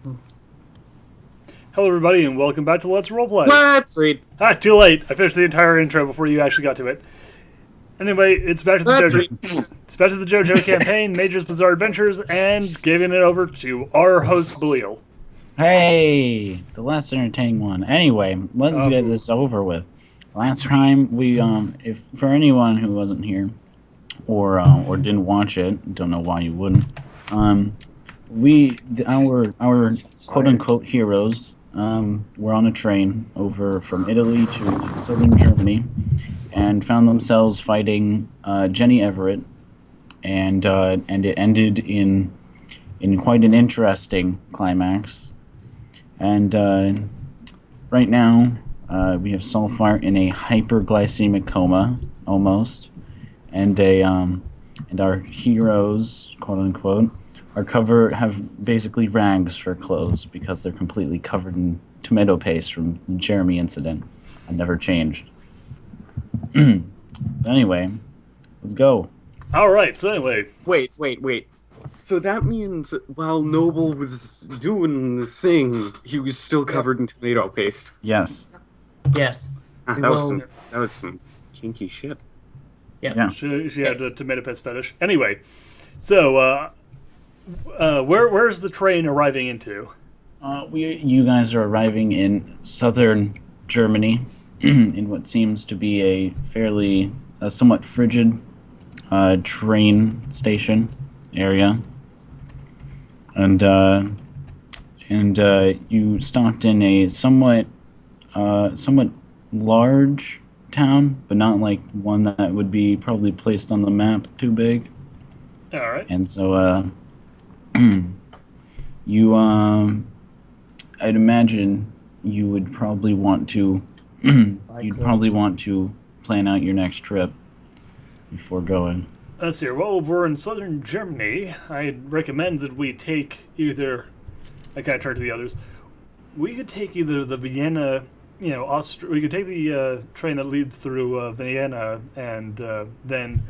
Hello, everybody, and welcome back to Let's Roleplay. Let's read. Too late. I finished the entire intro before you actually got to it. Anyway, it's back to the Let's JoJo. It's back to the JoJo campaign, Major's Bizarre Adventures, and giving it over to our host, Balile. Hey, the less entertaining one. Anyway, let's get this over with. Last time we, if for anyone who wasn't here, or didn't watch it, don't know why you wouldn't. Our quote unquote heroes, were on a train over from Italy to southern Germany, and found themselves fighting Jenny Everett, and it ended in quite an interesting climax. And right now, we have Sulfar in a hyperglycemic coma, almost, and our heroes, quote unquote, have basically rags for clothes because they're completely covered in tomato paste from the Jeremy incident and never changed. Anyway, let's go. All right. So anyway, Wait. So that means while Noble was doing the thing, he was still covered in tomato paste. Yes. Yes. That was some kinky shit. Yeah. she had a tomato paste fetish. Anyway, so where's the train arriving into? You guys are arriving in southern Germany, in what seems to be a somewhat frigid train station area, and you stopped in a somewhat large town, but not like one that would be probably placed on the map too big. All right. And so you I'd imagine you would probably want to plan out your next trip before going. Let's see. Well, we're in southern Germany. I'd recommend that we take either. I kind of turn to the others. We could take either the Vienna, we could take the train that leads through Vienna and then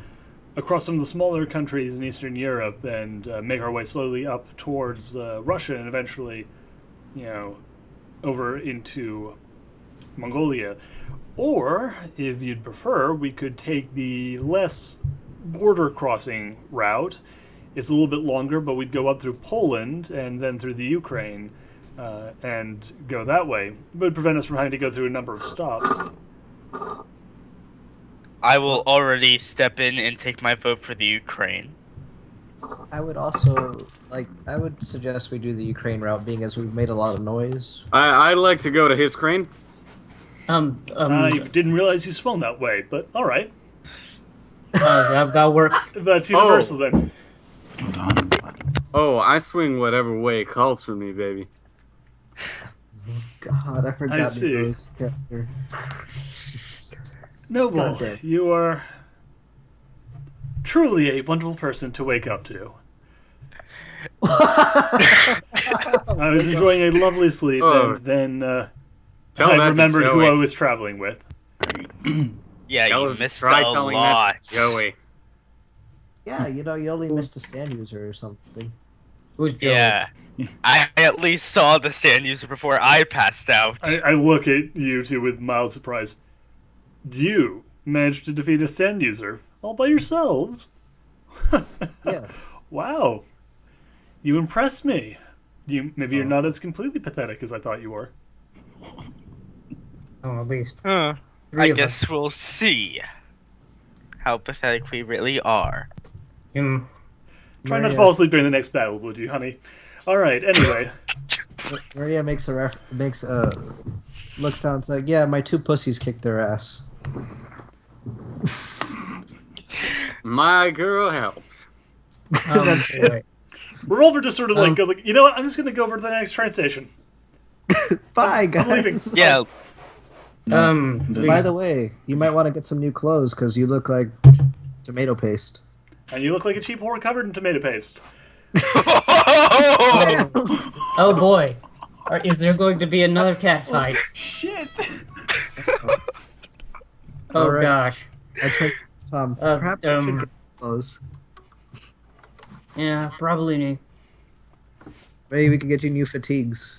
across some of the smaller countries in Eastern Europe and make our way slowly up towards Russia and eventually, over into Mongolia. Or, if you'd prefer, we could take the less border crossing route. It's a little bit longer, but we'd go up through Poland and then through the Ukraine and go that way. It would prevent us from having to go through a number of stops. I will already step in and take my vote for the Ukraine. I would also I would suggest we do the Ukraine route, being as we've made a lot of noise. I'd like to go to his crane. I didn't realize you swung that way, but all right. That'll work. That's universal then. Hold on. Oh, I swing whatever way it calls for me, baby. God, I forgot I see. those character. Noble, Goddamn. you are truly a wonderful person to wake up to. I was enjoying a lovely sleep, and then I remembered who I was traveling with. Yeah, you missed try a telling lot. that to Joey. Yeah, you only missed a stand user or something. Who's Joey? Yeah. I at least saw the stand user before I passed out. I look at you two with mild surprise. You managed to defeat a stand user all by yourselves? Yes. Wow. You impressed me. Maybe you're not as completely pathetic as I thought you were. Oh, at least Huh. three I of guess us. we'll see how pathetic we really are. Him. Try not to Maria- fall asleep during the next battle, would you, honey? All right. Anyway, Maria looks down and says, "Yeah, my two pussies kicked their ass." My girl helps. That's true. Boy. Revolver just sort of goes like, you know what? I'm just gonna go over to the next train station. Bye, I'm leaving. guys. Yeah, By the way, you might want to get some new clothes because you look like tomato paste. And you look like a cheap whore covered in tomato paste. Oh boy. Is there going to be another cat fight? Shit. Oh Alright. gosh. I told Tom, perhaps we should get some clothes. Yeah, probably. Maybe we could get you new fatigues.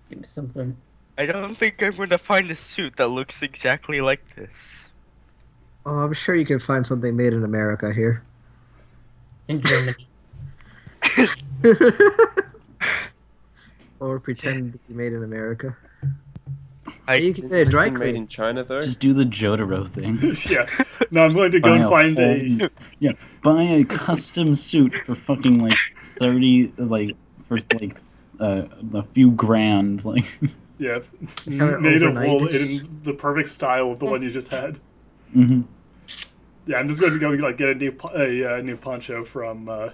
Give me something. I don't think I'm gonna find a suit that looks exactly like this. Oh, I'm sure you can find something made in America here. In Germany. Or pretend to be made in America. I You can Is get a dry everything made clean. in China though? Just do the Jotaro thing. Yeah. No, I'm going to go Buy and a find whole- yeah, buy a custom suit for fucking like 30, like for like a few grand, like. Yeah, Have it made of overnight. wool in the perfect style of the one you just had. Mm-hmm. Yeah, I'm just going to go like get a new poncho from. Of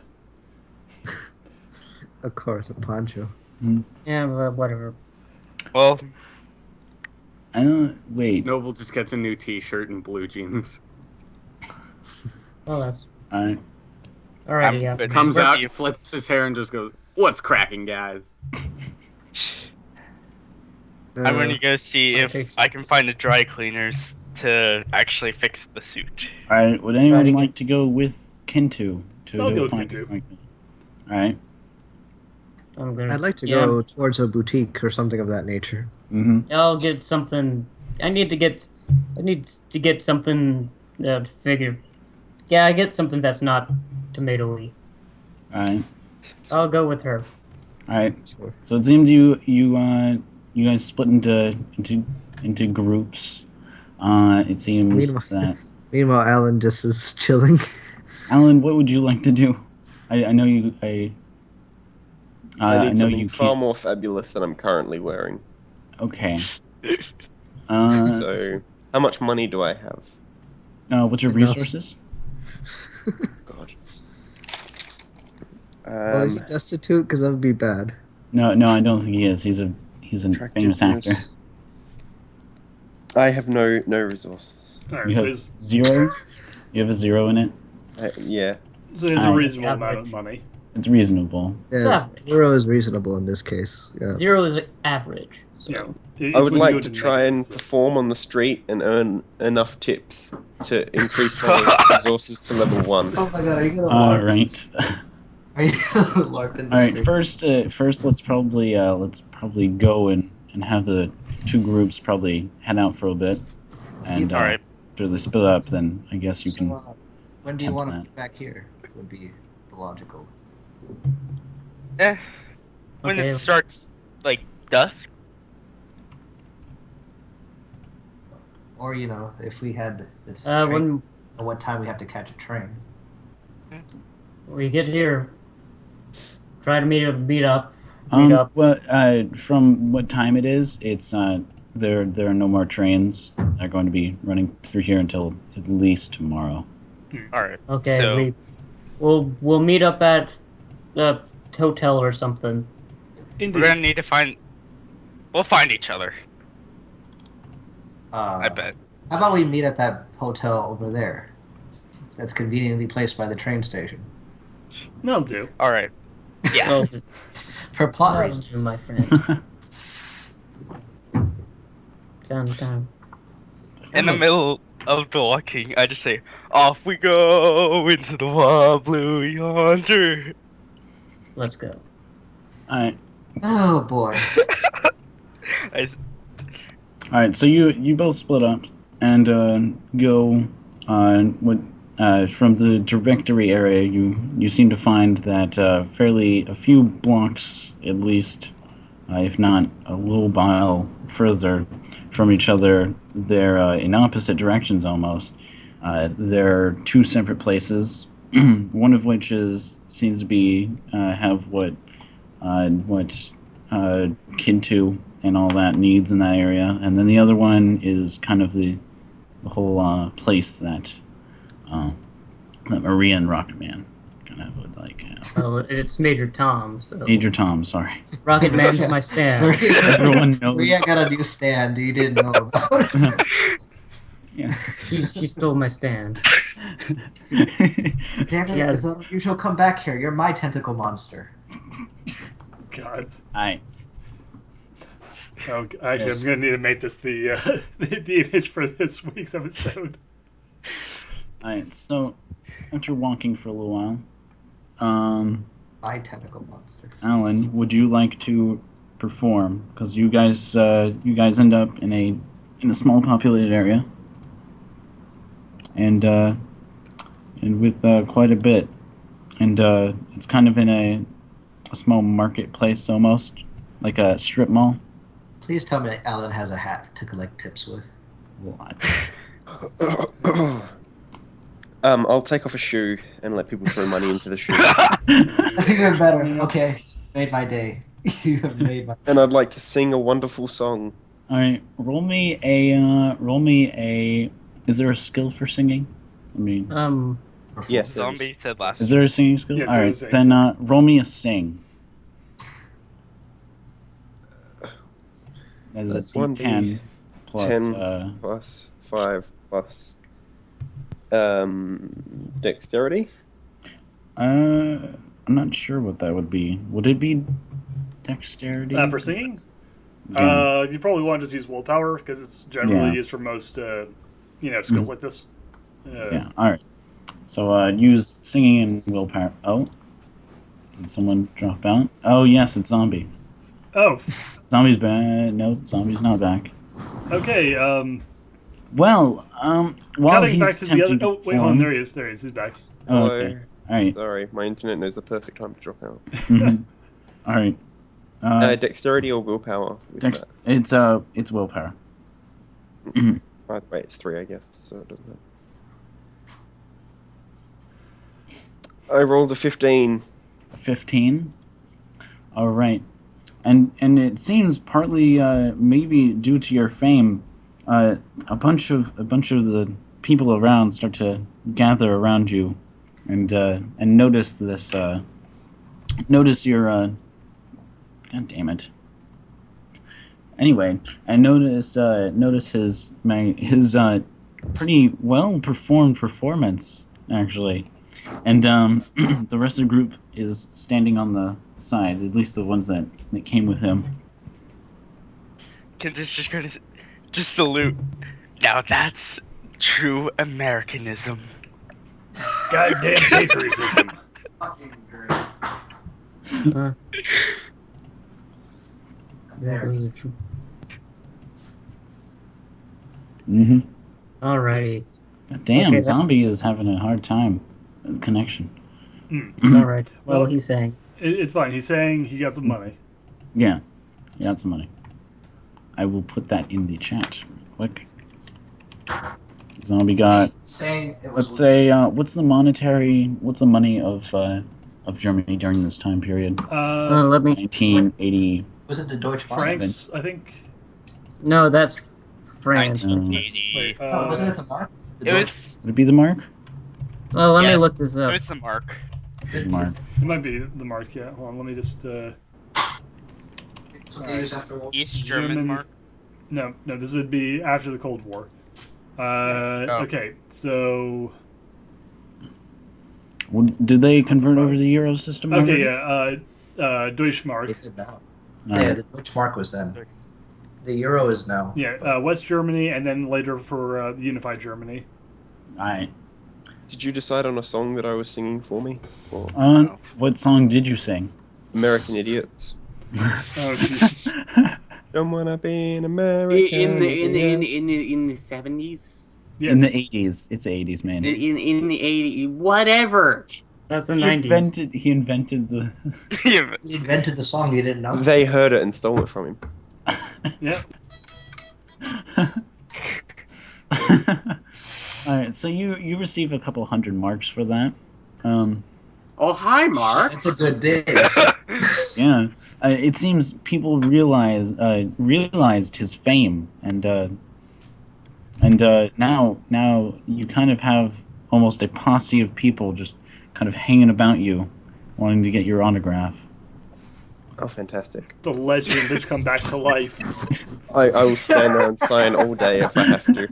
course, a poncho. Yeah, but whatever. Well, I don't wait. Noble just gets a new T-shirt and blue jeans. Well, that's I alrighty. Yeah. good. Comes Where's out, he? flips his hair, and just goes, "What's cracking, guys?" I'm gonna go see if okay. I can find a dry cleaners to actually fix the suit. All right. Would Try anyone to like to go with Kintu to I'll go go with find? Kintu. All right. I'm gonna. I'd like to yeah, go towards a boutique or something of that nature. Mm-hmm. I'll get something. I need to get something. Figure. Yeah, I get something that's not tomatoey. All right. I'll go with her. All right. Sure. So it seems you guys split into groups. It seems Meanwhile- that Meanwhile, Alan just is chilling. Alan, what would you like to do? I know you I I need know something you far can't. more fabulous than I'm currently wearing. Okay. So, how much money do I have? What's your Enough. resources? God. Oh, is he destitute? Because that would be bad. No, I don't think he is. He's a famous actor. attractiveness. I have no resources. Alright, You so have he's 0. You have a 0 in it. Yeah. so he has a Alright. reasonable amount of Average. money. It's reasonable. Yeah, average. 0 is reasonable in this case. Yeah. 0 is average. So. Yeah. I would It's when you like go to into try and negatives. perform on the street and earn enough tips to increase my resources to level 1. Oh my god, are you gonna All LARP? right. Are you gonna LARP in All this? right. First, let's probably go and have the two groups probably head out for a bit, and All right. after they split up, then I guess you can. When do you attempt want to that. be back here? Would be the logical. Eh. When Okay. it starts like dusk. Or if we had this When at what time we have to catch a train. we get here, try to meet up. Meet up. Well, from what time it is, it's there are no more trains. They're going to be running through here until at least tomorrow. All right. Okay, So we'll meet up at a hotel or something. Indeed. we're gonna need to find. We'll find each other. I bet. How about we meet at that hotel over there? That's conveniently placed by the train station. That'll do. All right. Yeah. Well, For plot Love reasons. you, my friend. Down. In the middle of the walking, I just say, "Off we go into the wild blue yonder." Let's go. All right. Oh boy. I, All right, so you both split up and go from the directory area. You seem to find that a few blocks at least, if not a little mile further from each other, they're in opposite directions almost. They're two separate places. One of which seems to be have what Kintu and all that needs in that area, and then the other one is kind of the whole place that Maria and Rocket Man kind of would like. Oh, it's Major Tom. So Major Tom, sorry. Rocket Man's my stand. Everyone knows. Maria got a new stand you didn't know about. Yeah. She stole my stand. Damn it, Yes. you shall come back here. You're my tentacle monster. God. Alright. Oh, actually, I'm gonna need to make this the the image for this week's episode. Alright, so after walking for a little while, eye tentacle monster. Alan, would you like to perform? Because you guys end up in a small populated area, and with quite a bit, and it's kind of in a small marketplace almost, like a strip mall. Please tell me that Alan has a hat to collect tips with. What? I'll take off a shoe and let people throw money into the shoe. That's even better. Okay, made my day. You have made my. And I'd like to sing a wonderful song. All right, roll me a. Is there a skill for singing? I mean, Yes, there Zombie said last. is there a singing skill? Yes, All there right, is a singing then roll me a sing. That is a That's 1d10 D10 plus 10 plus 5 plus dexterity. I'm not sure what that would be. Would it be dexterity? For singing? Yeah. You probably want to just use willpower because it's generally used for most, skills like this. Yeah. All right. So use singing and willpower. Oh, did someone drop out? Oh yes, it's zombie. Oh, Zombie's back. No, zombie's not back. okay. Well, while Cutting he's back to the other. attempting to Oh, wait, hold on. perform- There he is. There he is. He's back. Oh, okay. All right. Sorry, my internet knows the perfect time to drop out. Mhm. All right. Dexterity or willpower? with that? It's willpower. By the way, it's 3, I guess, so it doesn't matter. I rolled a 15. 15. All right. And it seems partly maybe due to your fame, a bunch of the people around start to gather around you, and notice this. Notice your. God damn it. Anyway, I notice his pretty well performed performance actually, and the rest of the group is standing on the side, at least the ones that came with him. Ken's just gonna just salute. Now that's true Americanism. Goddamn patriotism. Fucking great. Mm-hmm. Alrighty. Damn, Okay, Zombie is having a hard time with connection. Alright. Well, Well- he's saying. It's fine. He's saying he got some money. Yeah, got some money. I will put that in the chat real quick. Zombie got. Saying it was. Let's say, what's the money of Germany during this time period? Let me. 1980. Was it the Deutsche Mark? Francs, I think. No, that's France. 1980. Wait, Oh, wasn't it the Mark? The It Deutsche- was. Would it be the mark? Well, let me Yeah. look this It up. was the mark. Mark. It might be the mark, yeah. Hold on, let me just. It's what they use after war. East German mark. No, this would be after the Cold War. Okay, so. Did they convert over to the Euro system? Okay, already? yeah, Deutsche Mark. They did now. All Yeah, right. the Deutsche Mark was then. The Euro is now. Yeah, West Germany, and then later for the Unified Germany. All right. Did you decide on a song that I was singing for me? Or What song did you sing? American Idiots? Oh, Jesus. Don't wanna be an American idiot. In the 70s, Yes. In the 80s. It's the 80s, man. in the 80s, whatever. That's the He 90s. invented the. Yeah, but- He invented the song you didn't know. They heard it and stole it from him. Yep. All right, so you receive a couple hundred marks for that. Oh, hi, Mark. That's a good day. Yeah, it seems people realized his fame, and now you kind of have almost a posse of people just kind of hanging about you, wanting to get your autograph. Oh, fantastic. The legend has come back to life. I will stand there and sign all day if I have to.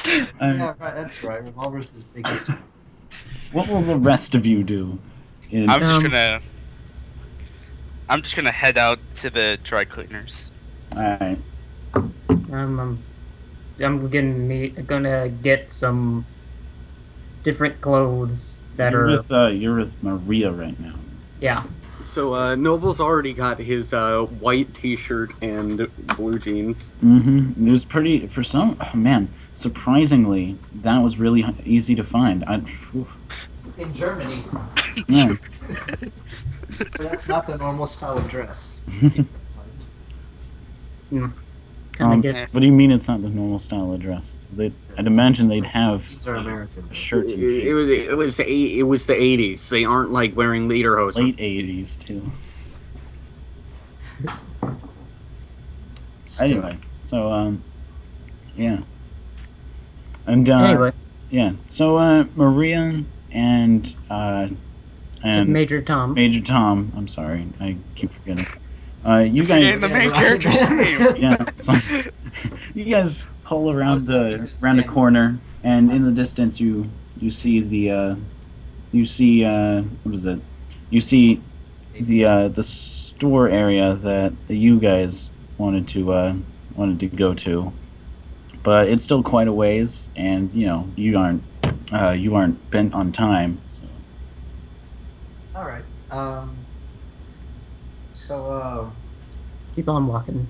Yeah, right, that's right. Revolver's his biggest. What will the rest of you do? I'm just gonna head out to the dry cleaners. All right. I'm gonna get some different clothes that You're are. with Maria right now. Yeah. So Noble's already got his white T-shirt and blue jeans. Mm-hmm. It was pretty for some. Oh, man, surprisingly, that was really easy to find. Phew, In Germany, yeah. that's not the normal style of dress. Kind of get. Eh. What do you mean it's not the normal style of dress? I'd imagine they'd have Jeans are American. a shirt and It jeans. was it was the 80s. They aren't like wearing lederhosen. Late 80s too. Anyway, so yeah, and Anyway, yeah, so Maria and to Major Tom. Major Tom. I'm sorry, I keep forgetting. You Forgetting guys, the main character's name. yeah, so, you guys pull around a corner, and in the distance you see the what is it? You see the store area that you guys wanted to go to, but it's still quite a ways, and you aren't bent on time, so. All right. So Keep on walking.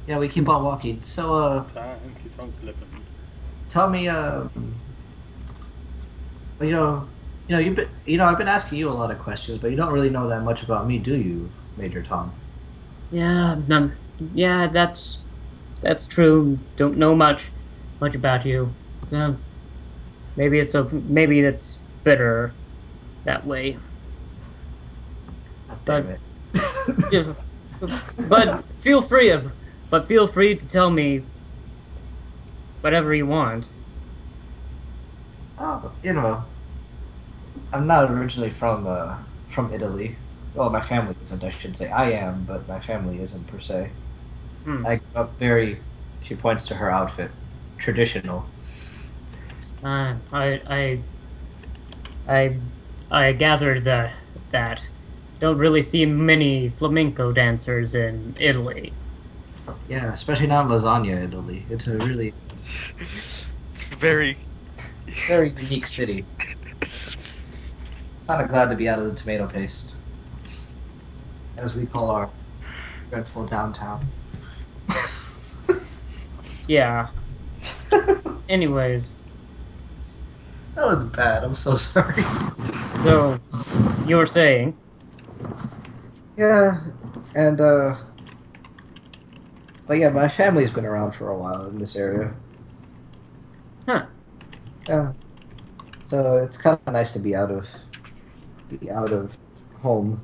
yeah, we keep on walking. So Time keeps on slipping. tell me, I've been asking you a lot of questions, but you don't really know that much about me, do you, Major Tom? Yeah, yeah, that's true. Don't know much about you. Maybe it's better that way. God But- damn it. Yeah, but feel free to tell me whatever you want. Oh, I'm not originally from Italy. Well, my family isn't, I should say. I am, but my family isn't per se. I grew up very. She points to her outfit. Traditional. I gathered that don't really see many flamenco dancers in Italy. Yeah, especially not in Lasagna, Italy. It's a really Very. very unique city. Kind of glad to be out of the tomato paste, as we call our dreadful downtown. Yeah. Anyways, That was bad. I'm so sorry. so you were saying? Yeah, and but yeah, my family's been around for a while in this area. Huh. Yeah, so it's kind of nice to be out of home.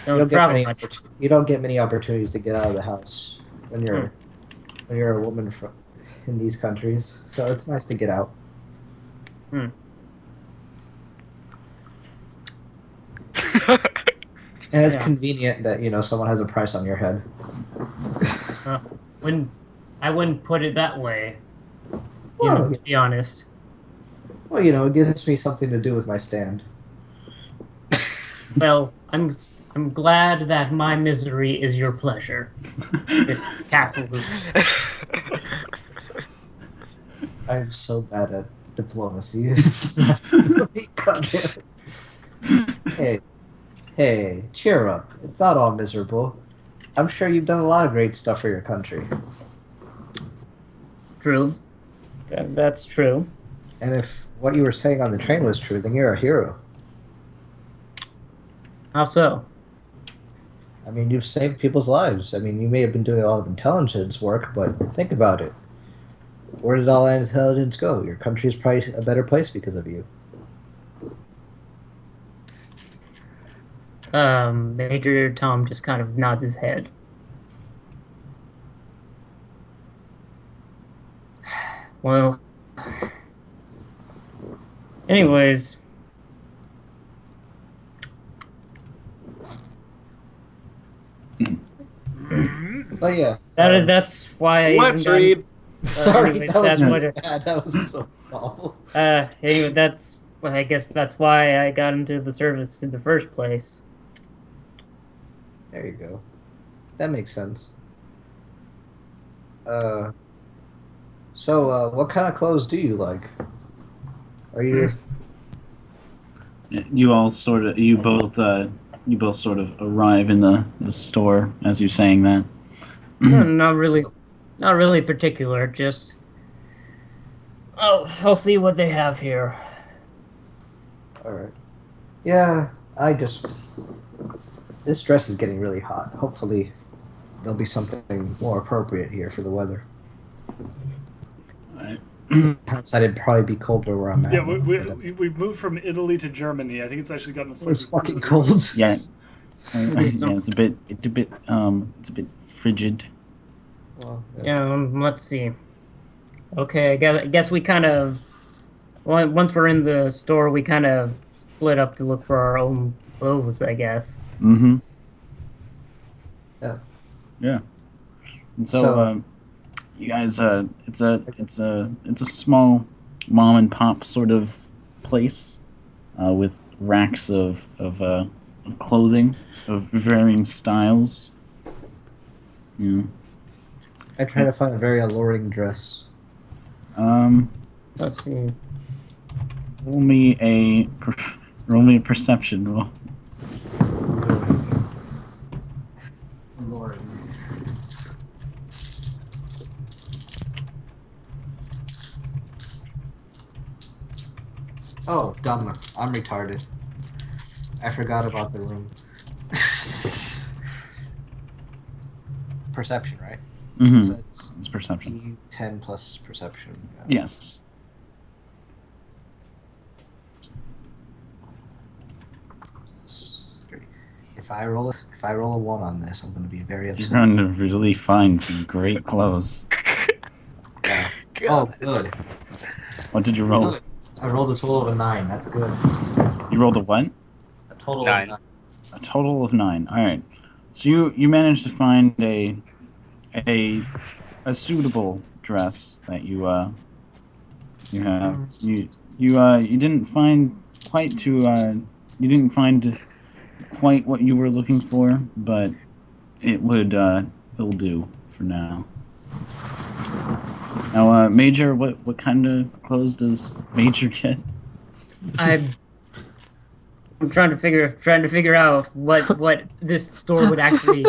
Don't travel much. You don't get many opportunities to get out of the house when you're a woman in these countries. So it's nice to get out. And it's Yeah. convenient that someone has a price on your head. I wouldn't put it that way. Well, To be honest. Well, it gives me something to do with my stand. Well, I'm glad that my misery is your pleasure. This castle roof. I'm so bad at diplomacy. It's not God damn it. Hey, cheer up. It's not all miserable. I'm sure you've done a lot of great stuff for your country. True. That's true. And if what you were saying on the train was true, then you're a hero. How so? I mean, you've saved people's lives. I mean, you may have been doing a lot of intelligence work, but think about it. Where did all that intelligence go? Your country is probably a better place because of you. Major Tom just kind of nods his head. Well, anyways, But yeah. that's why I Let's even got- read. Sorry, anyways, that was that's really what bad. That was so awful. Anyway, I guess that's why I got into the service in the first place. There you go. That makes sense. So what kind of clothes do you like? Are you you both sort of arrive in the store as you're saying that. Not really particular. Just I'll see what they have here. Alright. Yeah, this dress is getting really hot. Hopefully, there'll be something more appropriate here for the weather. Alright. Outside, it'd probably be colder where I'm at. Yeah, we moved from Italy to Germany. I think it's actually gotten It's fucking cold. Yeah. Yeah, it's a bit frigid. Well, Yeah, let's see. Okay, I guess we kind of once we're in the store, we kind of split up to look for our own clothes, I guess. Mm-hmm. Yeah. Yeah. And so you guys, it's a small mom and pop sort of place, with racks of clothing of varying styles. Yeah. I try to find a very alluring dress. Let's see. Roll me a perception roll. Alluring. Oh, dumb. I'm retarded. I forgot about the room. Perception, right? Mm-hmm. So It's perception. D10 plus perception. Yes. If I roll a 1 on this, I'm gonna be very You're upset. going to really find some great clothes. Yeah. Oh, good. What did you roll? Good. I rolled a total of a 9. That's good. You rolled a what? A total 9. of 9. A total of 9. All right. So you managed to find a suitable dress that you have. You didn't find quite what you were looking for, but it'll do for now. Now, Major, what kind of clothes does Major get? I'm trying to figure out what this store would actually.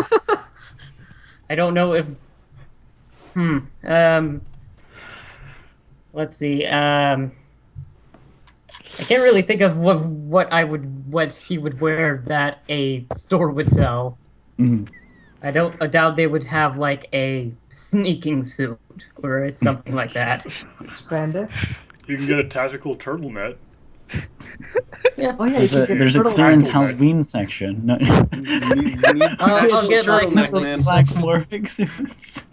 I don't know if. Let's see. I can't really think of what she would wear that a store would sell. Mhm. I doubt they would have like a sneaking suit or something like that. Spandex? You can get a tactical turtleneck. Yeah. Oh yeah, you can get There's a turtle clearance tackles. Halloween section. No. I'll get like Black morphic suits.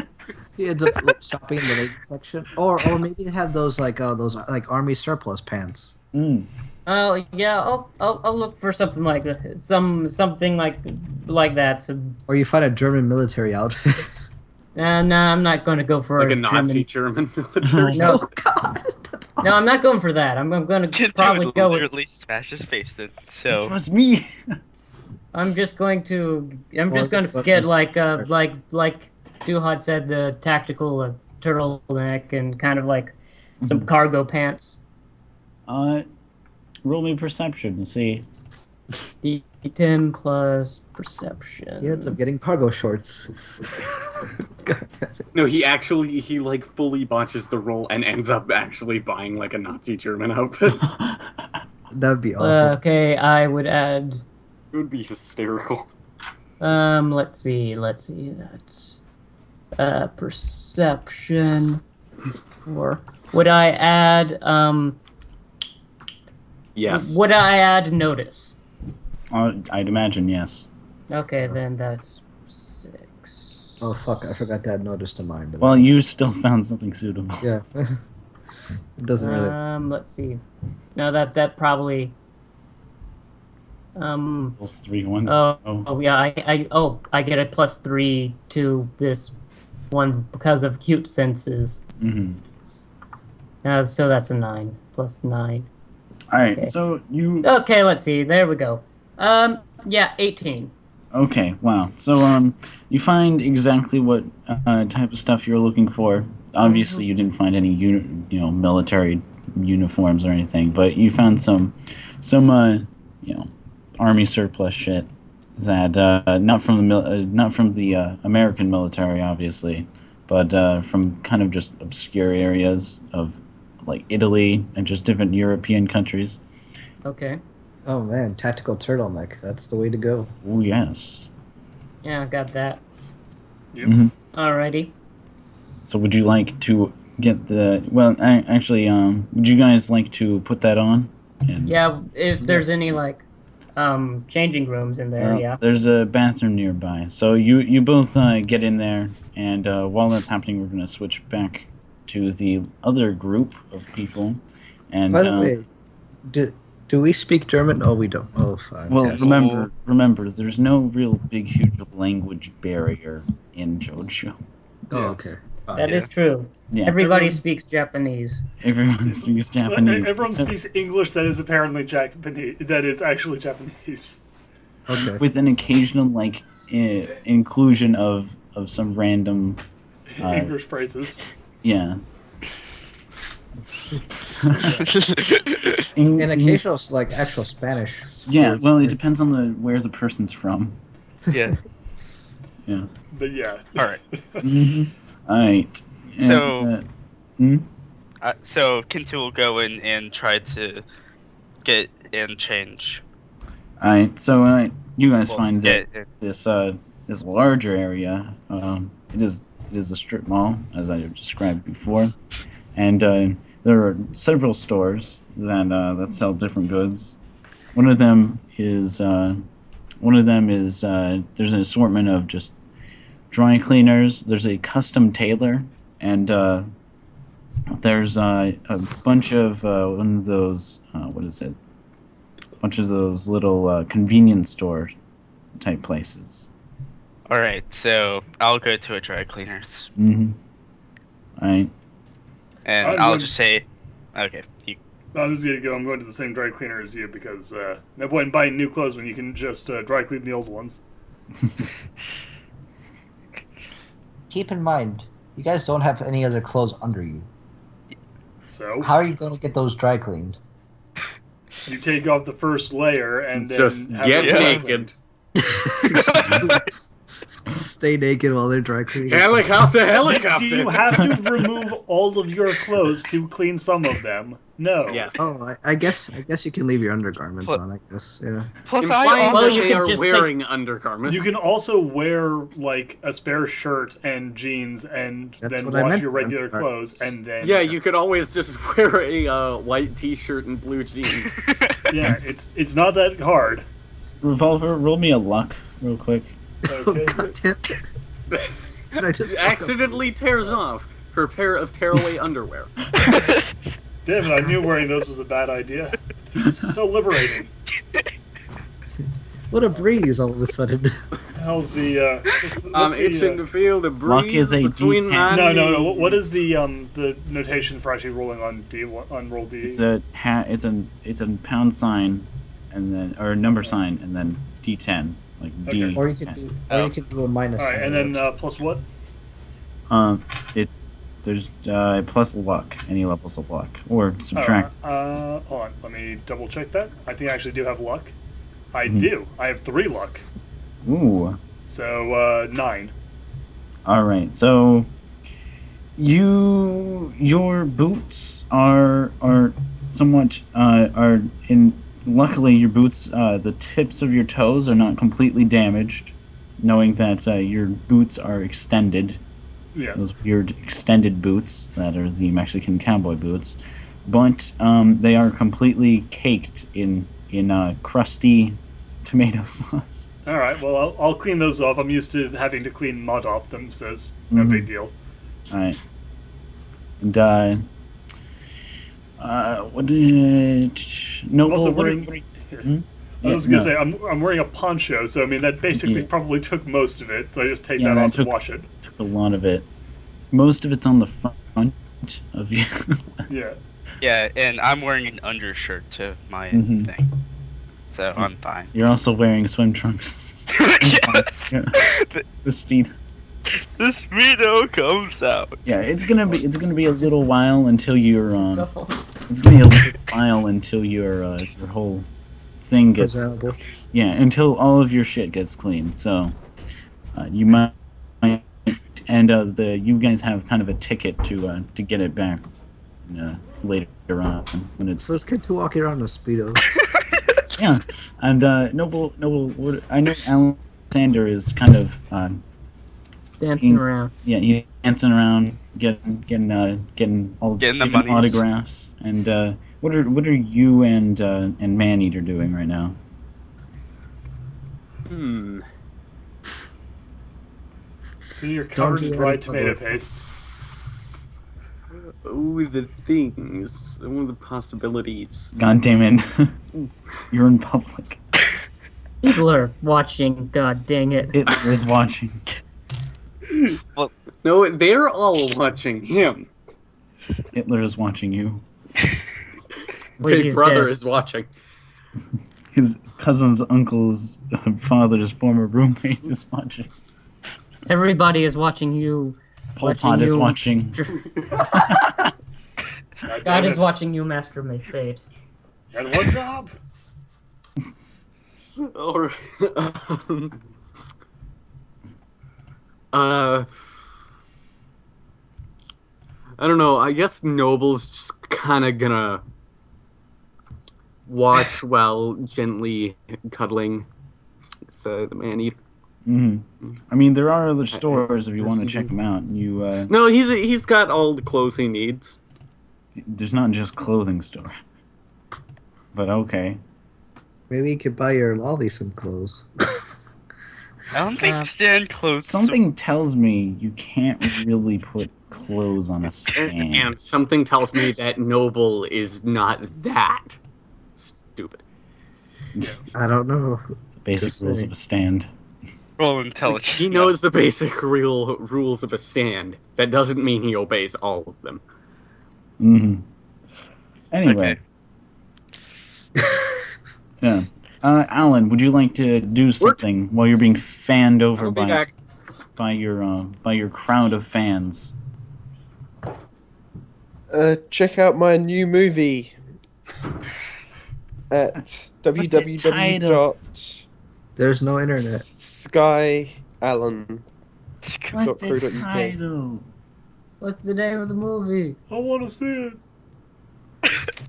He ends up shopping in the ladies section, or maybe they have those like army surplus pants. Mm. Oh yeah, I'll look for something like that. Something like that. So, Or you find a German military outfit. no, I'm not going to go for Like a German. Nazi German military. No. Oh God, that's awful. No, I'm not going for that. I'm going to Kid probably would go literally with. smash his face in. It So was me. I'm just going to Well, get like Duhad said, the tactical turtleneck and kind of like some cargo pants. Roll me perception and see. D10 plus perception. He ends up getting cargo shorts. God damn it. No, he like fully botches the roll and ends up actually buying like a Nazi German outfit. That would be awful. Okay, I would add. It would be hysterical. Let's see. That's perception. Or would I add Yes. Would I add notice? I'd imagine yes. Okay, then that's 6. Oh fuck! I forgot to add notice to mine. But Well, you still found something suitable. yeah, it doesn't really. Let's see. No, that probably. Those 3 ones. Oh yeah. I get a +3 to this one because of cute senses. Mm-hmm. So that's a 9 plus 9. All right. Okay. So you. Okay, let's see. There we go. Yeah, 18. Okay. Wow. So you find exactly what type of stuff you're looking for. Obviously, you didn't find any military uniforms or anything, but you found some army surplus shit that not from the American military, obviously, but from kind of just obscure areas of like Italy and just different European countries. Okay. Oh man, tactical turtleneck. That's the way to go. Oh yes. Yeah, I got that. Yep. Mhm. Alrighty. So would you like to get the? Well, actually, would you guys like to put that on? And, Yeah, if there's any like changing rooms in there, yeah. There's a bathroom nearby, so you both get in there, and while that's happening, we're gonna switch back to the other group of people. And By the way, do we speak German? Oh, we don't. Oh, fine. well, gosh. remember, there's no real big, huge language barrier in JoJo. Oh, Yeah. okay. Fine. That is true. Yeah, Everybody Everyone's- speaks Japanese. everyone speaks Japanese. Everyone except speaks English that is apparently Japanese. That is actually Japanese. Okay. with an occasional like inclusion of some random English phrases. yeah. And occasional like actual Spanish. Yeah, words. well, it depends on where the person's from. Yeah. Yeah. But yeah. All right. All right. And, So- hmm? So Kintu will go in and try to get and change. All right. So you guys Well, find that yeah, this larger area. It is a strip mall, as I described before, and there are several stores that sell different goods. One of them is there's an assortment of just dry cleaners. There's a custom tailor, and there's a bunch of one of those what is it? A bunch of those little convenience store type places. All right. So I'll go to a dry cleaners, Mm-hmm. All right. and I'm I'll going- just say, okay. I'm just gonna go. I'm going to the same dry cleaner as you because no point in buying new clothes when you can just dry clean the old ones. Keep in mind, you guys don't have any other clothes under you. So How are you going to get those dry cleaned? you take off the first layer and then Just have get it dry naked. cleaned. Stay naked while they're dry cleaning. Helicopter, Do helicopter. you have to remove all of your clothes to clean some of them? No. Yes. Oh, I guess you can leave your undergarments What? on. I guess, yeah. Plus, Implying Well, that you they can are just wearing undergarments. You can also wear like a spare shirt and jeans and That's then what I wash meant your by regular undergarments. clothes and then Yeah, you could always just wear a white T-shirt and blue jeans. yeah, it's not that hard. Revolver, roll me a luck real quick. Okay. Oh, God damn it. Did I just Accidentally tears off her pair of tearaway underwear. Damn it, I knew wearing those was a bad idea. It's so liberating. What a breeze all of a sudden. Hell's the what's I'm the, itching to feel the Luck breeze is a between D10. my no. knees. What is the notation for actually rolling on roll D? It's a pound sign, and then or number sign, and then D10 like D. Okay. Or you could do a minus. All right, and then plus what? There's plus luck, any levels of luck, or subtract. Hold on, let me double check that. I think I actually do have luck. I Mhm. do. I have 3 luck. Ooh. So 9. All right. So your boots are somewhat are in. Luckily, your boots, the tips of your toes are not completely damaged, knowing that your boots are extended. Yes. Those weird extended boots that are the Mexican cowboy boots, but they are completely caked in crusty tomato sauce. All right. Well, I'll clean those off. I'm used to having to clean mud off them, so it's no Mhm. big deal. All right, and what did no? I'm also well, what wearing. Hmm? I was Yeah, gonna no. say I'm wearing a poncho, so I mean that basically Yeah. probably took most of it. So I just take Yeah, that that off took- and wash it. Took a lot of it. Most of it's on the front of you. Yeah. Yeah, and I'm wearing an undershirt to my Mhm. thing, so I'm fine. You're also wearing swim trunks. Yes. The speed. The speedo comes out. Yeah, it's gonna be a little while until you're Cell phone. it's gonna be a little while until your whole thing gets Presentable. until all of your shit gets clean. So you might, and you guys have kind of a ticket to get it back later on when it's So it's good to walk around in a Speedo. yeah. And Noble, I know Alexander is kind of Dancing around. yeah, he's dancing around, getting all Getting the giving monies. autographs. And what are you and Maneater doing right now? So you're covered do in that dry in tomato public. paste. Oh, the things. Oh, the possibilities. God damn it. You're in public. People are watching. God dang it. Hitler is watching. No, they're all watching him. Hitler is watching you. Wait, Big he's brother dead. is watching. His cousin's uncle's father's former roommate is watching. Everybody is watching you. Pol Watching Pot is you. watching. God God damn is it. watching you masturbate. Fate. You had one job. All right. I don't know. I guess Noble's just kind of gonna watch while gently cuddling the man-eater. I mean, there are other stores if you want to check them out. You No, he's got all the clothes he needs. there's not just clothing store. But okay. Maybe you could buy your lolly some clothes. I don't think stand close. Something tells me you can't really put clothes on a stand. And something tells me that Noble is not that stupid. I don't know. The basic Just rules saying. of a stand. Roll Like, intelligence. he knows the basic real rules of a stand. That doesn't mean he obeys all of them. Anyway. Okay. Yeah. Alan, would you like to do something while you're being fanned over I'll be back. by your crowd of fans? Check out my new movie at title? There's no internet. www.skyallen.co.uk. What's the title? What's the name of the movie? I want to see it.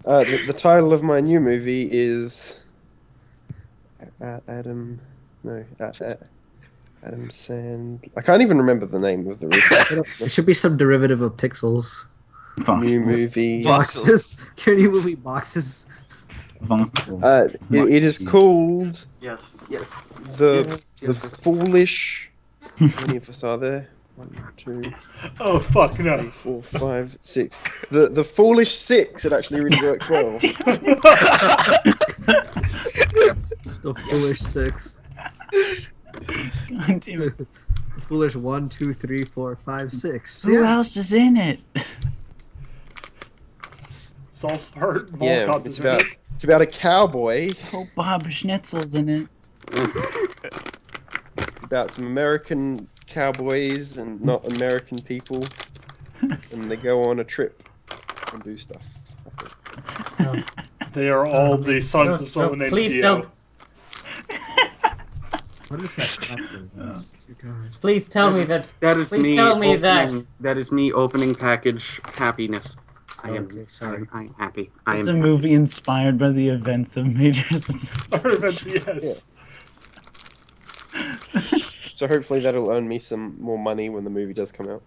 The title of my new movie is Adam Sand. I can't even remember the name of the original It should be some derivative of pixels. new Voxels. movie. Boxes. Your new movie boxes. Voxels. It is called Yes. the Yes. Foolish. How many of us are there? 1, 2, Oh fuck no. 3, 4, 5, 6. The Foolish 6. It actually really works well. The foolish 6. God damn it. The foolish 1, 2, 3, 4, 5, 6. Who else is in it? Salt Heart Mall Yeah, Cop it's is in about it. it's about a cowboy, Oh, Bob Schnitzel's in it. about some American cowboys and not American people, and they go on a trip and do stuff. They are all the sons of someone named please Dio. don't. What is that crap? Please tell me that. That is Please me. tell me that. That is me opening package happiness. I am Okay, sorry. I am happy. I It's am a movie inspired by the events of Majors. Or eventually, yes. So hopefully that'll earn me some more money when the movie does come out.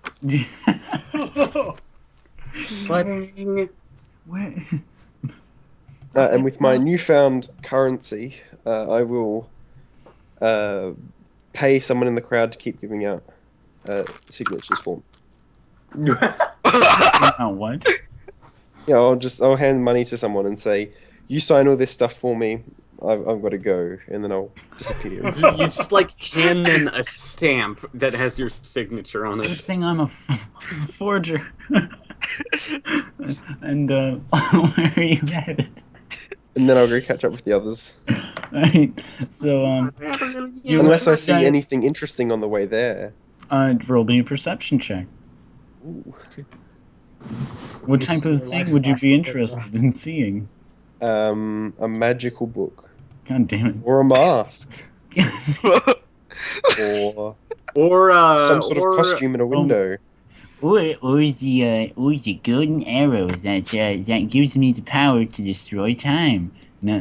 What? Where? And with my newfound currency, I will pay someone in the crowd to keep giving out signatures for me. Oh, what? Yeah, I'll hand money to someone and say, "You sign all this stuff for me. I've got to go," and then I'll disappear. You just like hand them a stamp that has your signature on Good it. thing I'm a forger. And where are you headed? And then I'll go catch up with the others. Right. So you Unless I see guys, anything interesting on the way there. roll me a perception check. Ooh. What type of thing would you be interested in seeing? A magical book. God damn Or a mask. it. Or some sort of costume in a window. Or the golden arrows that gives me the power to destroy time. No.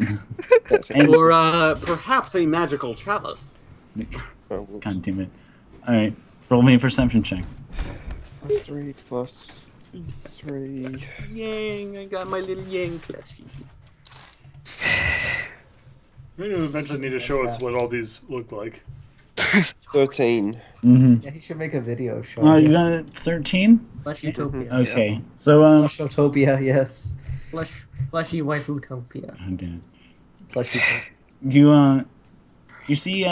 That's it. Or perhaps a magical chalice. Oh, whoops. God damn it. Alright, roll me a perception check. +3 +3. Yang, I got my little Yang plushie. We're going to eventually need to show us what all these look like. 13. Mm-hmm. Yeah, he should make a video show. Oh, you got it 13? Flesh utopia. Okay, so, Plushotopia, yes. Fleshy waifu-topia. oh, damn. Plushotopia. You see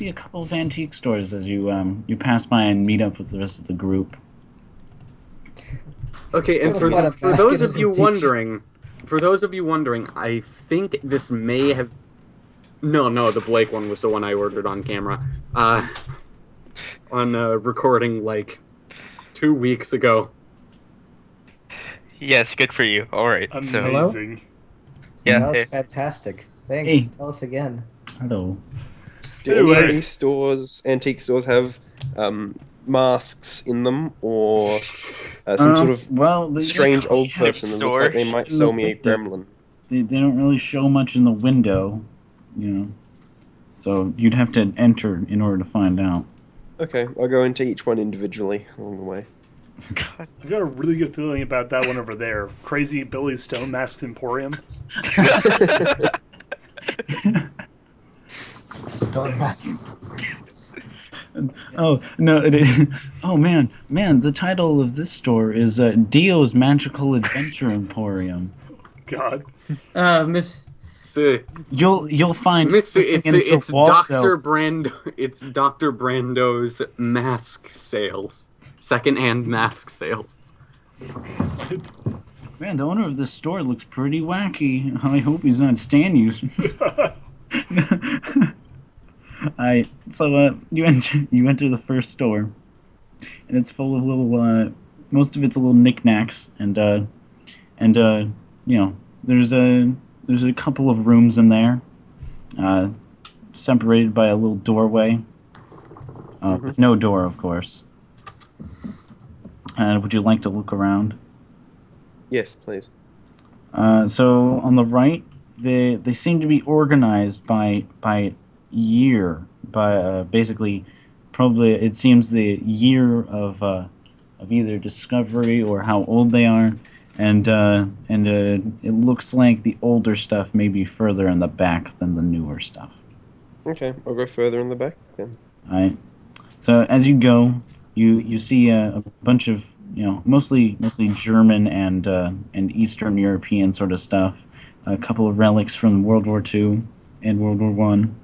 a couple of antique stores as you pass by and meet up with the rest of the group. Okay, and What a for basket those of of you antique- wondering, I think this may have. No, the Blake one was the one I ordered on camera. On recording like 2 weeks ago. Yes, good for you. Alright, so... Amazing. Yeah, That was hey. fantastic. Thanks. Hey. Tell us again. Hello. Do any of Anyway. these stores, antique stores, have masks in them, or some sort of strange old person that looks like they might sell me a gremlin? They don't really show much in the window, you know. So you'd have to enter in order to find out. Okay, I'll go into each one individually along the way. I've got a really good feeling about that one over there. Crazy Billy Stone Masked Emporium. Oh no! It is. Oh man! The title of this store is Dio's Magical Adventure Emporium. God. Miss. You'll find. Mister, it's Dr. Brando. It's Dr. Brando's mask sales. Secondhand mask sales. Man, the enter of this store looks pretty wacky. I hope he's not Stan using. You enter the first store, and it's full of little most of it's little knickknacks and you know there's a couple of rooms in there, separated by a little doorway, with no door, of course. Would you like to look around? Yes, please. So on the right, they seem to be organized by year, by basically, probably it seems the year of either discovery or how old they are, and it looks like the older stuff may be further in the back than the newer stuff. Okay, I'll go further in the back then. All right. So as you go, you see a bunch of mostly German and Eastern European sort of stuff. A couple of relics from World War II and World War One.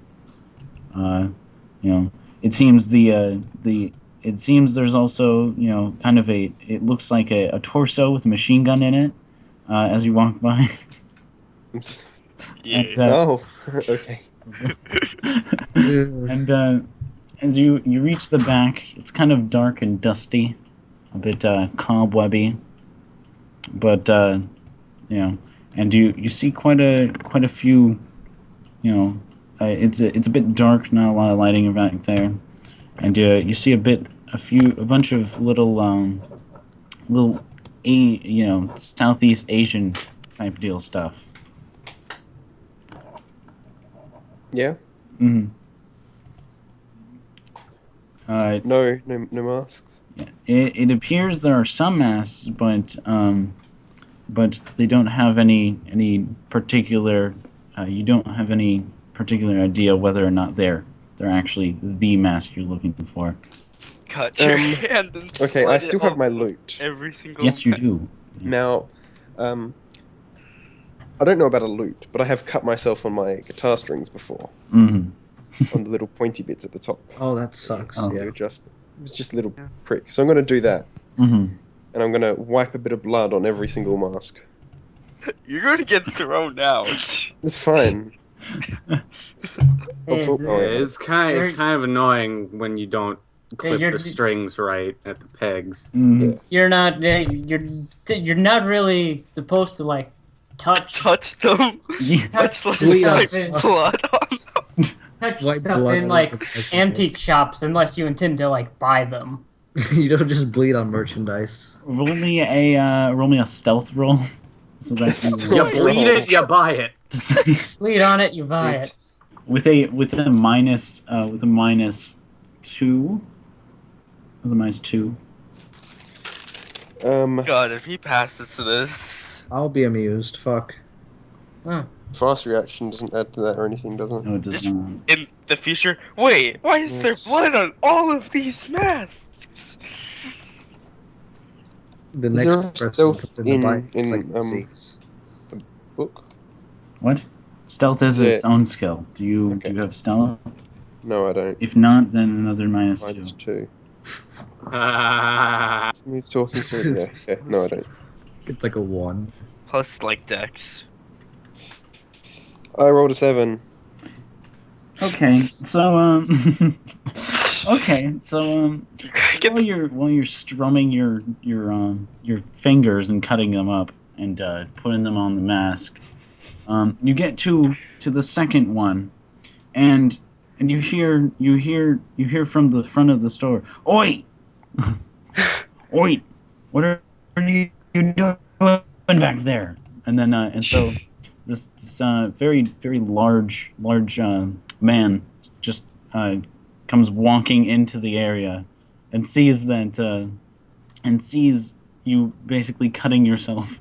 It seems it seems there's also kind of it looks like a torso with a machine gun in it as you walk by. Yeah. And, okay. and as you reach the back, it's kind of dark and dusty, a bit cobwebby, but and you see quite a few, it's a bit dark, not a lot of lighting back there, and you see a bunch of little Southeast Asian type deal stuff. Yeah. Mm-hmm. No masks. Yeah. It appears there are some masks, but they don't have any particular. You don't have any particular idea whether or not they're actually the mask you're looking for. Cut your hand and Okay, I slide still it have my over loot. Every single Yes, you time. do. Now, I don't know about a loot, but I have cut myself on my guitar strings before. Mm-hmm. On the little pointy bits at the top. Oh, that sucks. Oh. Yeah. It was just a little prick. So I'm going to do that. Mm-hmm. And I'm going to wipe a bit of blood on every single mask. You're gonna get thrown out. It's fine. Hey, It's kind of annoying when you don't clip you're- the strings right at the pegs. Mm-hmm. Yeah. you're not really supposed to touch them. Yeah. Touch the Bleed on like stuff. blood on them. Touch White stuff blood in all like over vegetables. antique shops unless you intend to like buy them. You don't just bleed on merchandise. Roll me a stealth roll, so that You bleed it, you buy it. Bleed on it, you buy it. with a minus 2. With a minus 2. God, if he passes to this. I'll be amused. Fuck. Fast reaction doesn't add to that or anything, does it? No, it does not. In the future, wait, why is there blood on all of these masks? The Is next there a person stealth puts in the bite. It's in, like disease. Book? What? Stealth is Yeah. its own skill. Do you have stealth? No, I don't. If not, then another minus 2. Minus 2. Who's talking to? Yeah, okay. No, I don't. It's like a 1. Plus, like, dex. I rolled a 7. Okay, so while you're strumming your fingers and cutting them up and putting them on the mask, you get to the second one, and you hear from the front of the store, "Oi, oi, what are you doing back there?" And then and so this very large man just comes walking into the area and sees you basically cutting yourself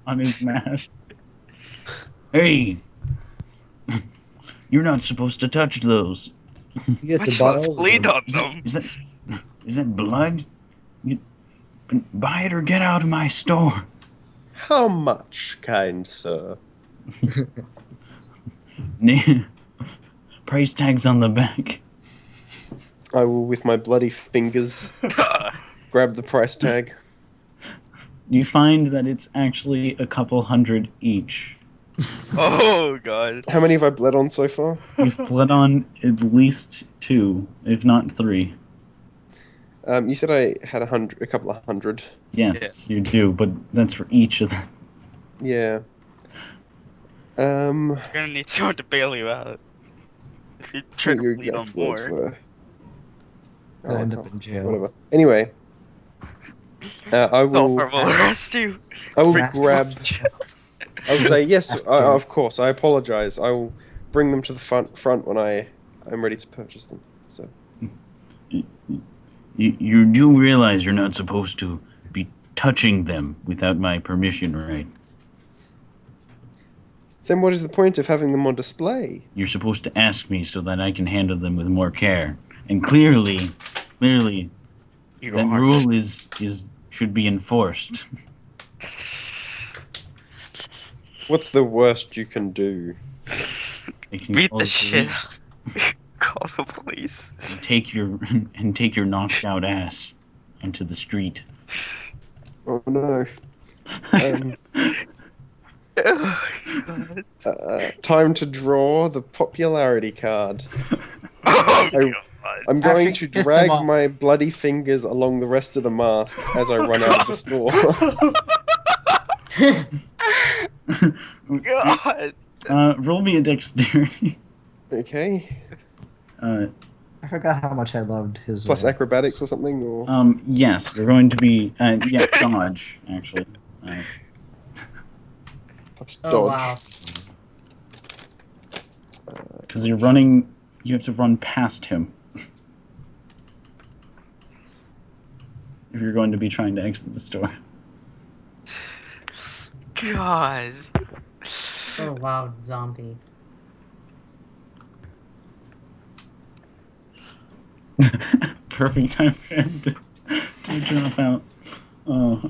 on his mask. Hey, you're not supposed to touch those. You get the Much less bottle. bleed on them. Is that blood? Buy it or get out of my store. How much, kind sir? Price tags on the back. I will, with my bloody fingers, grab the price tag. You find that it's actually a couple hundred each. Oh god. How many have I bled on so far? You've bled on at least 2, if not 3. You said I had a couple of hundred. Yes, you do, but that's for each of them. Yeah. You're gonna need someone to bail you out. If you try to Your bleed on exact words more. were. I'll end up in jail. Whatever. Anyway, I will. Sulfur will arrest you. I will Bring you grab. to jail. I will say yes. Of course, I apologize. I will bring them to the front when I am ready to purchase them. So. You do realize you're not supposed to be touching them without my permission, right? Then what is the point of having them on display? You're supposed to ask me so that I can handle them with more care. And clearly, You that are. rule should be enforced. What's the worst you can do? I can Beat call the the shit. police Call the police. and take your knocked out ass onto the street. Oh no. Time to draw the popularity card. Oh god. I'm going Actually, to piss drag him off. my bloody fingers along the rest of the masks as I run out of the store. God. Roll me a dexterity. Okay. I forgot how much I loved his. Plus acrobatics or something, or Yes, you're going to be dodge actually. plus Oh dodge. wow. Because you're running, you have to run past him. If you're going to be trying to exit the store. God. Oh wow, zombie. Perfect time for him to drop out. Oh.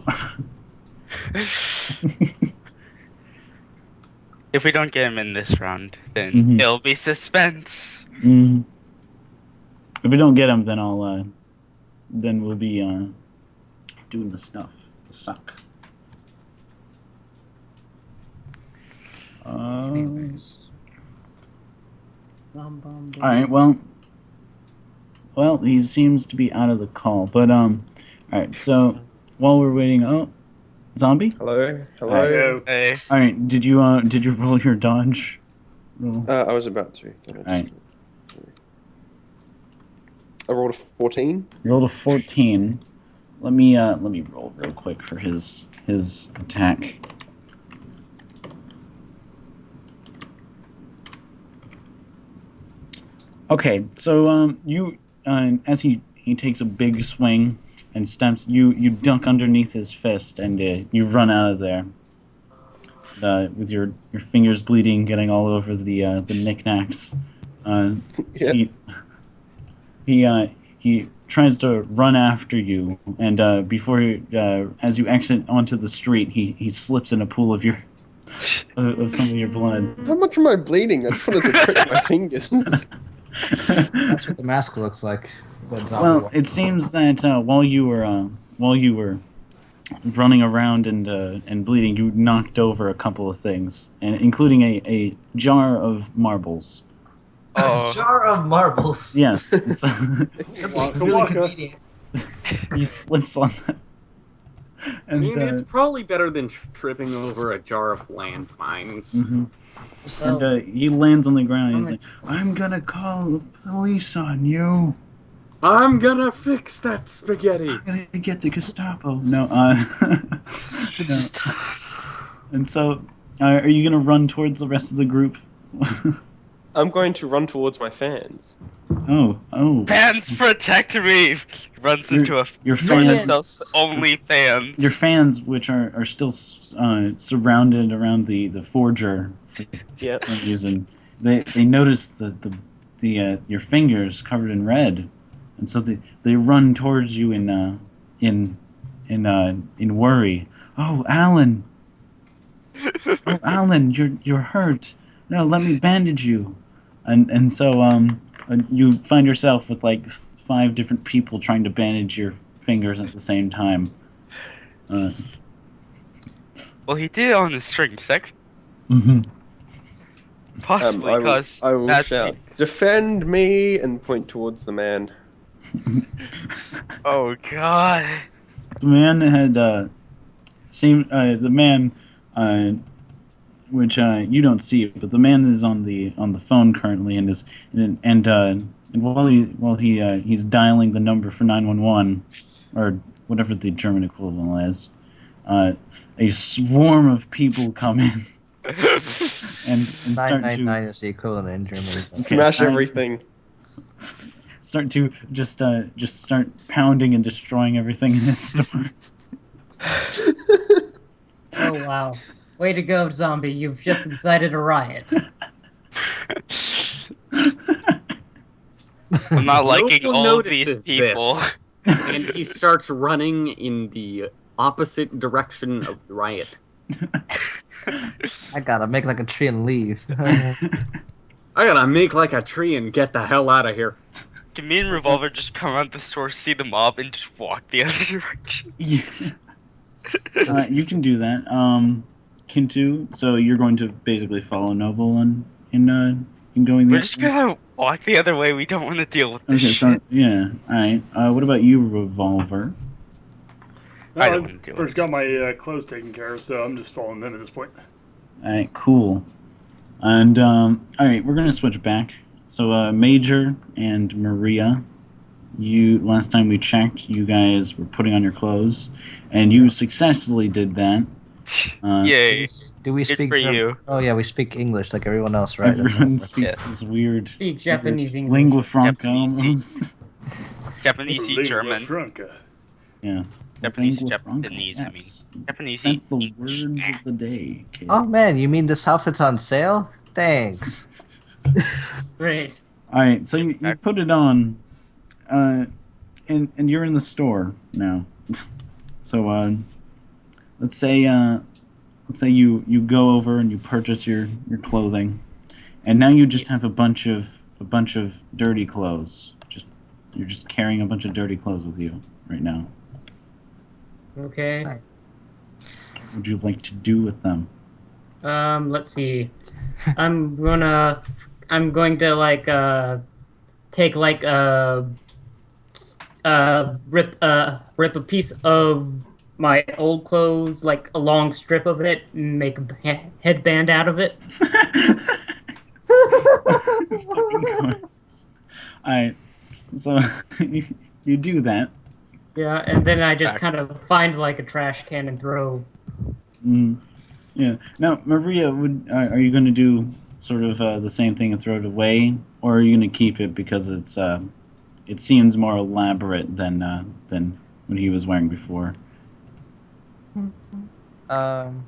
If we don't get him in this round, then Mhm. it'll be suspense. If we don't get him, then then we'll be doing the stuff, the suck. Anyways. Bum. All right. Well, he seems to be out of the call, but all right. So while we're waiting, Zombie? Hello? Hello. Hey. All right. Did you roll your dodge? Roll? I was about to. Right. I rolled a 14. You rolled a 14. Let me roll real quick for his attack. Okay, so you as he takes a big swing and steps, you dunk underneath his fist and you run out of there. With your fingers bleeding, getting all over the knickknacks. Yeah. He tries to run after you, and as you exit onto the street, he slips in a pool of some of your blood. How much am I bleeding? I just wanted to prick my fingers. That's what the mask looks like. Well, it seems that while you were running around and bleeding, you knocked over a couple of things, and including a jar of marbles. Oh. A jar of marbles. Yes. That's Waka really waka. convenient. He slips on that. I mean, it's probably better than tripping over a jar of landmines. Mm-hmm. And he lands on the ground. And he's like, "I'm gonna call the police on you. I'm gonna fix that spaghetti. I'm gonna get the Gestapo." No. And so, are you gonna run towards the rest of the group? I'm going to run towards my fans. Oh. Fans protect me! Runs into your himself only fan. Your fans, which are still surrounded around the forger Yeah. for some reason, they notice your fingers covered in red, and so they run towards you in worry. Oh, Alan! Oh, Alan, you're hurt. No, let me bandage you. And so you find yourself with like 5 different people trying to bandage your fingers at the same time. Well, he did it on the string sec. Mm-hmm. Possibly I because will shout, "Defend me!" and point towards the man. Oh god. The man had which you don't see, but the man is on the phone currently, and while he's dialing the number for 911 or whatever the German equivalent is, a swarm of people come in and start 999 is the equivalent in Germany. Smash everything. Start to just start pounding and destroying everything in his store. Oh wow. Way to go, zombie. You've just incited a riot. I'm not liking Noble all of these notices people. this, and he starts running in the opposite direction of the riot. I gotta make like a tree and leave. I gotta make like a tree and get the hell out of here. Can me and Revolver just come out the store, see the mob, and just walk the other direction? Yeah. You can do that. Kintu, so you're going to basically follow Noble in going the We're just gonna walk the other way. We don't want to deal with this Okay, so shit. yeah, alright. What about you, Revolver? I don't want to deal with First got my clothes taken care of, so I'm just following them at this point. Alright, cool. And alright, we're gonna switch back. So Major and Maria, last time we checked, you guys were putting on your clothes, and you successfully did that. Yay. Do we speak? for you. Oh yeah, we speak English like everyone else, right? Everyone speaks this weird Speak Japanese English. lingua franca Japanese. almost. Japanese, Lingua German. franca. Yeah. Japanese, Lingua franca, Japanese, I mean. yes. Japanese. That's the words of the day, kid. Oh man, you mean this outfit's on sale? Thanks. Great. Alright, so you put it on, and you're in the store now. So let's say you go over and you purchase your clothing, and now you just have a bunch of dirty clothes. You're just carrying a bunch of dirty clothes with you right now. Okay. What would you like to do with them? Let's see. I'm going to like take like rip a piece of my old clothes, like a long strip of it, and make a headband out of it. Alright, so you do that. Yeah, and then I just kind of find like a trash can and throw. Yeah. Now, Maria, are you going to do sort of the same thing and throw it away, or are you going to keep it because it seems more elaborate than what he was wearing before? I'm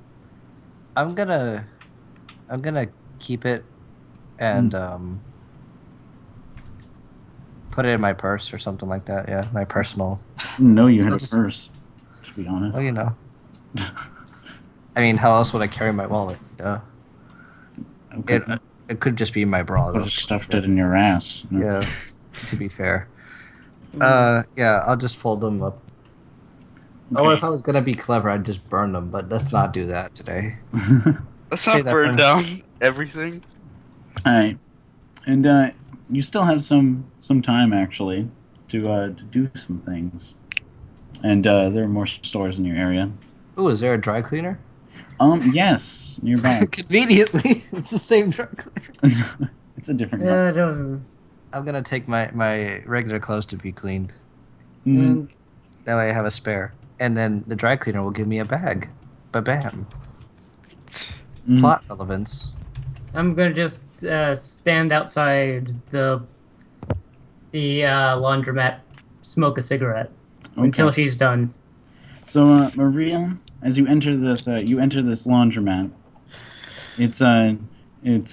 gonna keep it and put it in my purse or something like that. Yeah, my personal. No, you had a purse. To be honest. Well, you know. I mean, how else would I carry my wallet? Okay. It could just be my bra. Though. Stuffed it in your ass. No. Yeah. To be fair. Yeah, I'll just fold them up. Okay. Or if I was gonna be clever, I'd just burn them. But let's not do that today. Let's not burn down everything. All right, and you still have some time actually to do some things, and there are more stores in your area. Ooh, is there a dry cleaner? Yes, nearby. Conveniently, it's the same dry cleaner. It's a different. Yeah, I don't. I'm gonna take my regular clothes to be cleaned. Mm. That way I have a spare, and then the dry cleaner will give me a bag. Ba-bam. Plot relevance. I'm gonna just stand outside the laundromat, smoke a cigarette until she's done. So, Maria, as you enter this laundromat. It's it's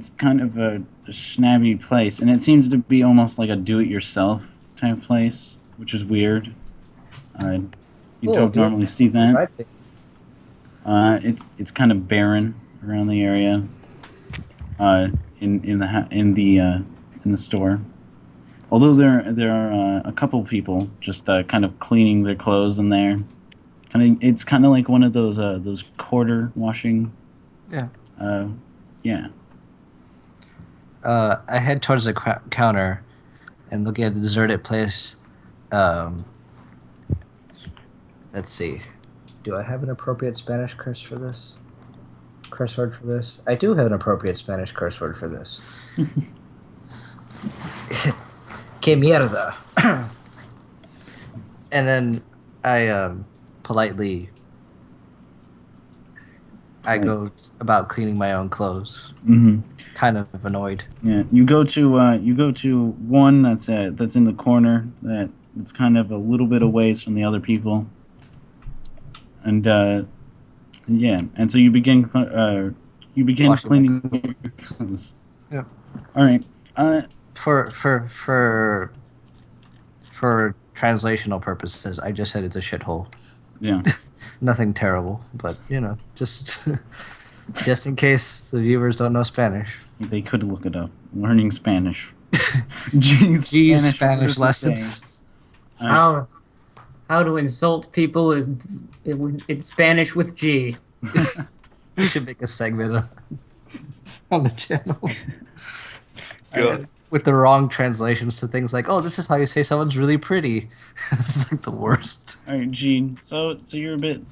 kind of a snobby place, and it seems to be almost like a do-it-yourself type place, which is weird. You don't normally see that. It's kind of barren around the area. In the store. Although there are a couple people just kind of cleaning their clothes in there. It's kind of like one of those quarter washing. Yeah. Yeah. I head towards the counter and looking at the deserted place. Let's see. Do I have an appropriate Spanish curse for this? Curse word for this? I do have an appropriate Spanish curse word for this. Que mierda. And then I politely go about cleaning my own clothes. Mm-hmm. Kind of annoyed. Yeah, you go to one that's in the corner that's kind of a little bit away from the other people, and and so you begin cleaning your clothes. Yeah. All right. For translational purposes, I just said it's a shithole. Yeah. Nothing terrible, but just in case the viewers don't know Spanish. They could look it up. Learning Spanish. Spanish lessons. How to insult people in Spanish with G. We should make a segment on the channel. With the wrong translations to things like, oh, this is how you say someone's really pretty. It's like the worst. All right, Gene. So you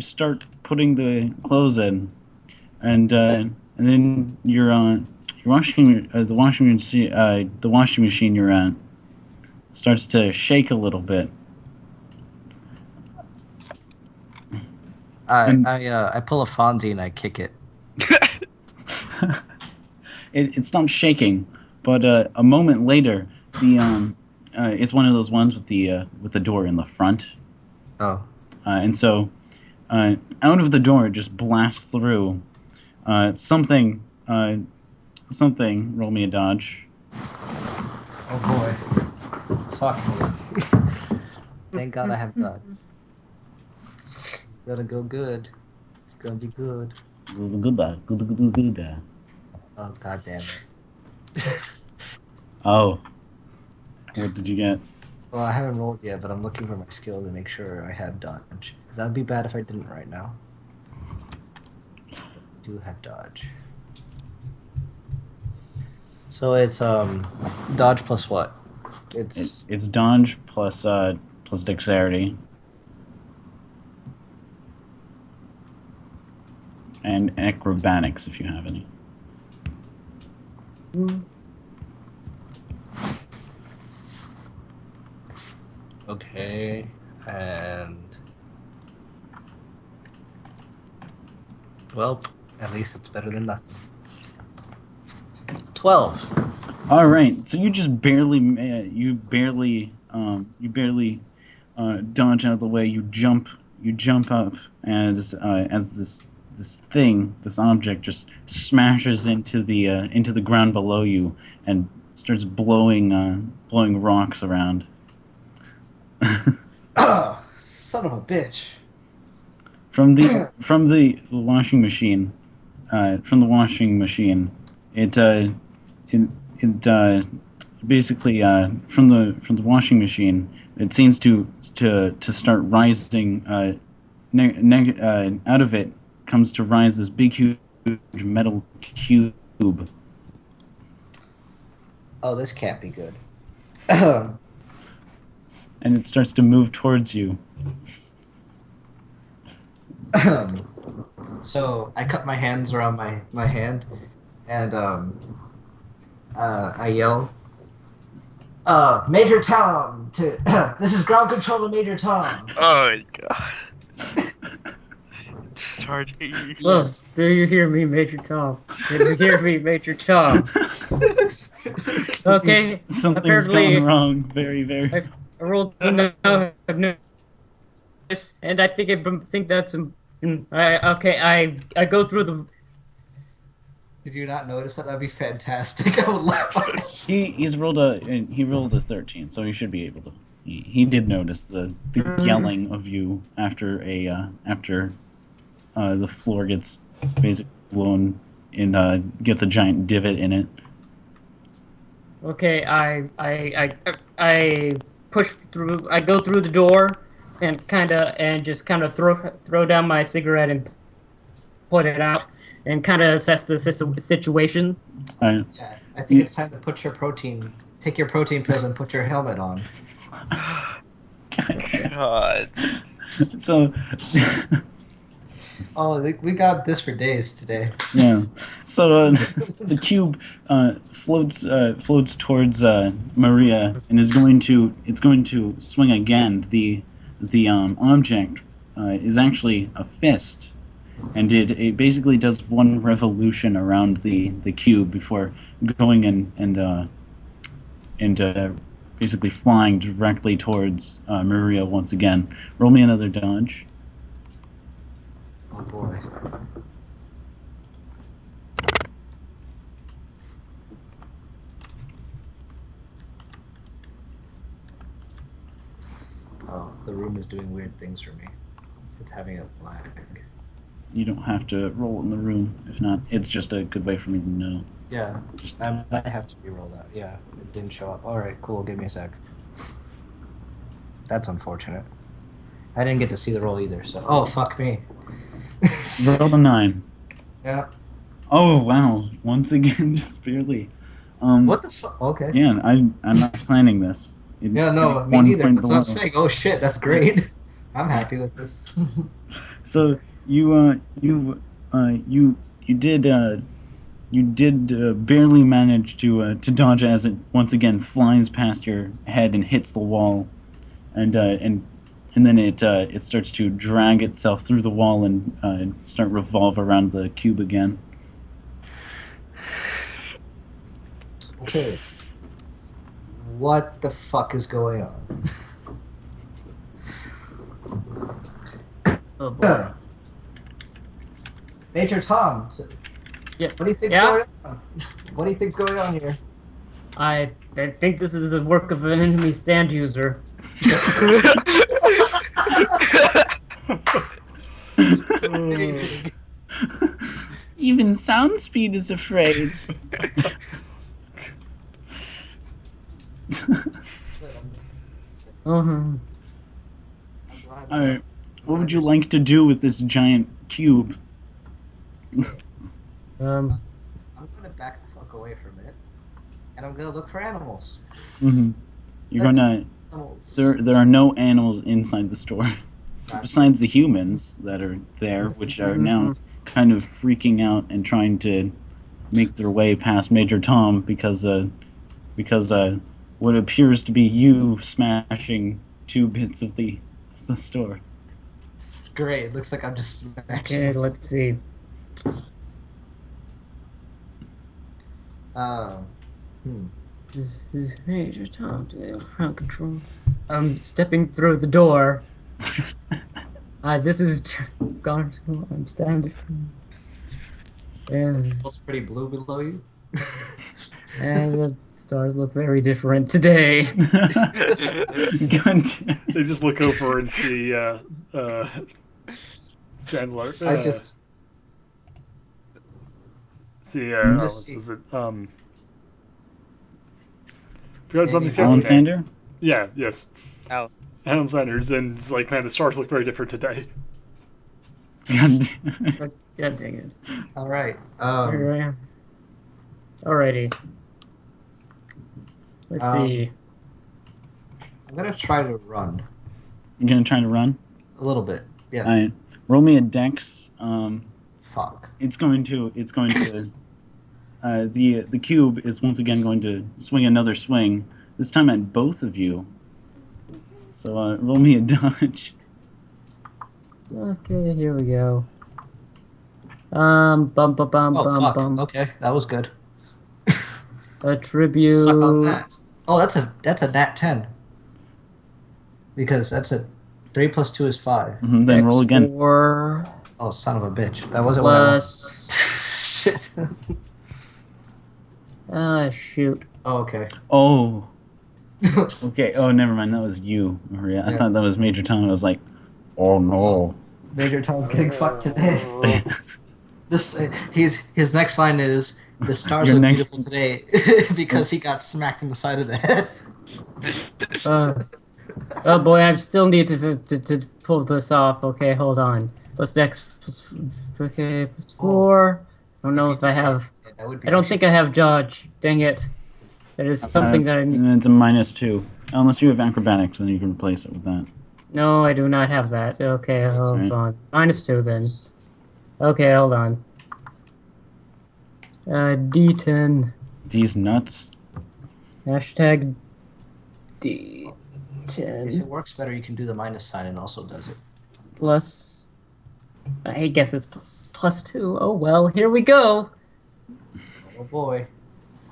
start putting the clothes in, and then the washing machine you're at starts to shake a little bit. I pull a Fonzie and I kick it. It stops shaking, but a moment later, it's one of those ones with the door in the front. Oh. And so, out of the door, it just blasts through something. Roll me a dodge. Oh boy. Fuck me. Thank God I have dodge. It's gonna go good. It's gonna be good. This is good. Good. Oh, God damn it. Oh. What did you get? Well, I haven't rolled yet, but I'm looking for my skill to make sure I have dodge. Because that would be bad if I didn't right now. I do have dodge. So it's dodge plus what? It's dodge plus plus dexterity. And acrobatics if you have any. Okay, and well, at least it's better than nothing. 12. All right, so you just barely, dodge out of the way. You jump up as this object just smashes into the ground below you and starts blowing rocks around. Oh, son of a bitch! From the washing machine, it basically from the washing machine, it seems to start rising. Out of it comes to rise this big, huge metal cube. Oh, this can't be good. And it starts to move towards you. So I cut my hands around my hand, and I yell, Major Tom, this is ground control to Major Tom. Oh my god. Starting. Yes, do you hear me, Major Tom? Do you hear me, Major Tom? Okay, Something's gone wrong. Very, very. I rolled a notice, and I think that's I go through the. Did you not notice that? That'd be fantastic. I would laugh. He rolled a 13, so he should be able to. He did notice the yelling of you after the floor gets basically blown and gets a giant divot in it. Okay, I push through. I go through the door and just throw down my cigarette and put it out and kind of assess the situation. Yeah, I think it's time to take your protein pills and put your helmet on. God. So. Oh, we got this for days today. Yeah. So the cube floats towards Maria and it's going to swing again. The object is actually a fist, and it basically does one revolution around the cube before going and basically flying directly towards Maria once again. Roll me another dodge. Oh boy. Oh, the room is doing weird things for me. It's having a lag. You don't have to roll in the room. If not, it's just a good way for me to know. Yeah, I might have to re-roll that. Yeah, it didn't show up. Alright, cool, give me a sec. That's unfortunate. I didn't get to see the roll either, so... Oh, fuck me. Roll a 9. Yeah. Oh wow! Once again, just barely. What the fuck? Okay. Yeah, I'm not planning this. Yeah, no, me neither. That's what I'm saying. Oh shit, that's great. I'm happy with this. So you did barely manage to dodge as it once again flies past your head and hits the wall, and then it starts to drag itself through the wall and start revolve around the cube again. Okay. What the fuck is going on? Oh boy. Major Tom. Yeah. What do you think's going on? What do you think's going on here? I think this is the work of an enemy stand user. Amazing. Even sound speed is afraid. Alright. What would you like to do with this giant cube? I'm gonna back the fuck away from it, and I'm gonna look for animals. Mm-hmm. You're gonna. There are no animals inside the store. Besides the humans that are there, which are now kind of freaking out and trying to make their way past Major Tom because what appears to be you smashing 2 bits of the store. Great, it looks like I'm just smashing. Okay, let's see. This is Major Tom to the ground control. I'm stepping through the door. This is gone. I'm standing. And Looks pretty blue below you. and the stars look very different today. They just look over and see Sandler. I just see. Is it Alan Sander? Yeah. Yes. Al. Alan Sanders, and it's like, man, the stars look very different today. God dang it! All right. Here I am. Alrighty. Let's see. I'm gonna try to run. You're gonna try to run? A little bit. Yeah. All right. Roll me a dex. Fuck. It's going to. The cube is once again going to swing another swing. This time at both of you. So roll me a dodge. Okay, here we go. Bum bum bum Oh fuck. bum. Okay, that was good. Attribute. Suck on that. Oh, that's a nat 10. Because that's a 3 plus 2 is 5. Then roll again. 4 Oh, son of a bitch. That wasn't plus. Shit. Shoot. Oh, okay. Oh. Okay. Oh, never mind. That was you, Maria. I thought that was Major Tom. I was like, oh no. Major Tom's getting fucked today. His next line is, "The stars look beautiful today," because he got smacked in the side of the head. Oh boy, I still need to pull this off. Okay, hold on. Plus X. Okay, plus 4. I don't know if I have. I don't think I have Dodge. Dang it. That is something that I need. It's a -2. Unless you have acrobatics, then you can replace it with that. No, I do not have that. Okay, hold on. -2 then. Okay, hold on. D10. These nuts. Hashtag D10. If it works better, you can do the minus sign and also does it. Plus. I guess it's plus 2. Oh well, here we go. Oh boy.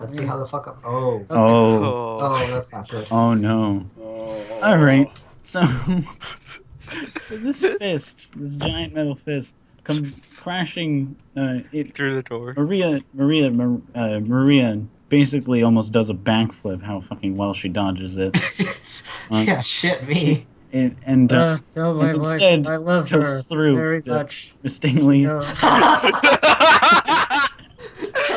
Let's see how the fuck up. Oh. Okay. Oh, that's not good. Oh no. All right. So this fist, this giant metal fist, comes crashing through the door. Maria basically almost does a backflip. How fucking well she dodges it. Yeah, shit me. Tell my wife I love her very much. Mistakenly. Tell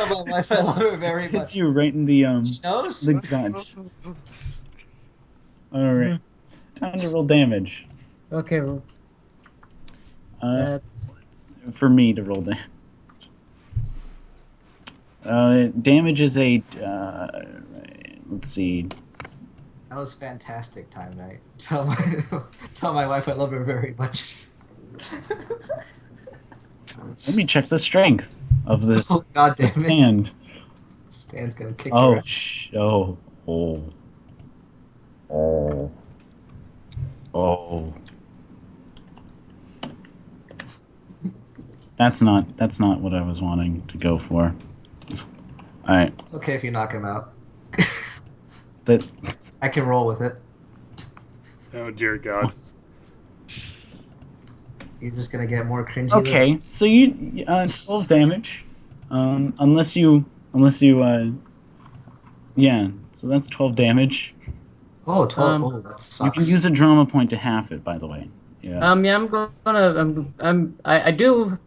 my wife I love her very much. Hits you right in the nose? the guts. All right. Time to roll damage. Okay, roll. That's for me to roll damage. Damage is a. Let's see. That was fantastic, Time Night. Tell my wife I love her very much. Let me check the strength of this God damn stand. Stan's gonna kick your ass. Oh. That's not what I was wanting to go for. All right. It's okay if you knock him out. That. I can roll with it. Oh dear God. You're just gonna get more cringy. Okay, so you 12 damage. Unless you yeah. So that's 12 damage. Oh, 12. Oh, that sucks. You can use a drama point to half it, by the way. Yeah. Yeah, I'm gonna. I do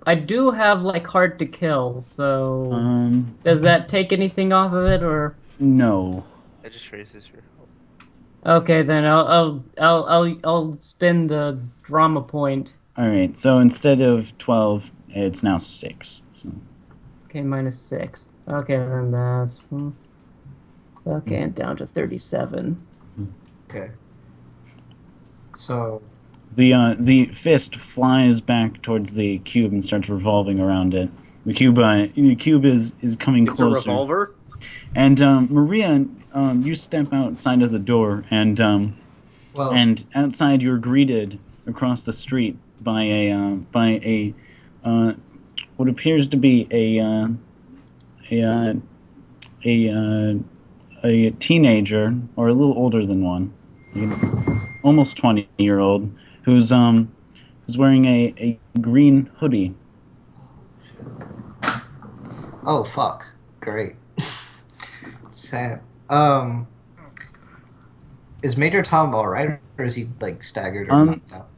have like hard to kill. So. Does that take anything off of it or? No. I just raised this for. Okay, then I'll spend the drama point. All right. So instead of 12, it's now 6. So. Okay, -6. Okay, then that's. Okay, and down to 37. Okay. So the fist flies back towards the cube and starts revolving around it. The cube is coming It's closer. a revolver? And Maria, you step outside of the door, and outside you're greeted across the street by a what appears to be a teenager, or a little older than one, almost 20-year-old, who's wearing a green hoodie. Oh fuck! Great. Sad. Is Major Tom all right, or is he like staggered or knocked out?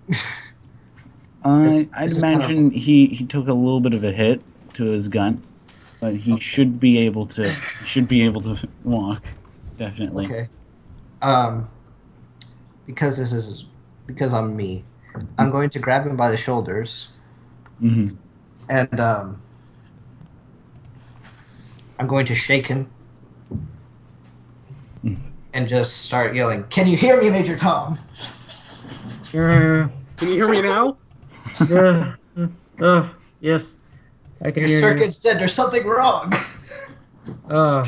I'd imagine he took a little bit of a hit to his gut, but he should be able to walk, definitely. Okay. Because I'm me, I'm going to grab him by the shoulders. Mm-hmm. And I'm going to shake him and just start yelling, "Can you hear me, Major Tom?" Can you hear me now? Yes. I can Your hear circuit's dead. There's something wrong. God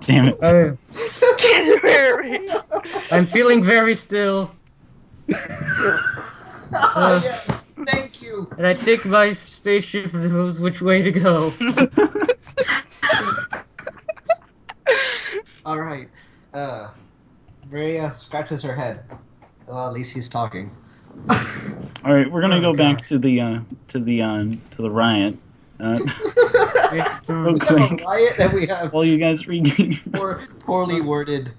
damn it. Can you hear me? I'm feeling very still. Yes, thank you. And I think my spaceship knows which way to go. All right. Maria scratches her head. Well, at least he's talking. All right, we're gonna go back to the riot. Real quick. Riot, and we have While you guys regain poorly worded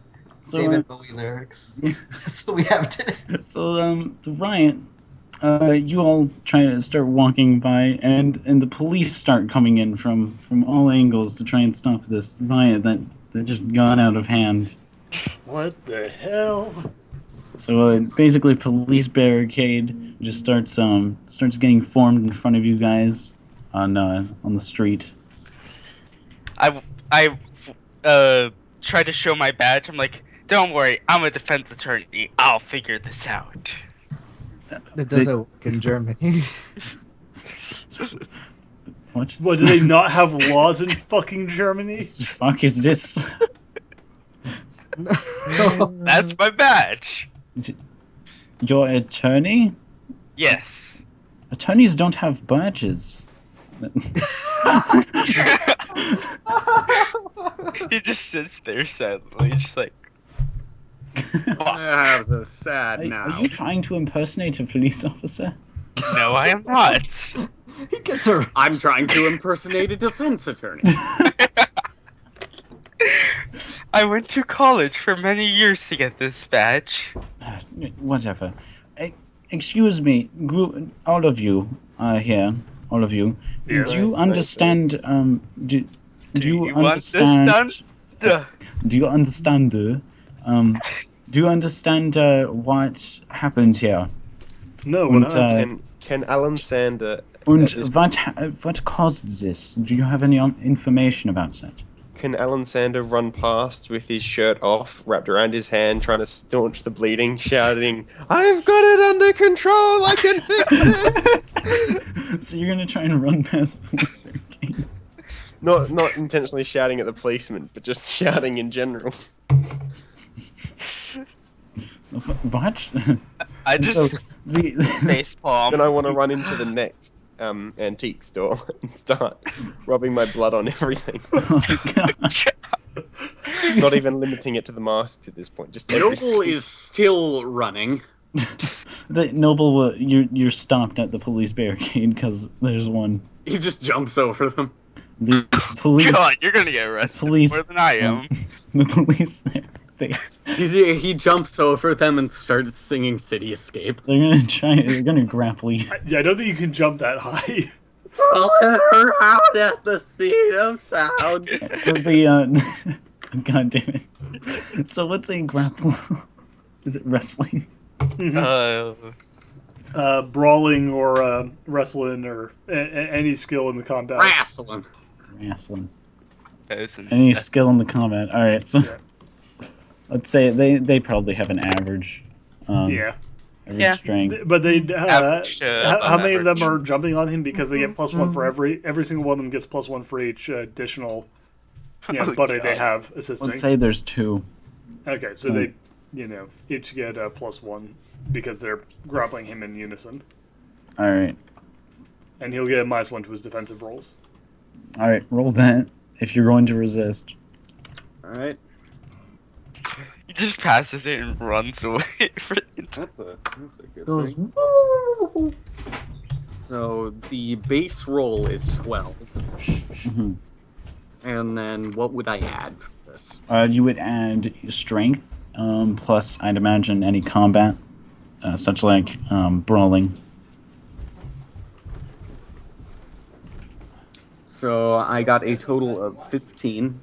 David Bowie lyrics. So we have to. So the riot. You all try to start walking by, and the police start coming in from all angles to try and stop this riot that just got out of hand. What the hell? So basically, police barricade just starts getting formed in front of you guys on the street. I try to show my badge. I'm like, don't worry, I'm a defense attorney. I'll figure this out. It doesn't work in Germany. What? What, do they not have laws in fucking Germany? What the fuck is this? That's my badge. Your attorney? Yes. Attorneys don't have badges. He just sits there sadly, just like. That's a sad now. Are you trying to impersonate a police officer? No, I am not. He gets her. I'm trying to impersonate a defense attorney. I went to college for many years to get this badge. Whatever. Excuse me, all of you here, all of you. Yeah. Do you understand? Do you understand? Do you understand? Do you understand what happened here? No, Und, Can Alan Sander... And what caused this? Do you have any information about that? Can Alan Sander run past with his shirt off, wrapped around his hand, trying to staunch the bleeding, shouting, "I've got it under control, I can fix it!" So you're gonna try and run past the police barricade? Not intentionally shouting at the policeman, but just shouting in general. What? I just facepalm. Then I want to run into the next antique store and start rubbing my blood on everything. Oh my God. Not even limiting it to the masks at this point. Just Noble is still running. Noble, you're stopped at the police barricade because there's one. He just jumps over them. The police. God, you're gonna get arrested more than I am. The police He jumps over them and starts singing City Escape. They're gonna grapple you. I don't think you can jump that high. Well, let her out at the speed of sound. So God damn it. So what's a grapple? Is it wrestling? Brawling or wrestling or any skill in the combat. Wrestling. Any skill in the combat. Alright, so let's say they probably have an average Yeah. Average Yeah. strength. But they Average, how many of them average. are jumping on him because they get +1 for every single one of them gets +1 for each additional Oh, buddy they God. have assisting. Let's say there's 2. Okay, so they each get a +1 because they're grappling him in unison, All right. and he'll get a -1 to his defensive rolls. All right. Roll that if you're going to resist. All right. He just passes it and runs away. That's a good Goes, thing. woo! So the base roll is 12, hmm and then what would I add for this? You would add strength, plus I'd imagine any combat, such like brawling. So I got a total of 15.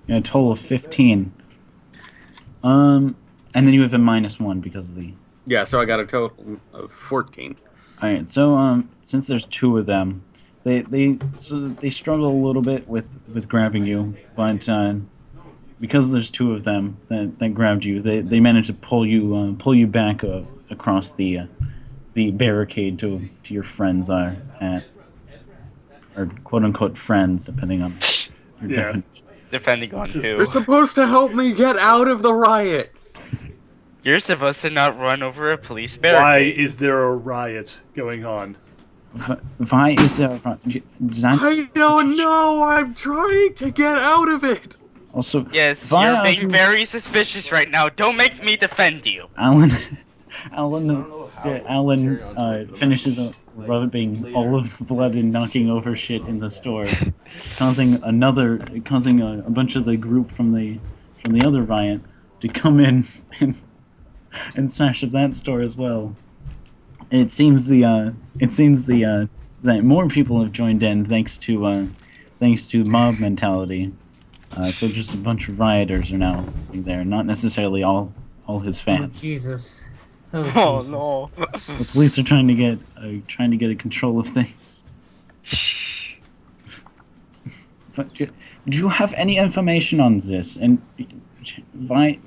A total of 15. And then you have a -1 because of the. Yeah, so I got a total of 14. All right. So since there's 2 of them, they struggle a little bit with grabbing you, but because there's 2 of them that grabbed you, they manage to pull you back across the barricade to your friends are at, or quote unquote friends, depending on your Yeah. definition. Depending on Just- who. They're supposed to help me get out of the riot. You're supposed to not run over a police Why barricade. is there a riot going on? Why is there? I don't know. I'm trying to get out of it. Also, Yes, why you're are being you- very suspicious right now. Don't make me defend you. Alan finishes rubbing all of the blood and knocking over shit in the store, causing a bunch of the group from the other riot to come in and smash up that store as well. It seems that more people have joined in thanks to mob mentality. So just a bunch of rioters are now there, not necessarily all his Oh, fans. Jesus. Oh Jesus. no. The police are trying to get a control of things. But do you have any information on this? And why?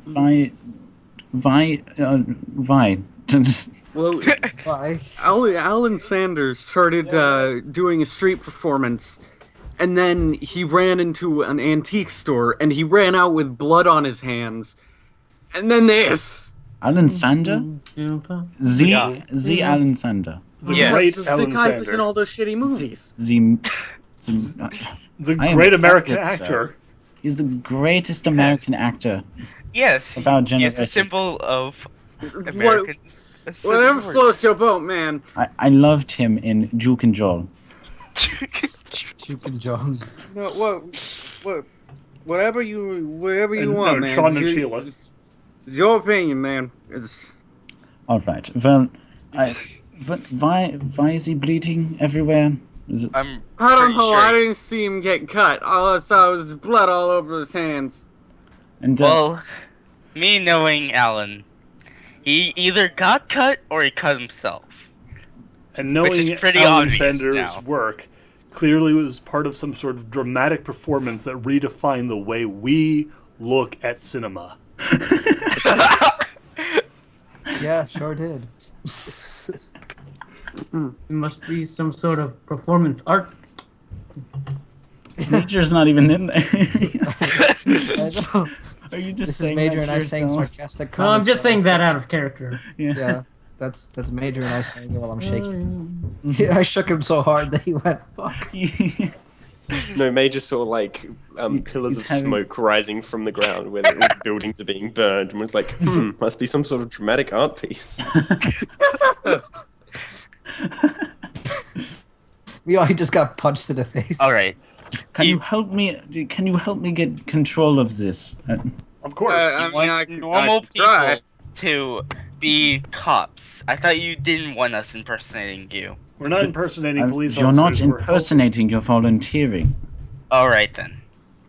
Well, Bye. Alan Sanders started doing a street performance, and then he ran into an antique store, and he ran out with blood on his hands. And then this. Alan Sander? Z Alan Sander. The Yeah. great The Alan guy was in Sander, all those shitty movies. the I am great American offended, sir. actor. He's the greatest American actor Yes. about He is generation. a symbol of American. Whatever floats your boat, man. I loved him in Juke and Joel. Chuck and Jong. No, whatever you And, want, no, man. Sean It's and your- Sheila. It's your opinion, man. It's... All right. Well, why is he bleeding everywhere? Is it, I'm I don't pretty know. sure. I didn't see him get cut. All I saw was blood all over his hands. and Well, me knowing Alan, he either got cut or he cut himself. And Which knowing is pretty Alan obvious Sanders' now. work, clearly it was part of some sort of dramatic performance that redefined the way we look at cinema. Yeah, sure did. It must be some sort of performance art. Nature's not even in there. I know. Are you just This is saying Major that and to I saying yourself? sarcastic No, I'm comments. just while saying I'm that out of character. Yeah, that's Major and I saying it while I'm shaking. Yeah, I shook him so hard that he went, fuck. No, Major saw like pillars he's of having- smoke rising from the ground where all the buildings are being burned, and was like, must be some sort of dramatic art piece. Yeah, he just got punched in the face. Alright. Can you help me? Can you help me get control of this? Of course. I mean, I Normal could try. people to be cops. I thought you didn't want us impersonating you. We're not impersonating police You're not officers. we're impersonating. You're volunteering. Alright then.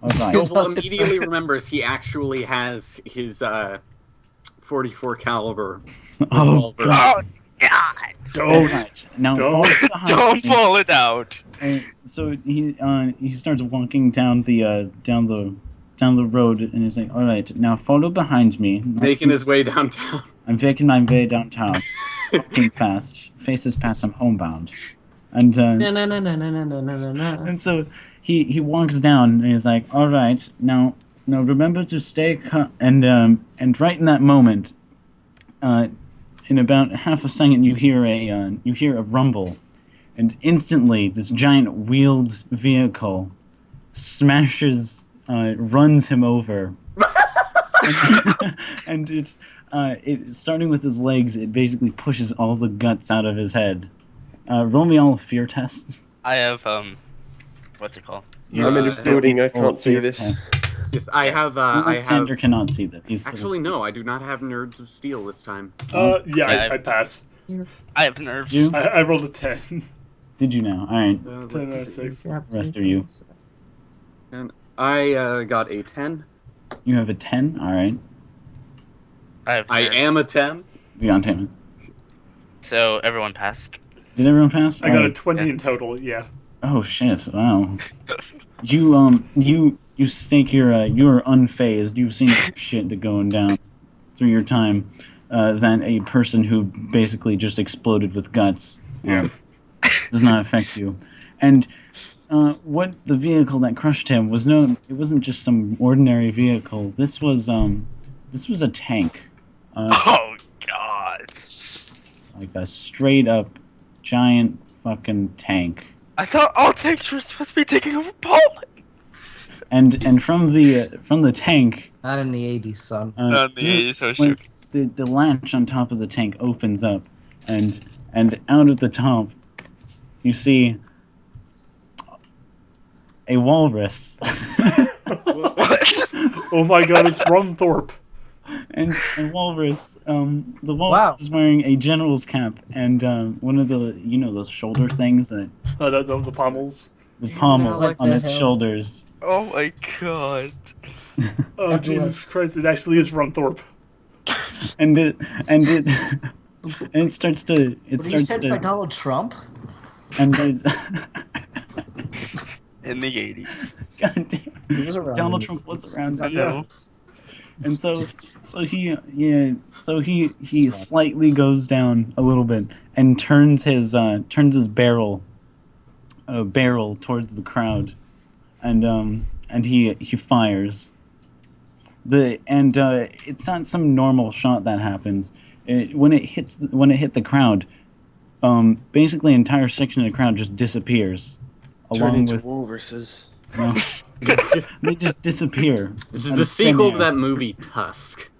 All right. Noble immediately remembers he actually has his 44 caliber Oh, revolver. God. Oh god! All Don't. right. Now Don't. follow behind Don't me. pull it out! So he starts walking down the road and he's like, all right, now follow behind me. Making his way downtown. I'm making my way downtown, walking fast, faces past, I'm homebound. And and so he walks down and he's like, all right, now remember to stay and right in that moment, in about half a second you hear a rumble, and instantly this giant wheeled vehicle smashes, runs him over, and it starting with his legs, it basically pushes all the guts out of his head. Roll me all a fear test. I have what's it called? I'm in this building. I can't see this. Yes, I have. I have. Alexander cannot see that. He's Actually, no, I do not have Nerds of Steel this time. I pass. I have nerves. You? I rolled a 10. Did you now? All right. 10 out of 6. Rest are you? And I got a 10. You have a 10. All right. I am a 10. Deontay. So everyone passed. Did everyone pass? I got a 20 in total. Yeah. Oh shit! Wow. You stake your you are unfazed. You've seen shit going down through your time than a person who basically just exploded with guts. Does not affect you. And what the vehicle that crushed him was it wasn't just some ordinary vehicle. This was a tank. Oh God! Like a straight up giant fucking tank. I thought all tanks were supposed to be taking over Poland. And from the tank. Not in the 80s, son. Not in the 80s, so when sure. the latch on top of the tank opens up, and out at the top, you see a walrus. Oh my God! It's Rumthorpe. And walrus, the walrus is wearing a general's cap and one of the those shoulder things that The pommels. the pommels What on the its hell? shoulders. Oh my God! Oh Jesus Christ! It actually is Rumthorpe. And it starts to Donald Trump? and it, In the 80s. God damn, He was around. Donald Trump was around. I know. And so he slightly goes down a little bit and turns his barrel towards the crowd, and he fires. It's not some normal shot that happens. When it hit the crowd, basically an entire section of the crowd just disappears, Turn along into with walruses. no, they just disappear. This is out the of sequel thin to air. that movie Tusk.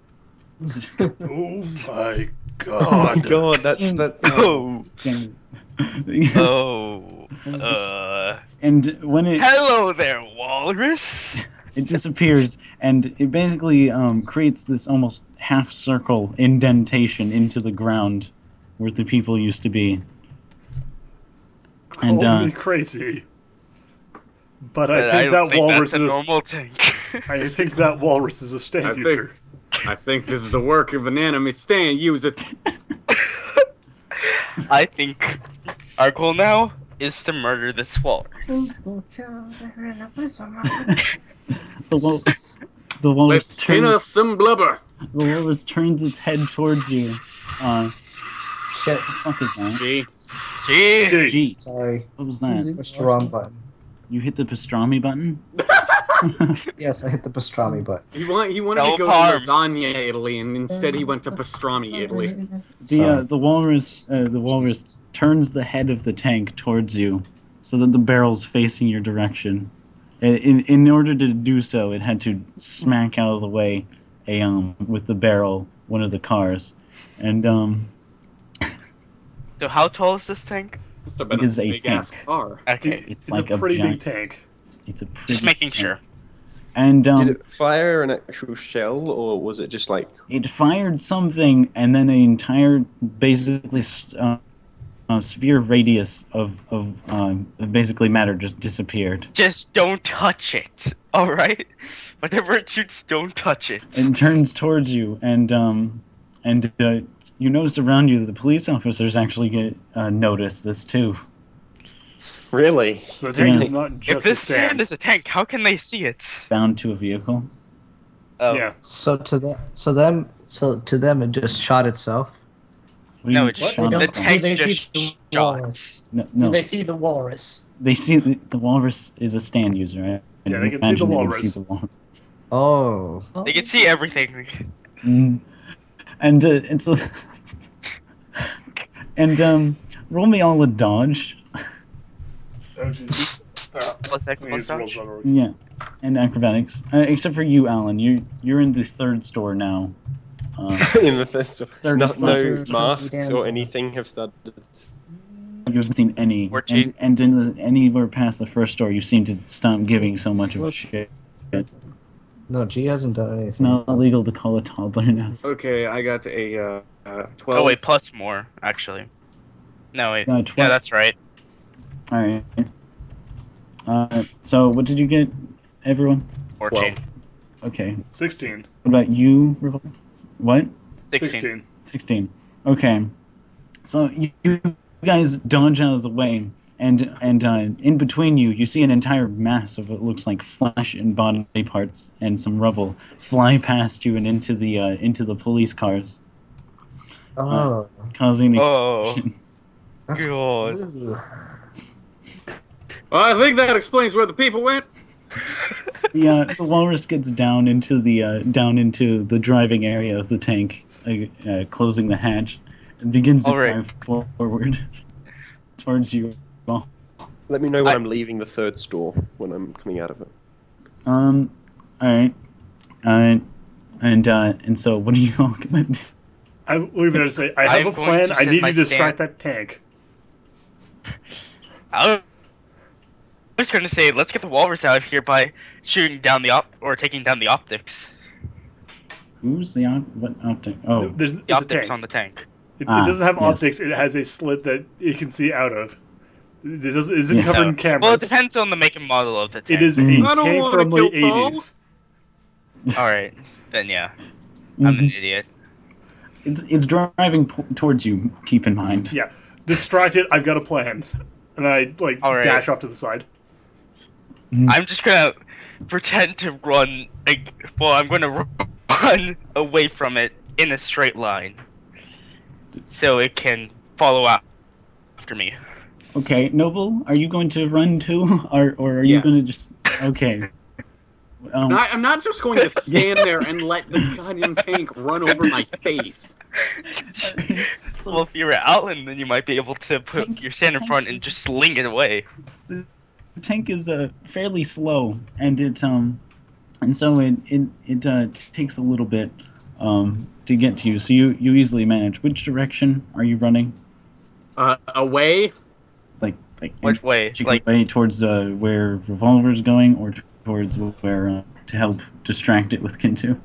Oh my Oh God! my God, that's Seeing- that. Oh. Damn. Oh. And when Hello there, walrus. it disappears, and it basically creates this almost half circle indentation into the ground where the people used to be. And Call me crazy, but I But think don't that walrus that's a is. normal tank. I think that walrus is a I stand think- user. I think this is the work of an enemy stand. Use it. I think our goal now is to murder this walrus. the walrus Let's tin us some blubber. the walrus turns its head towards you. Shit. What the fuck is that? Gee, Gee. G. Sorry. What was that? Pushed the wrong button. You hit the pastrami button? Yes, I hit the pastrami button. he wanted No to go harm. to lasagna Italy, and instead he went to pastrami Italy. The walrus turns the head of the tank towards you, so that the barrel's facing your direction. In order to do so, it had to smack out of the way with the barrel one of the cars, and So how tall is this tank? Must have been It is a big ass tank. car. Okay. it's It's like a pretty giant, big tank. It's a pretty Just making tank. sure. And Did it fire an actual shell, or was it just like? it fired something, and then an entire basically sphere radius of basically matter just disappeared. Just don't touch it. Alright? Whatever it shoots, don't touch it. And turns towards you, and you notice around you that the police officers actually notice this too. Really? So the tank Yeah. is not If just this a stand. stand is a tank, how can they see it? Bound to a vehicle. Oh. Yeah. So to them, So to them, it just shot itself. What do No, you it shot just, the it from? tank they see just the shot. walrus? No, Do no. they see the walrus? They see the walrus is a stand user, right? Yeah, they can see the Imagine they walrus. see the walrus. Oh. They can see everything. Mm. And it's a and roll me all a dodge. Oh, jeez. Plus X, I plus guess the dodge. rolls not work. Yeah, and acrobatics. Except for you, Alan. You're in the third store now. In the first store. 30 No plus. masks or anything have started. You haven't seen any, 14. and in anywhere past the first store, you seem to stop giving so much of a shit. No, G hasn't done anything. It's not illegal to call a toddler now. Okay, I got a 12. Oh wait, plus more actually. No wait. 12. Yeah, that's right. All right. So what did you get, everyone? 14. Okay. 16. What about you, Revolver? What? 16. 16. Okay. So you guys dodge out of the way, and in between you, you see an entire mass of what looks like flesh and body parts and some rubble fly past you and into the police cars, Oh. causing an Oh. explosion. That's God. Ugh. Well, I think that explains where the people went. The walrus gets down into the driving area of the tank, closing the hatch, and begins to Alright. drive forward towards you all. Let me know when I'm leaving the third store when I'm coming out of it. All right. And so what are you all gonna do? I'm leaving there to say, I have I'm a going plan. to I send need my you to distract that tank. I was going to say, let's get the walrus out of here by shooting down or taking down the optics. Who's the what optic? Oh, There's The it's a optics tank. on the tank. It doesn't have yes. optics. It has a slit that you can see out of. It isn't Yes. covered in Well, it cameras. depends on the make and model of the tank. It is a Mm. I don't tank wanna from the kill 80s. Alright, then yeah. I'm an idiot. It's driving towards you. Keep in mind. Yeah. Distracted, I've got a plan. And I, Alright. dash off to the side. I'm just gonna pretend to run. I'm gonna run away from it in a straight line, so it can follow after me. Okay, Noble, are you going to run too, or are you Yes. going to just? Okay. I'm not just going to stand there and let the goddamn tank run over my face. Well, if you're Alan, then you might be able to put Tank- your stand in front and just sling it away. The tank is fairly slow, and so it takes a little bit to get to you. So you easily manage. Which direction are you running? Away? Like Which way? Like, way towards where Revolver's going, or towards where to help distract it with Kintu?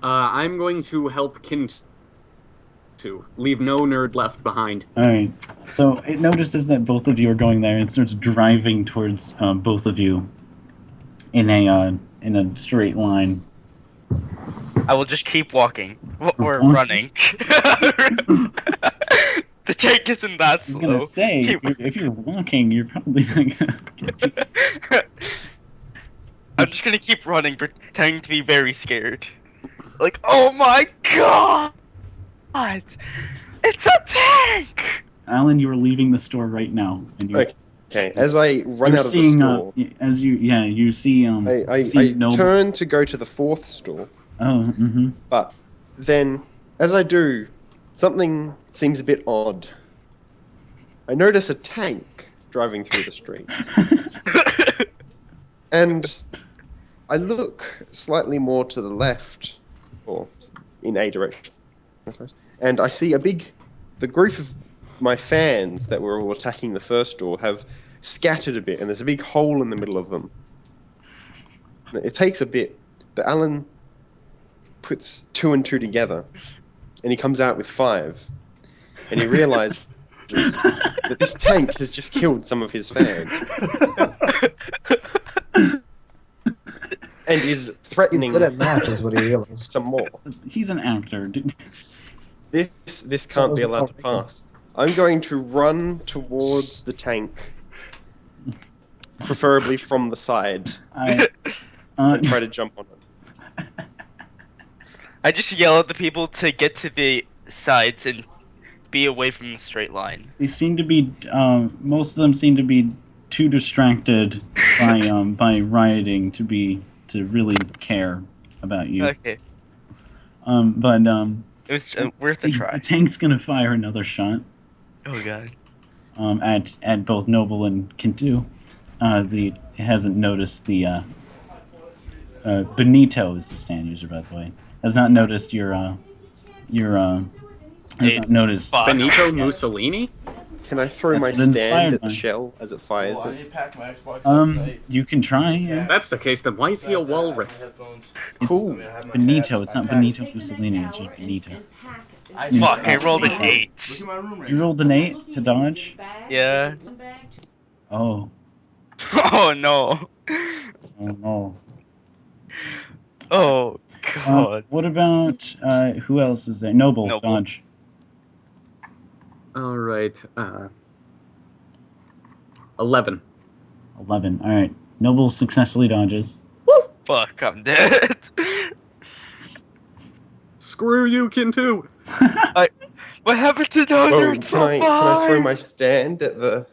I'm going to help Kintu. Leave no nerd left behind. All right. So it notices that both of you are going there and starts driving towards both of you in a straight line. I will just keep walking or Walking? running. The tank isn't that I was slow. gonna say, Keep- if you're walking, you're probably not gonna get you. I'm just gonna keep running, pretending to be very scared. Like, oh my god! It's a tank! Alan, you are leaving the store right now, and you're, Okay, as I run you're out of the seeing store, you see I see Noble. turn to go to the fourth store, Oh, mm-hmm. but then, as I do, something seems a bit odd. I notice a tank driving through the street, and I look slightly more to the left, or in a direction, I suppose, and I see the group of my fans that were all attacking the first door have scattered a bit, and there's a big hole in the middle of them. It takes a bit, but Alan puts 2 and 2 together, and he comes out with 5, and he realizes that this tank has just killed some of his fans, and is He's threatening good at math, is what he realized. some more. He's an actor. This can't be allowed to pass. I'm going to run towards the tank, preferably from the side, I, and try to jump on it. I just yell at the people to get to the sides and be away from the straight line. They seem to be, most of them seem to be too distracted by rioting to really care about you. Okay. But It was worth a the try. tank's gonna fire another shot. Oh god. At both Noble and Kintu. It hasn't noticed the Benito is the stand user, by the way. Has not noticed has not noticed. Fuck. Benito Mussolini? Can I throw That's my what stand inspired at the mine. shell as it fires Well, I it? need to pack my Xbox You can try. If Yeah. that's the case, then why is he a walrus? Cool. It's Benito. It's not Benito Mussolini. It's just Benito. Fuck, I rolled an 8. Look at my room right You rolled an 8 to dodge. Yeah. Oh. Oh no. Oh no. Oh god. What about who else is there? Noble. Noble. Dodge. All right. 11. 11. All right. Noble successfully dodges. Fuck, I'm dead. Screw you, Kintu! What happened to Dodger? Oh, It's can so I throw fine. my stand at the?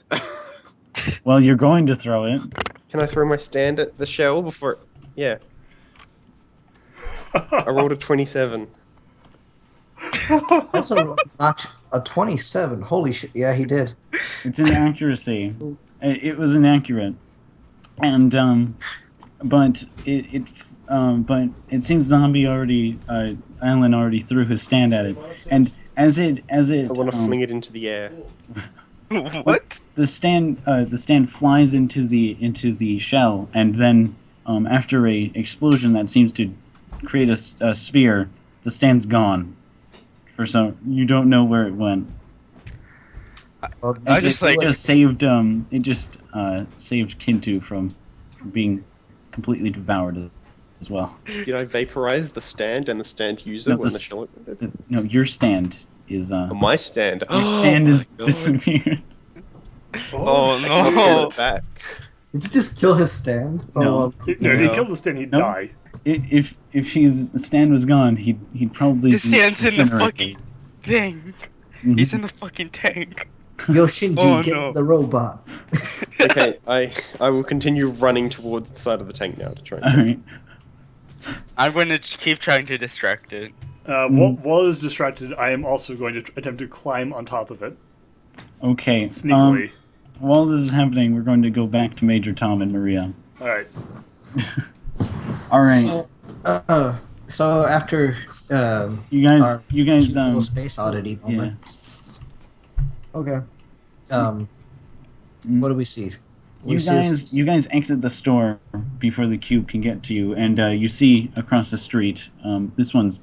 Well, you're going to throw it. Can I throw my stand at the shell before? Yeah. I rolled a 27. Also, a 27. Holy shit! Yeah, he did. It's an accuracy. It was inaccurate, and but it seems Zombie Alan already threw his stand at it, and as it I want to fling it into the air. What? the stand flies into the shell, and then after a explosion that seems to create a sphere, the stand's gone. For some, you don't know where it went. Well, I just like saved saved Kintu from being completely devoured as well. Did I vaporize the stand and the stand user No, when the this- shell exploded? No, your stand is Oh, my stand. your stand is my God. disappeared. Oh I'll no. put it back. Did you just kill his stand? No. Oh, No, if he No. killed the stand, he'd No. die. If his stand was gone, he'd probably His be stand's in the incinerated. fucking thing. Mhm. He's in the fucking tank. Yo, Shinji, Oh, get no. the robot. Okay, I will continue running towards the side of the tank now to try and All take right. I'm going to keep trying to distract it. While it's distracted, I am also going to attempt to climb on top of it Okay. sneakily. While this is happening, we're going to go back to Major Tom and Maria. All right. All right. So after You guys. our You guys. cute little space oddity Yeah. moment, Okay. what do we see? We You see a guys, you guys exit the store before the cube can get to you, and you see across the street. This one's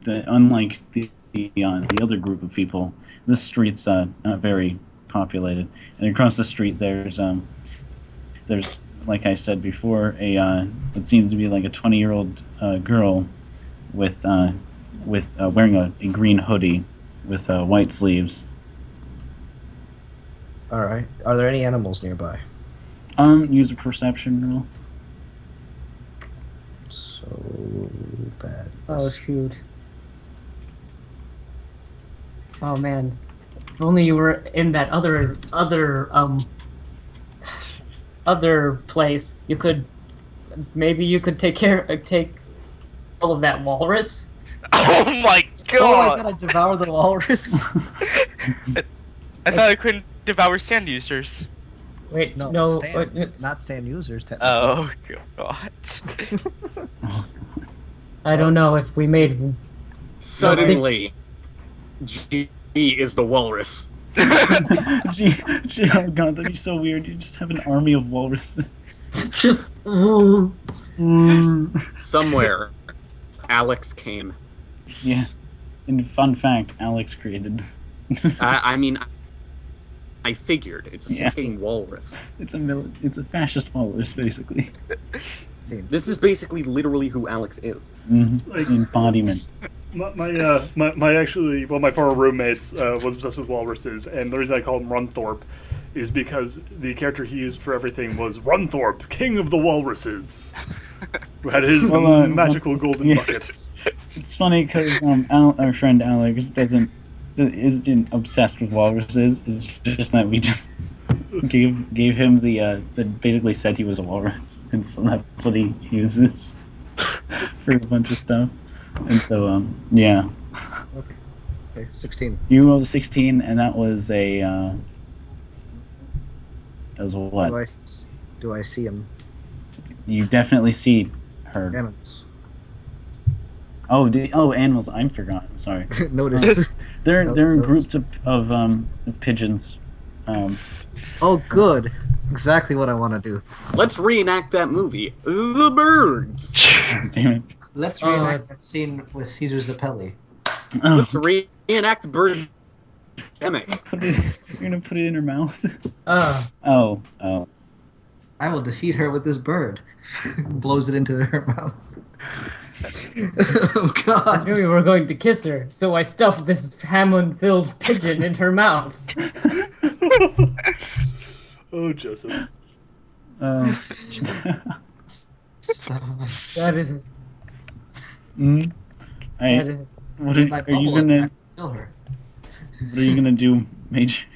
unlike the other group of people. This street's not very populated, and across the street there's like I said before what seems to be like a 20-year-old girl with wearing a green hoodie with white sleeves. All right. Are there any animals nearby? Use a perception roll. So bad. Oh shoot. Oh man. If only you were in that other place. You could take all of that walrus. Oh my Oh, I god! gotta devour the walrus. I thought I couldn't devour stand users. Wait, No, no. stands, not stand users. Technically. Oh god. I don't know if we made. Suddenly, G is the walrus. Gee, oh god, that'd be so weird. You just have an army of walruses. Just. Somewhere, Alex came. Yeah. And fun fact, Alex created. I mean, I figured it's a Yeah. fucking walrus. It's a fascist walrus, basically. This is basically literally who Alex is. Like- Embodiment. My former roommates was obsessed with walruses, and the reason I call him Runthorpe is because the character he used for everything was Runthorpe, king of the walruses, who had his Well, magical golden yeah. bucket. It's funny because our friend Alex isn't obsessed with walruses. It's just that we just gave him that basically said he was a walrus, and so that's what he uses for a bunch of stuff. And so yeah. Okay, 16. You rolled a 16, and that was a what? Do I see him? You definitely see her. Animals. Oh, animals. I forgot. I'm sorry. Notice. They're in Notice. groups of pigeons. Oh, good. Exactly what I want to do. Let's reenact that movie. The birds. Damn it. Let's reenact that scene with Caesar Zappelli. Let's reenact bird. Emic. You're gonna put it in her mouth. Oh. Oh. I will defeat her with this bird. Blows it into her mouth. Oh I God! knew we were going to kiss her, so I stuffed this Hammond-filled pigeon in her mouth. Oh, Joseph. That is. Mm. Hey, That is. what are you gonna? Kill her. What are you gonna do, Mage?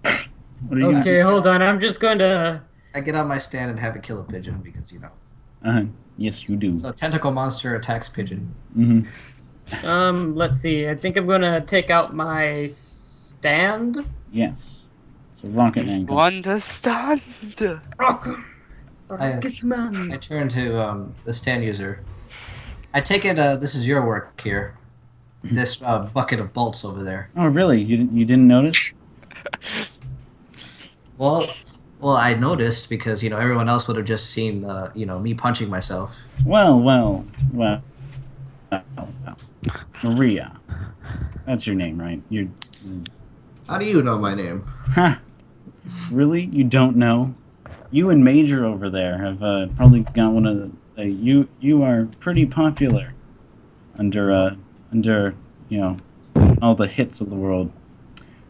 What are you Okay, hold on. I'm just going to. I get on my stand and have it kill a pigeon because Yes, you do. So tentacle monster attacks pigeon. Mm-hmm. Let's see. I think I'm gonna take out my stand. Yes. It's a rocket angle. Understand? I turn to the stand user. I take it this is your work here. This bucket of bolts over there. Oh, really? You didn't notice? Well, I noticed because everyone else would have just seen me punching myself. Well. Maria. That's your name, right? How do you know my name? Huh. Really? You don't know? You and Major over there have probably got one of the... you are pretty popular under all the hits of the world.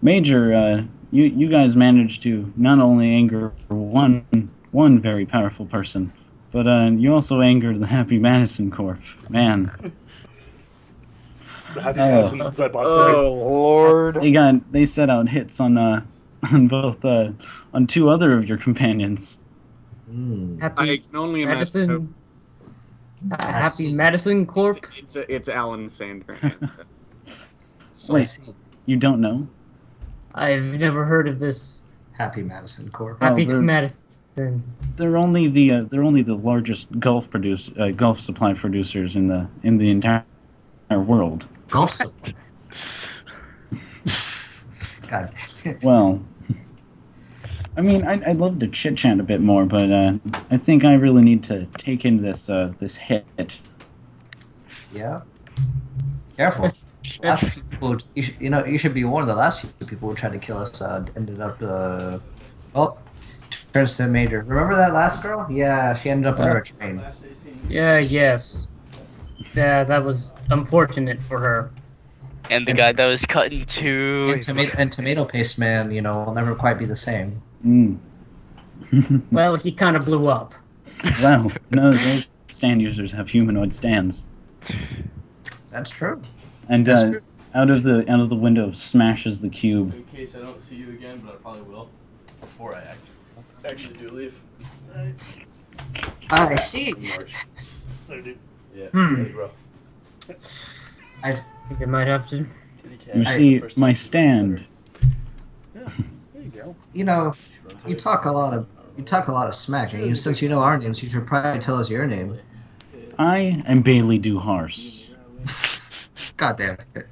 Major, you guys managed to not only anger one very powerful person, but you also angered the Happy Madison Corp. Man. The Happy Madison upside box. Lord! They set out hits on both on two other of your companions. Happy I can only imagine. Madison. Happy Madison Corp. It's Alan Sandler. Wait, you don't know? I've never heard of this. Happy Madison Corp. Happy they're- Madison. They're only the largest golf supply producers in the entire world. Golf supply. God damn it. Well, I mean, I'd love to chit chat a bit more, but I think I really need to take in this hit. Yeah. Careful. Last few people, you should be warned. The last few people who tried to kill us ended up. Turns to Major. Remember that last girl? Yeah, she ended up under a train. Yeah. Yes. Yeah, that was unfortunate for her. And the guy that was cut in two. And tomato paste man, will never quite be the same. Well, he kind of blew up. Well, none of those stand users have humanoid stands. That's true. And out of the window smashes the cube. In case I don't see you again, but I probably will before I actually do leave. I see. There, dude. Yeah. Hmm. Hey, bro. I think I might have to. You see, my stand. Yeah, there you go. You talk a lot of smack, and since you know our names, you should probably tell us your name. I am Bailey Duhars. God damn it.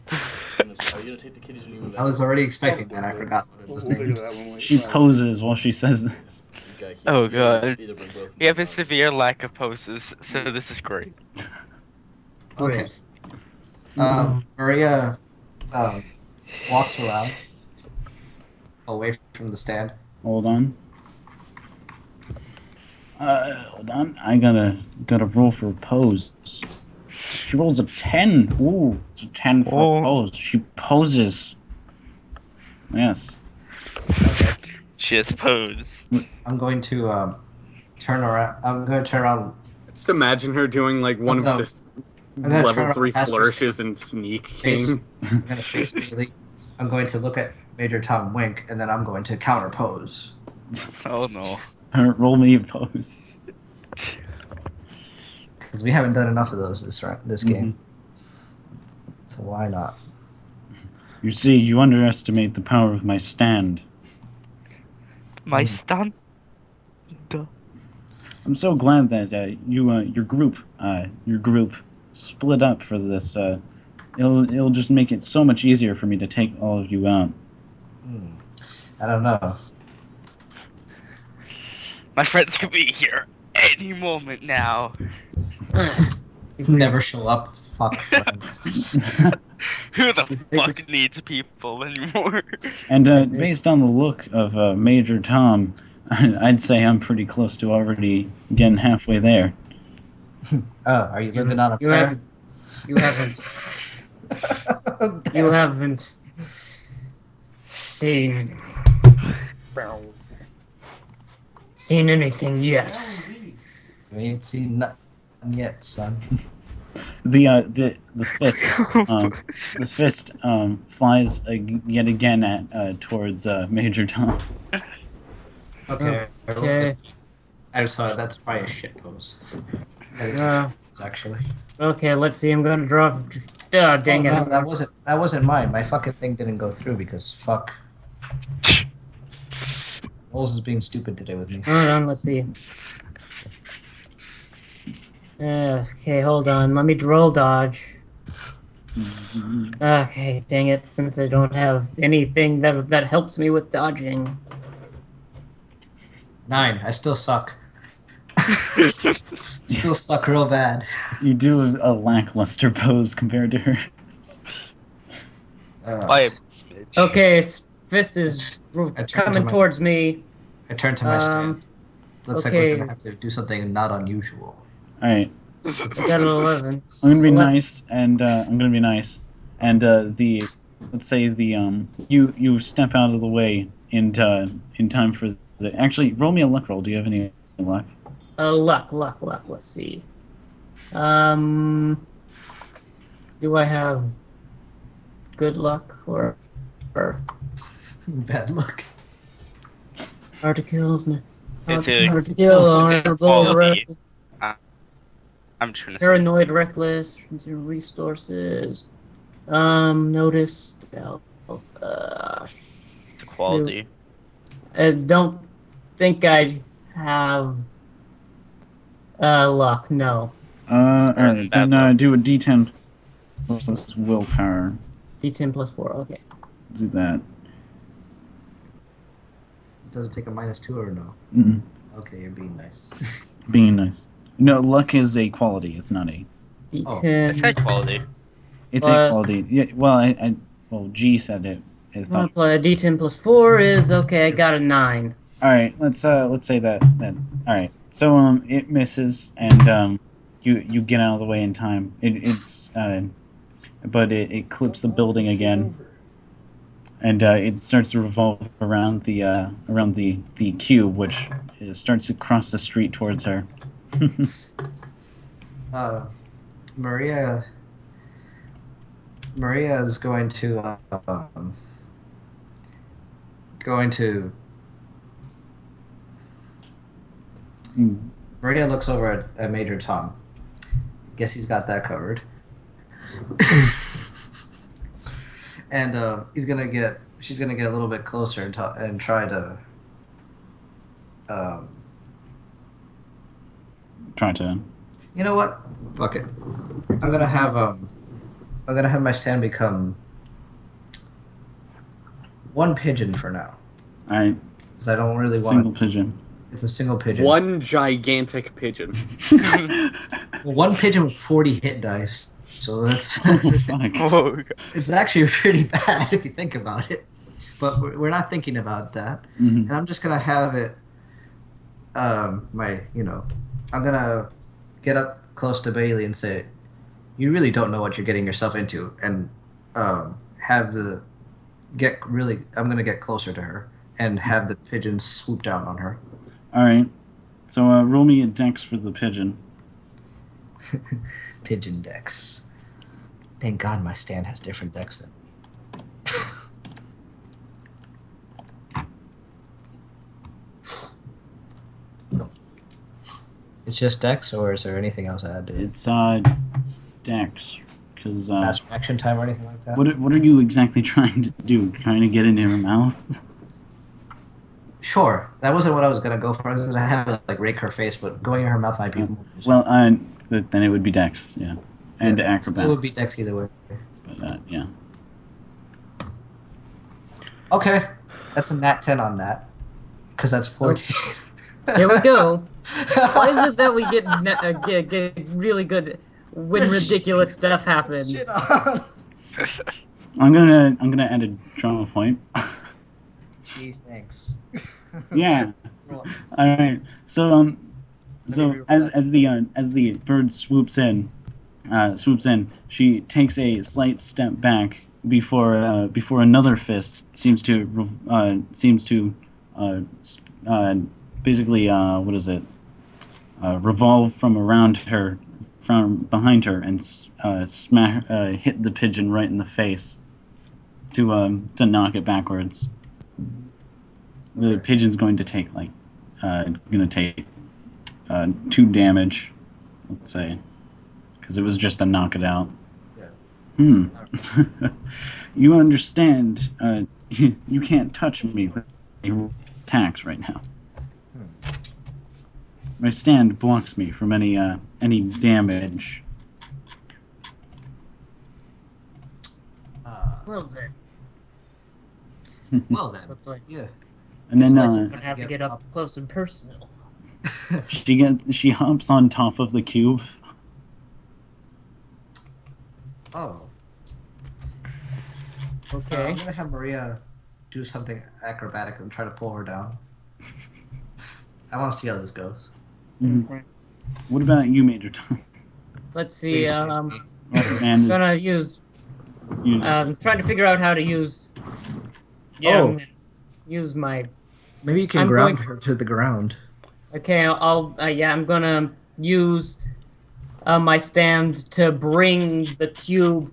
Are you gonna take the kitties when you move I was already expecting that. I forgot what it was We'll figure named. that one. She poses while she says this. Oh god. We have a severe lack of poses, so this is great. Okay. Maria walks around away from the stand. Hold on. Hold on. I gotta roll for pose. She rolls a 10. Ooh, it's a 10 for pose. She poses. Yes. Okay. She has posed. I'm going to turn around. I'm going to turn around. Just imagine her doing like one No. of I'm gonna Level turn 3 around past your flourishes and sneak face. king. I'm gonna face Bailey. I'm going to look at Major Tom wink, and then I'm going to counterpose. Oh no. Roll me a pose. Because we haven't done enough of those this game. Mhm. So why not? You see, you underestimate the power of my stand. My stun. I'm so glad that your group split up for this. It'll just make it so much easier for me to take all of you out. I don't know. My friends could be here any moment now. Never show up. Fuck friends. Who the fuck needs people anymore? And based on the look of Major Tom, I'd say I'm pretty close to already getting halfway there. Oh, are you living on a You prayer? haven't. You haven't. You haven't seen anything yet. We ain't seen nothing yet, son. The fist flies yet again at towards Major Tom. Okay. Okay. I just saw it. That's probably a shit pose. It's actually. Okay, let's see. I'm gonna drop. Dang it. No, that wasn't mine. My fucking thing didn't go through because fuck. Bowles is being stupid today with me. Hold on, let's see. Okay, hold on. Let me roll dodge. Okay, dang it. Since I don't have anything that helps me with dodging. 9. I still suck. Still suck real bad. You do a lackluster pose compared to hers. I am smidge. Okay, fist is turned coming to my- towards me. I turned to my stand. Looks like okay. we're gonna have to do something not unusual. All right, I got an 11. I'm gonna be 11. nice, and let's say you step out of the way in time for the. Actually, roll me a luck roll. Do you have any luck? Luck. Let's see. Do I have good luck or Bad luck. hard to kill? It's Hard to kill, honorable, quality. I'm just gonna say. paranoid, reckless, resources. Notice stealth. It's quality. I don't think I have luck. No. Alright, bad then luck. do a D10 plus willpower. D10 plus 4. Okay. Do that. Does it take a -2 or no? Mm-mm. Okay, you're being nice. Being nice. No, luck is a quality. It's not a. D10. It's high quality. It's a Plus- quality. Yeah. Well, G said it. I thought. D10 plus 4 is okay. I got a 9. All right. Let's say that. All right. So it misses, and you get out of the way in time. But it clips the building again, and it starts to revolve around the cube, which starts to cross the street towards her. Maria is going to Maria looks over at Major Tom. Guess he's got that covered. And she's gonna get a little bit closer and try to Try to. you know what? Fuck it. I'm gonna have my stand become one pigeon for now. All right. Because I don't really Single want. pigeon. It's a single pigeon. One gigantic pigeon. One pigeon with 40 hit dice. So that's. Fuck. Oh, God. It's actually pretty bad if you think about it. But we're not thinking about that. Mhm. And I'm just gonna have it. I'm gonna get up close to Bailey and say, "You really don't know what you're getting yourself into," and I'm gonna get closer to her and have the pigeon swoop down on her. All right. So roll me a dex for the pigeon. Pigeon decks. Thank God my stand has different decks than. It's just decks, or is there anything else I had to do? It's Dex, because Fast reaction time or anything like that? what are you exactly trying to do? Trying to get in her mouth? Sure, that wasn't what I was gonna go for. I was gonna have it like rake her face, but going in her mouth might be more. Well, then it would be Dex, yeah, and acrobatics. It would be dex either way. But yeah. Okay, that's a nat 10 on that, because that's 14. Here we go. Why is it that we get really good when ridiculous stuff happens? Shit on. I'm gonna add a drama point. Gee, thanks. Yeah. Roll. All right. So as the bird swoops in, she takes a slight step back before another fist seems to basically what is it? Revolve from around her, from behind her, and hit the pigeon right in the face to knock it backwards. The pigeon's going to take 2 damage, let's say, because it was just a knock it out. Yeah. You understand? You can't touch me with your attacks right now. My stand blocks me from any damage. Well then, Well then, looks like yeah. And then we're gonna have to get up close and personal. she hops on top of the cube. Oh. Okay. I'm gonna have Maria do something acrobatic and try to pull her down. I want to see how this goes. Mm-hmm. What about you, Major Tom? Let's see. And Gonna use. Trying to figure out how to use. Yeah. Oh. I'm gonna use my. Maybe you can I'm ground going- her to the ground. Okay. I'm gonna use. My stand to bring the cube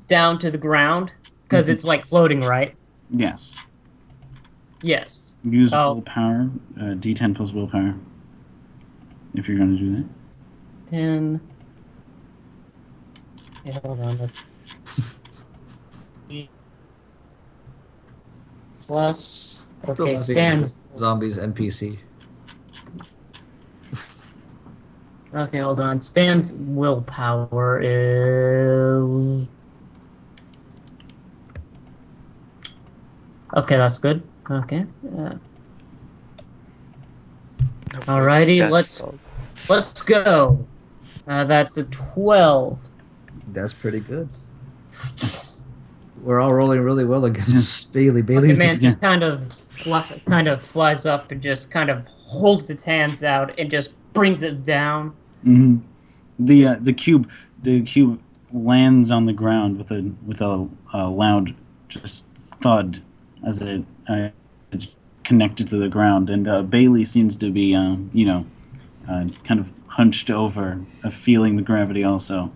down to the ground because it's like floating, right? yes, Yes. use willpower, D10 plus willpower, if you're going to do that. 10. Yeah, hold on. Plus. Still Okay, nothing stand. against Zombies NPC. Okay, hold on. Stan's willpower is. Okay, that's good. Okay. Alrighty, let's go. That's a 12. That's pretty good. We're all rolling really well against Bailey. Okay, Bailey's man just kind of flies up and just kind of holds its hands out and just brings it down. Mm-hmm. The cube lands on the ground with a loud just thud as it's connected to the ground, and Bailey seems to be kind of hunched over, feeling the gravity also.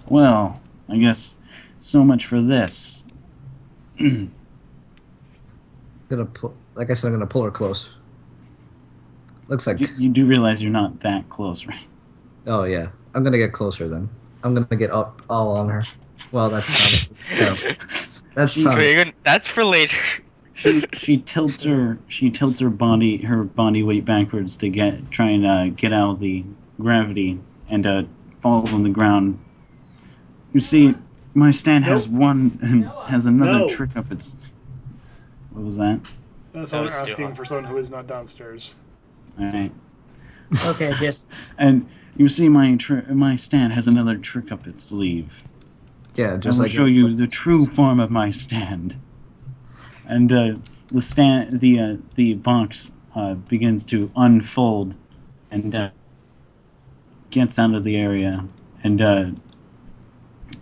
Well, I guess so much for this. gonna pull. Like I said, I'm gonna pull her close. Looks like. You do realize you're not that close, right? Oh yeah, I'm gonna get closer then. I'm gonna get up all on her. Well, that sounded terrible. That's for later. She tilts her body weight backwards to try and get out of the gravity, and falls on the ground. You see, my stand has another No. trick up its. What was that? That's That why was we're asking Duhad. for someone who is not downstairs. All right. Okay, just And you see, my stand has another trick up its sleeve. Yeah, I just will like show you the true form of my stand. And the box begins to unfold and gets out of the area, and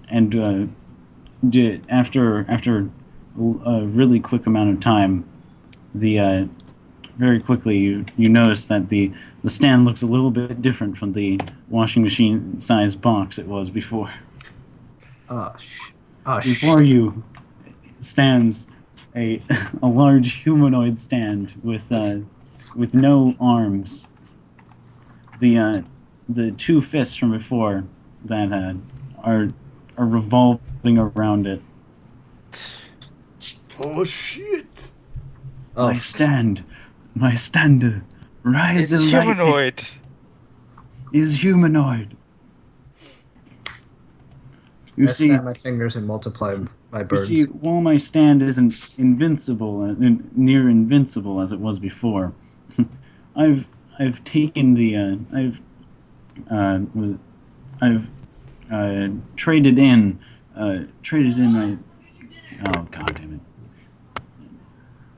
after a really quick amount of time, the very quickly you notice that the stand looks a little bit different from the washing machine sized box it was before. Before you stands a a large humanoid stand with no arms. The two fists from before that are revolving around it. Oh shit! My stander, ride It's the lightning, humanoid. is humanoid. You I see, snap my fingers and multiply my you birds. see, while my stand isn't invincible, near invincible as it was before, I've taken the I've traded in my, oh god damn it.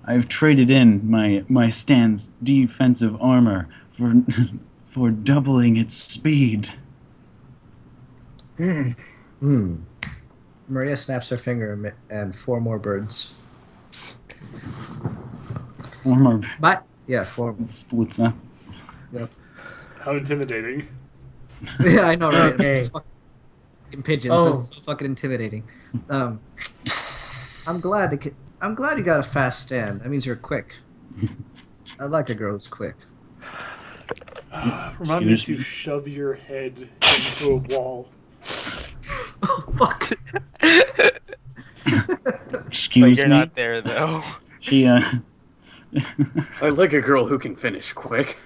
I've traded in my stand's defensive armor for for doubling its speed. Maria snaps her finger and 4 more birds. One more But yeah, 4. splits up. Yep. How intimidating. Yeah, I know, right? Okay. Fucking pigeons. Oh. That's so fucking intimidating. I'm glad you got a fast stand. That means you're quick. I like a girl who's quick. Remind me Excuse to me. shove your head into a wall. Oh fuck! But Excuse you're me. not there though. She I like a girl who can finish quick.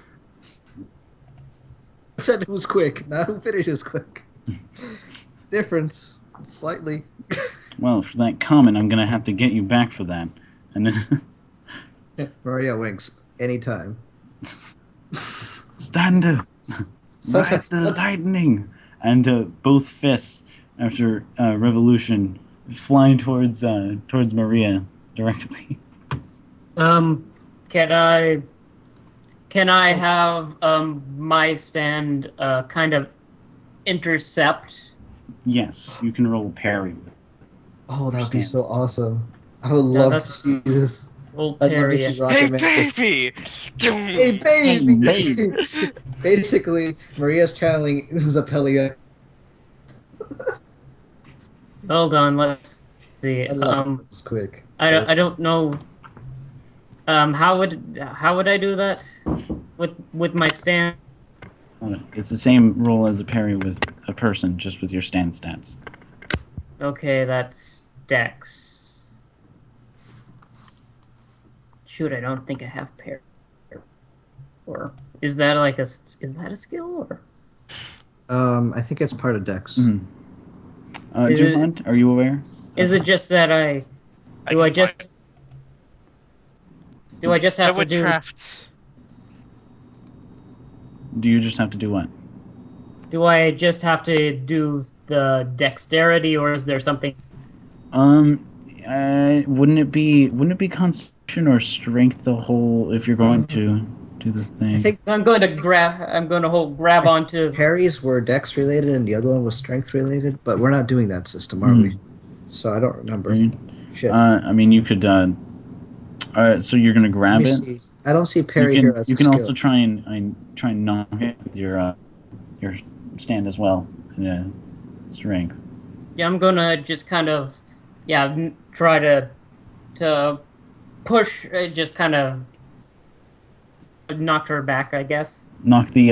I said it was quick, not who finishes quick. Difference, slightly. well, for that comment, I'm gonna have to get you back for that. And then Maria winks anytime. stander, ride the lightning, and both fists after revolution fly towards Maria directly. Can I have my stand kind of intercept? Yes, you can roll parry. Oh, that would be Stand. so awesome. I would love to that's- see this. We'll I'd love to parry see it. Rocket Hey Man. just- baby! Hey, baby! Basically, Maria's channeling Zapelia. Hold on, let's see. I love it's quick. I don't know. How would I do that with my stand? It's the same roll as a parry with a person, just with your stand stats. Okay, that's Dex. Shoot, I don't think I have parry. Or is that like is that a skill or? I think it's part of Dex. Mm-hmm. Is it- Duhad, are you aware? Is it just that do I just have to do? Do you just have to do what? Do I just have to do the dexterity, or is there something? Wouldn't it be Constitution or Strength the whole if you're going to do the thing? I think I'm going to grab onto. Parries were Dex related and the other one was Strength related, but we're not doing that system, are we? So I don't remember. Shit. I mean, you could. So you're gonna grab Let me it. see. I don't see parry You here can. as You a can skill. also try and knock it with your stand as well. Strength. Yeah, I'm gonna just kind of, try to push, just kind of knock her back, I guess. Knock the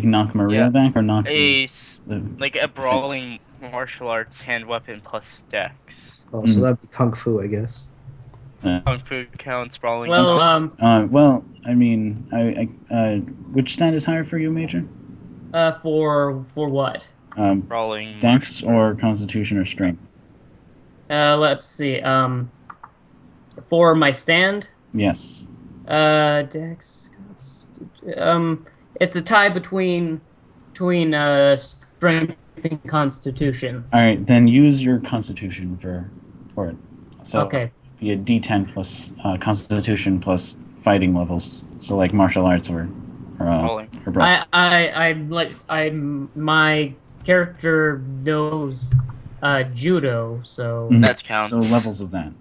knock Maria back or knock a the like a brawling martial arts hand weapon plus dex. Oh, so that'd be Kung Fu, I guess. Kung Fu counts brawling. Well, well, I mean, which stand is higher for you, Major? For what? Brawling. Dex or Constitution or Strength? Let's see. For my stand. Yes. Dex. It's a tie between strength and Constitution. All right, then use your Constitution for it. So Okay. be a D10 plus Constitution plus fighting levels. So like martial arts or Brawling. My character knows judo, so Mhm. That counts. So levels of that.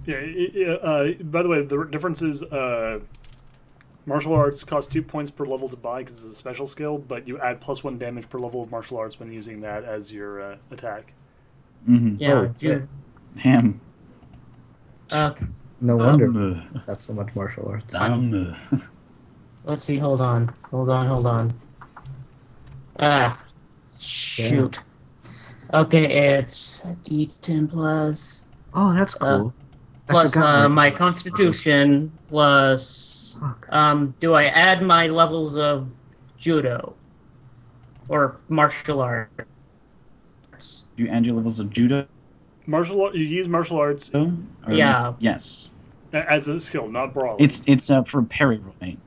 Yeah. By the way, the difference is Martial arts costs 2 points per level to buy because it's a special skill, but you add +1 damage per level of martial arts when using that as your attack. Mm-hmm. Yeah, Oh, shit. Ham. No wonder Um, that's so much martial arts. let's see. Hold on. Ah, shoot. Okay, it's D10 plus Oh, that's cool. I plus forgot my constitution plus do I add my levels of judo or martial arts? Do you add your levels of judo? You use martial arts Or Yeah. Yes. as a skill, not brawling. It's for parry rolling.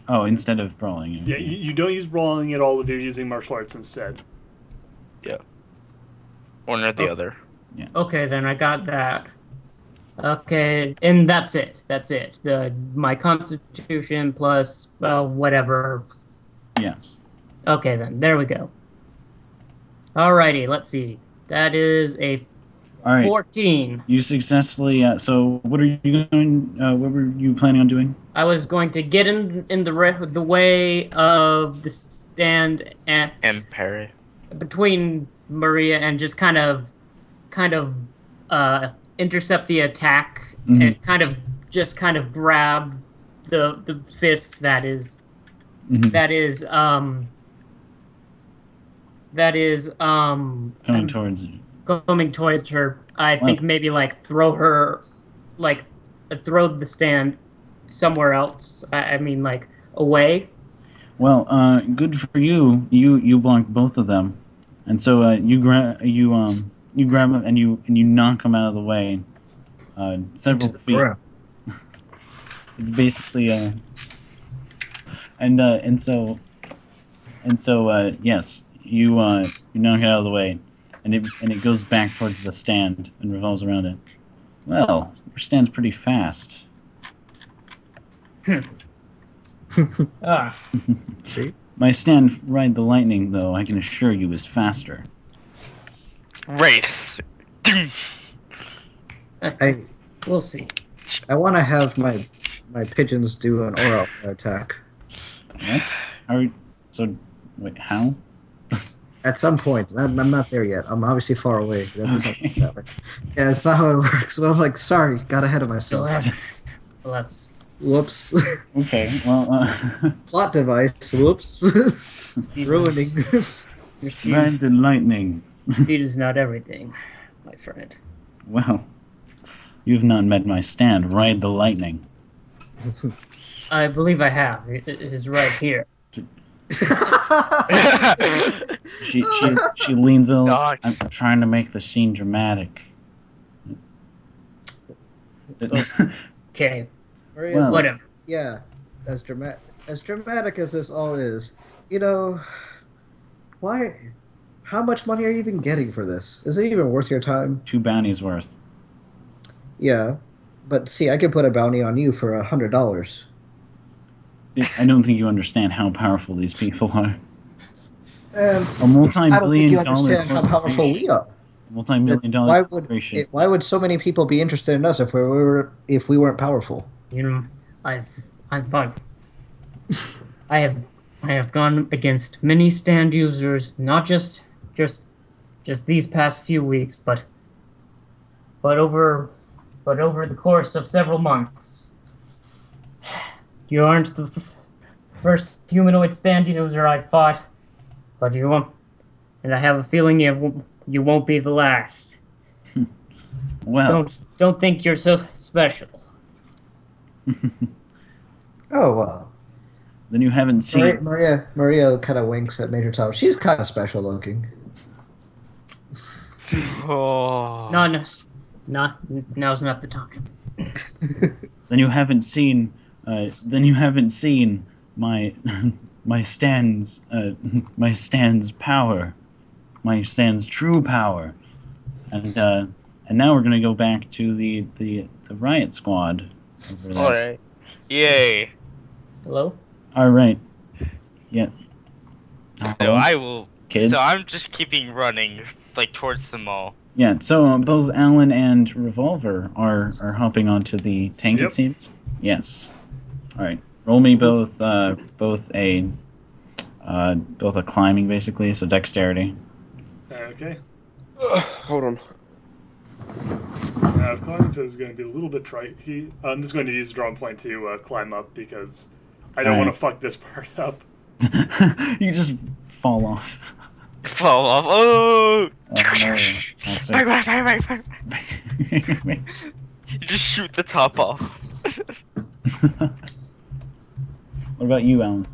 Oh, instead of brawling. Yeah, you don't use brawling at all if you're using martial arts instead. Yeah. One or the other. Okay, then I got that. Okay, and that's it. My constitution plus whatever. Yes. Okay, then there we go. Alrighty, let's see. That is a All right. 14. You successfully. So, what are you going? What were you planning on doing? I was going to get in the way of the stand And parry. between Maria and just kind of intercept the attack and kind of grab the fist that is Coming towards you. coming towards her. I think maybe like throw her, like throw the stand somewhere else. I mean like away. Well, good for you. You blocked both of them, and so you grab them and you knock them out of the way. Several feet. It's basically and so yes, you knock it out of the way, and it goes back towards the stand and revolves around it. Well, your stand's pretty fast. See? My stand ride the lightning, though, I can assure you, is faster. Race. We'll see. I want to have my pigeons do an aura attack. So, wait, how? At some point. I'm not there yet. I'm obviously far away. That doesn't work that way. Yeah, it's not how it works. But I'm like, sorry, got ahead of myself. Whoops. Okay, well, Plot device. Whoops. Ruining. ride the lightning. Speed is not everything, my friend. Well, you've not met my stand. Ride the lightning. I believe I have. It is right here. She leans a little. Dogs. I'm trying to make the scene dramatic. Okay. Maria's Whatever. yeah, as dramatic as this all is, why? How much money are you even getting for this? Is it even worth your time? 2 bounties worth. Yeah, but see, I could put a bounty on you for $100. I don't think you understand how powerful these people are. A I don't think multi-billion you dollar understand how powerful we are. Multi-million dollar Why corporation. why would so many people be interested in us if we weren't powerful? I'm fine. I have gone against many stand users, not just these past few weeks, but over the course of several months. You aren't the first humanoid stand user I fought, but you won't, and I have a feeling you won't be the last. Well, Don't think you're so special. Oh well. then you haven't seen. Maria kind of winks at Major Tom. She's kind of special looking. Oh. No, now's not the time. Then you haven't seen. Then you haven't seen my my stand's power, my stand's true power, and now we're gonna go back to the riot squad. Over there. Alright. Yay. Hello? All right. Yeah. So Hello, I will. kids. So I'm just keeping running, like towards the mall. Yeah. So both Alan and Revolver are hopping onto the tank. Yep. It seems. Yes. All right. Roll me both both a climbing basically, so dexterity. Okay. Hold on. If climbing says it's going to be a little bit tricky, I'm just going to use a drawing point to climb up because I don't want to fuck this part up. You just fall off. Fall off. Oh! That's Bang, it. bang, bang, bang, bang. You just shoot the top off. What about you, Alan?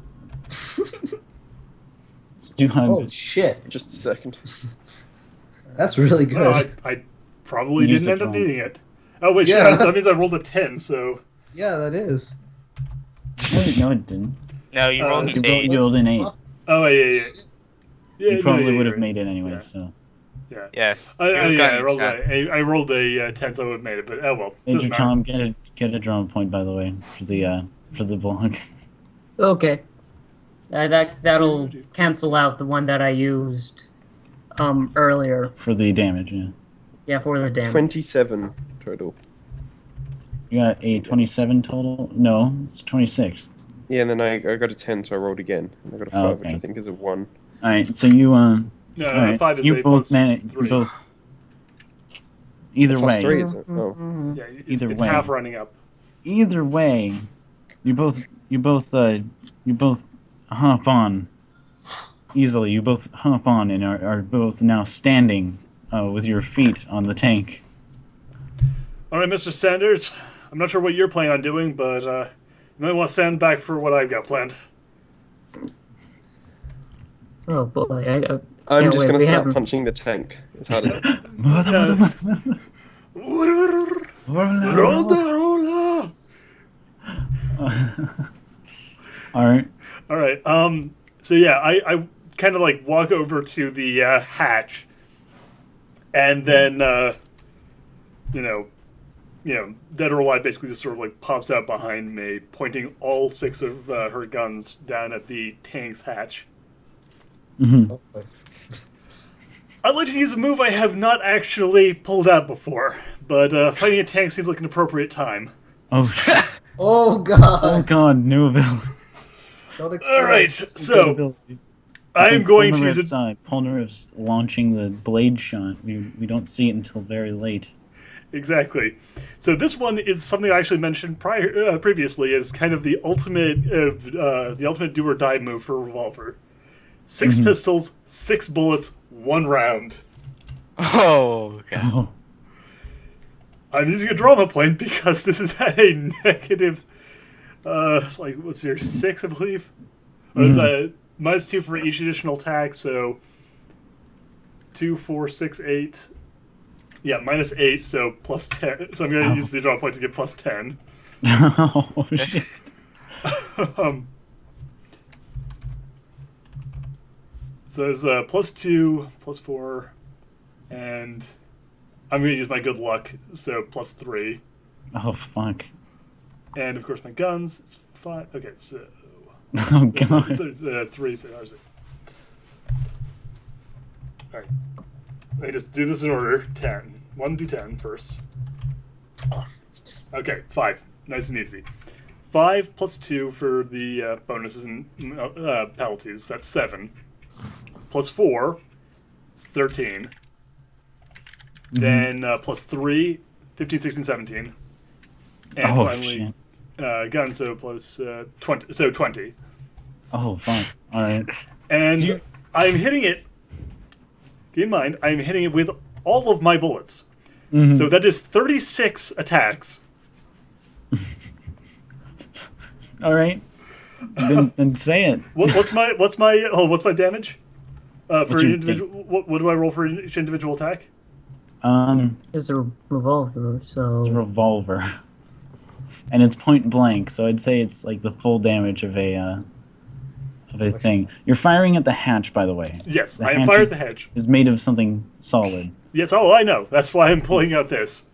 Duhad. Oh shit, Just a second. that's really good. No, I probably Use didn't the end up drawing. needing it. Oh wait, Yeah. shit, that means I rolled a 10, so... Yeah, that is. No, it didn't. No, you rolled You an 8. You rolled an 8. Oh, yeah. You probably would have right. made it anyway. Yeah. So, Yeah. Yeah. I rolled a 10, so I would have made it, but oh well. Major Doesn't matter. Tom, get a drawing point by the way for the blog. Okay. That'll cancel out the one that I used earlier. For the damage. Yeah. Yeah, for the damage. 27 total. You got a 27 total. No, it's 26. Yeah, and then I got a 10, so I rolled again. And I got a 5, which Okay. I think is a 1. All right, so you No, all right, 5 so is you 8 both plus managed. 3. Both. Either Plus way, 3, is it? Oh. Yeah, it's, Either it's way. half running up. either way, you both hop on easily. You both hop on and are both now standing with your feet on the tank. All right, Mr. Sanders. I'm not sure what you're planning on doing, but you might want to stand back for what I've got planned. Oh boy, I'm can't just wait. going to We start haven't- punching the tank as hard as Roll the roller. All right. All right. So yeah, I kind of like walk over to the hatch, and then Dead or Alive basically just sort of like pops out behind me, pointing all 6 of her guns down at the tank's hatch. Mm-hmm. I'd like to use a move I have not actually pulled out before, but fighting a tank seems like an appropriate time. Oh shit. Oh Oh god. god, new ability. Don't explode. All right, so I'm going to use it. Polnareff's launching the blade shot. We don't see it until very late. Exactly. So this one is something I actually mentioned previously as kind of the ultimate do or die move for a revolver. 6 pistols, 6 bullets, 1 round. Oh, okay. Oh. I'm using a drama point because this is at a negative, what's here, 6, I believe? It's -2 for each additional attack, so 2, 4, 6, 8. Yeah, -8, so plus 10. So I'm going to use the drama point to get plus 10. Oh shit. So there's +2, +4, and I'm going to use my good luck, so +3. Oh fuck. And of course my guns, it's 5. Okay, so... Oh god. There's 3, so there's it. Alright. Let me just do this in order. 10. 1 to 10 first. Okay, 5. Nice and easy. 5 plus 2 for the bonuses and penalties. That's 7. Plus 4 is 13. Then plus 3, 15, 16, 17. And Oh finally, shit. gun, so plus 20. So 20. Oh fuck. All right. And So you- I'm hitting it. Keep in mind, I'm hitting it with all of my bullets. Mhm. So that is 36 attacks. All right. Then say it. What's my damage? For What's an your individual, what do I roll for each individual attack? It's a revolver, so It's a revolver, and it's point blank. So I'd say it's like the full damage of a thing. You're firing at the hatch, by the way. Yes, The I am hatch fired at is- the hedge. Is made of something solid. Yes, oh, I know. That's why I'm pulling out this.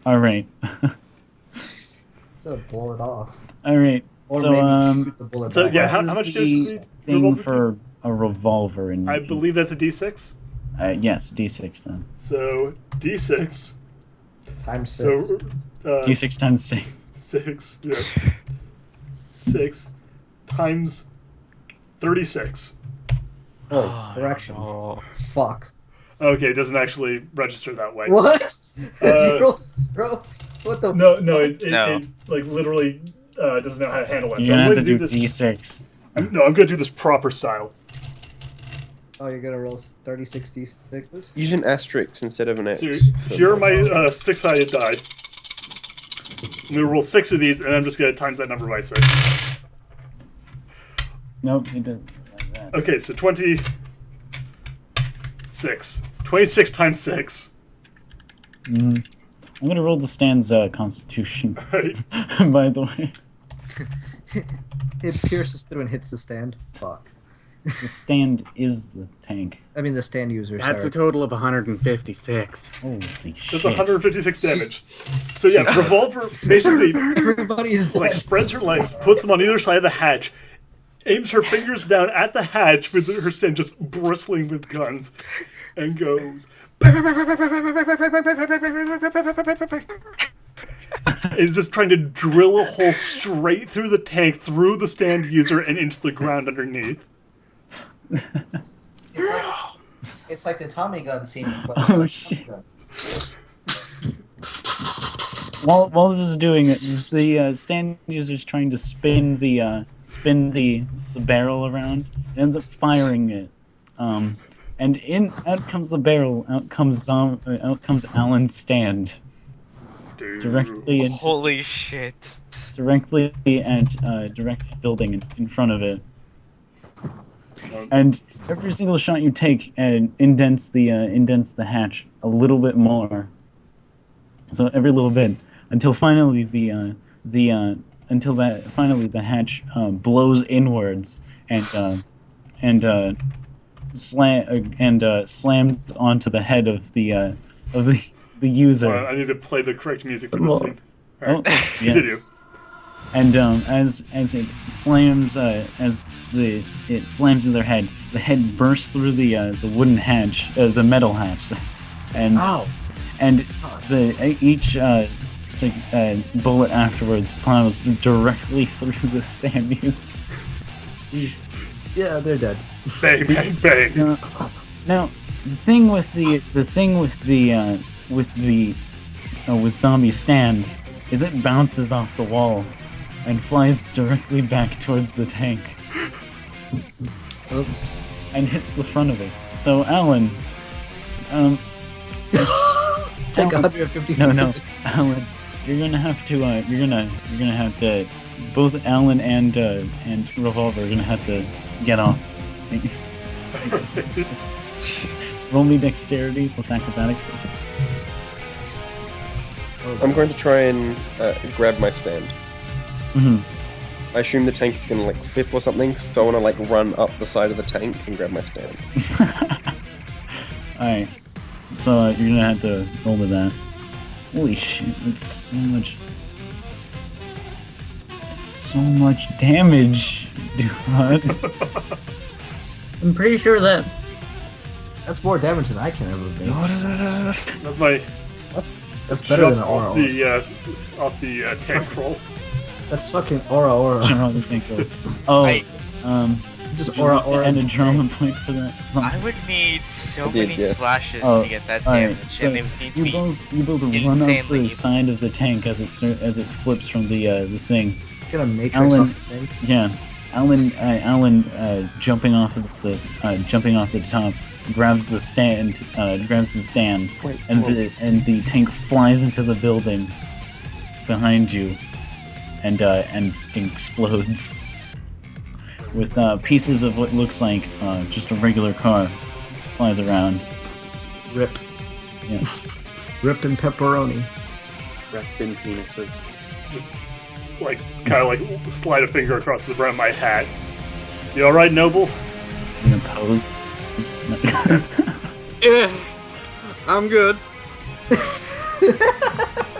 All right. So blow it off. All right. Or So maybe shoot the bullet So back. yeah, what how is much the does the thing revolver for a revolver? In I believe that's a D6. Yes, D6 then. So D6. Times 6. So D6 times 6. 6. Yeah. 6 times 36. Oh, correction. no. Fuck. Okay, it doesn't actually register that way. What? Uh, You rolled 0? What the? No, fuck? it like literally doesn't know how to handle it. You're So gonna I'm have going to to do do this. D6. No, I'm going to do this proper style. Oh, you're gonna roll 36 d6s? Use an asterisk instead of an X. So here are my 6-sided die. I'm going to roll 6 of these, and I'm just going to times that number by 6. Nope, he didn't like that. Okay, so 26. 26 times 6. I'm gonna roll the stand's constitution. Right. By the way, It pierces through and hits the stand. Fuck. the stand is the tank. I mean, the stand user. That's sorry. a total of 156. Holy That's shit! 156 damage. So yeah, Revolver basically Everybody's like dead. spreads her legs, puts them on either side of the hatch, aims her fingers down at the hatch with her stand just bristling with guns, and goes. Is just trying to drill a hole straight through the tank, through the stand user, and into the ground underneath. It's like the Tommy gun scene. But Oh, shit. While this is doing it, the stand user's trying to spin the barrel around. It ends up firing it, and out comes the barrel. Out comes Alan's stand Dude. directly into Holy shit. directly building in front of it. And every single shot you take indents the hatch a little bit more. So every little bit until finally the hatch blows inwards and slams onto the head of the user. I need to play the correct music for this scene. Oh, Alright, continue. yes. And as it slams it slams in their head, the head bursts through the wooden hatch, the metal hatch, and Ow. and each bullet afterwards plows directly through the stand user. Yeah, they're dead. Bang, bang, bang. Now the thing with zombie stand is it bounces off the wall and flies directly back towards the tank Oops. and hits the front of it. So Alan, Take Alan- 156. no, Alan, you're gonna have to both Alan and Revolver are gonna have to get off this thing. Roll me dexterity plus acrobatics. I'm going to try and grab my stand. Mm-hmm. I assume the tank is going to like flip or something, so I want to like run up the side of the tank and grab my stand. Alright. So you're gonna have to roll with that. Holy shit, that's so much. That's so much damage, Duhad. I'm pretty sure that That's more damage than I can ever make. That's my That's better than jump aura. off the tank roll. That's fucking aura. Jump on the tank roll. Oh, I- Just would you like to aura. add a drama point for that. I would need so I did, many yes. slashes Oh, to get that alright, damage, so and they would need you me. both run up insanely the evil. side of the tank as it flips from the thing. Get a matrix Alan- off the thing. Yeah, Alan jumping off the top, grabs the stand, and the tank flies into the building behind you, and explodes with pieces of what looks like just a regular car flies around. Rip. Yeah. Rip and pepperoni. Rest in penises. Like, kind of like slide a finger across the brim of my hat. You alright, Noble? You gonna pose? Yeah, I'm good.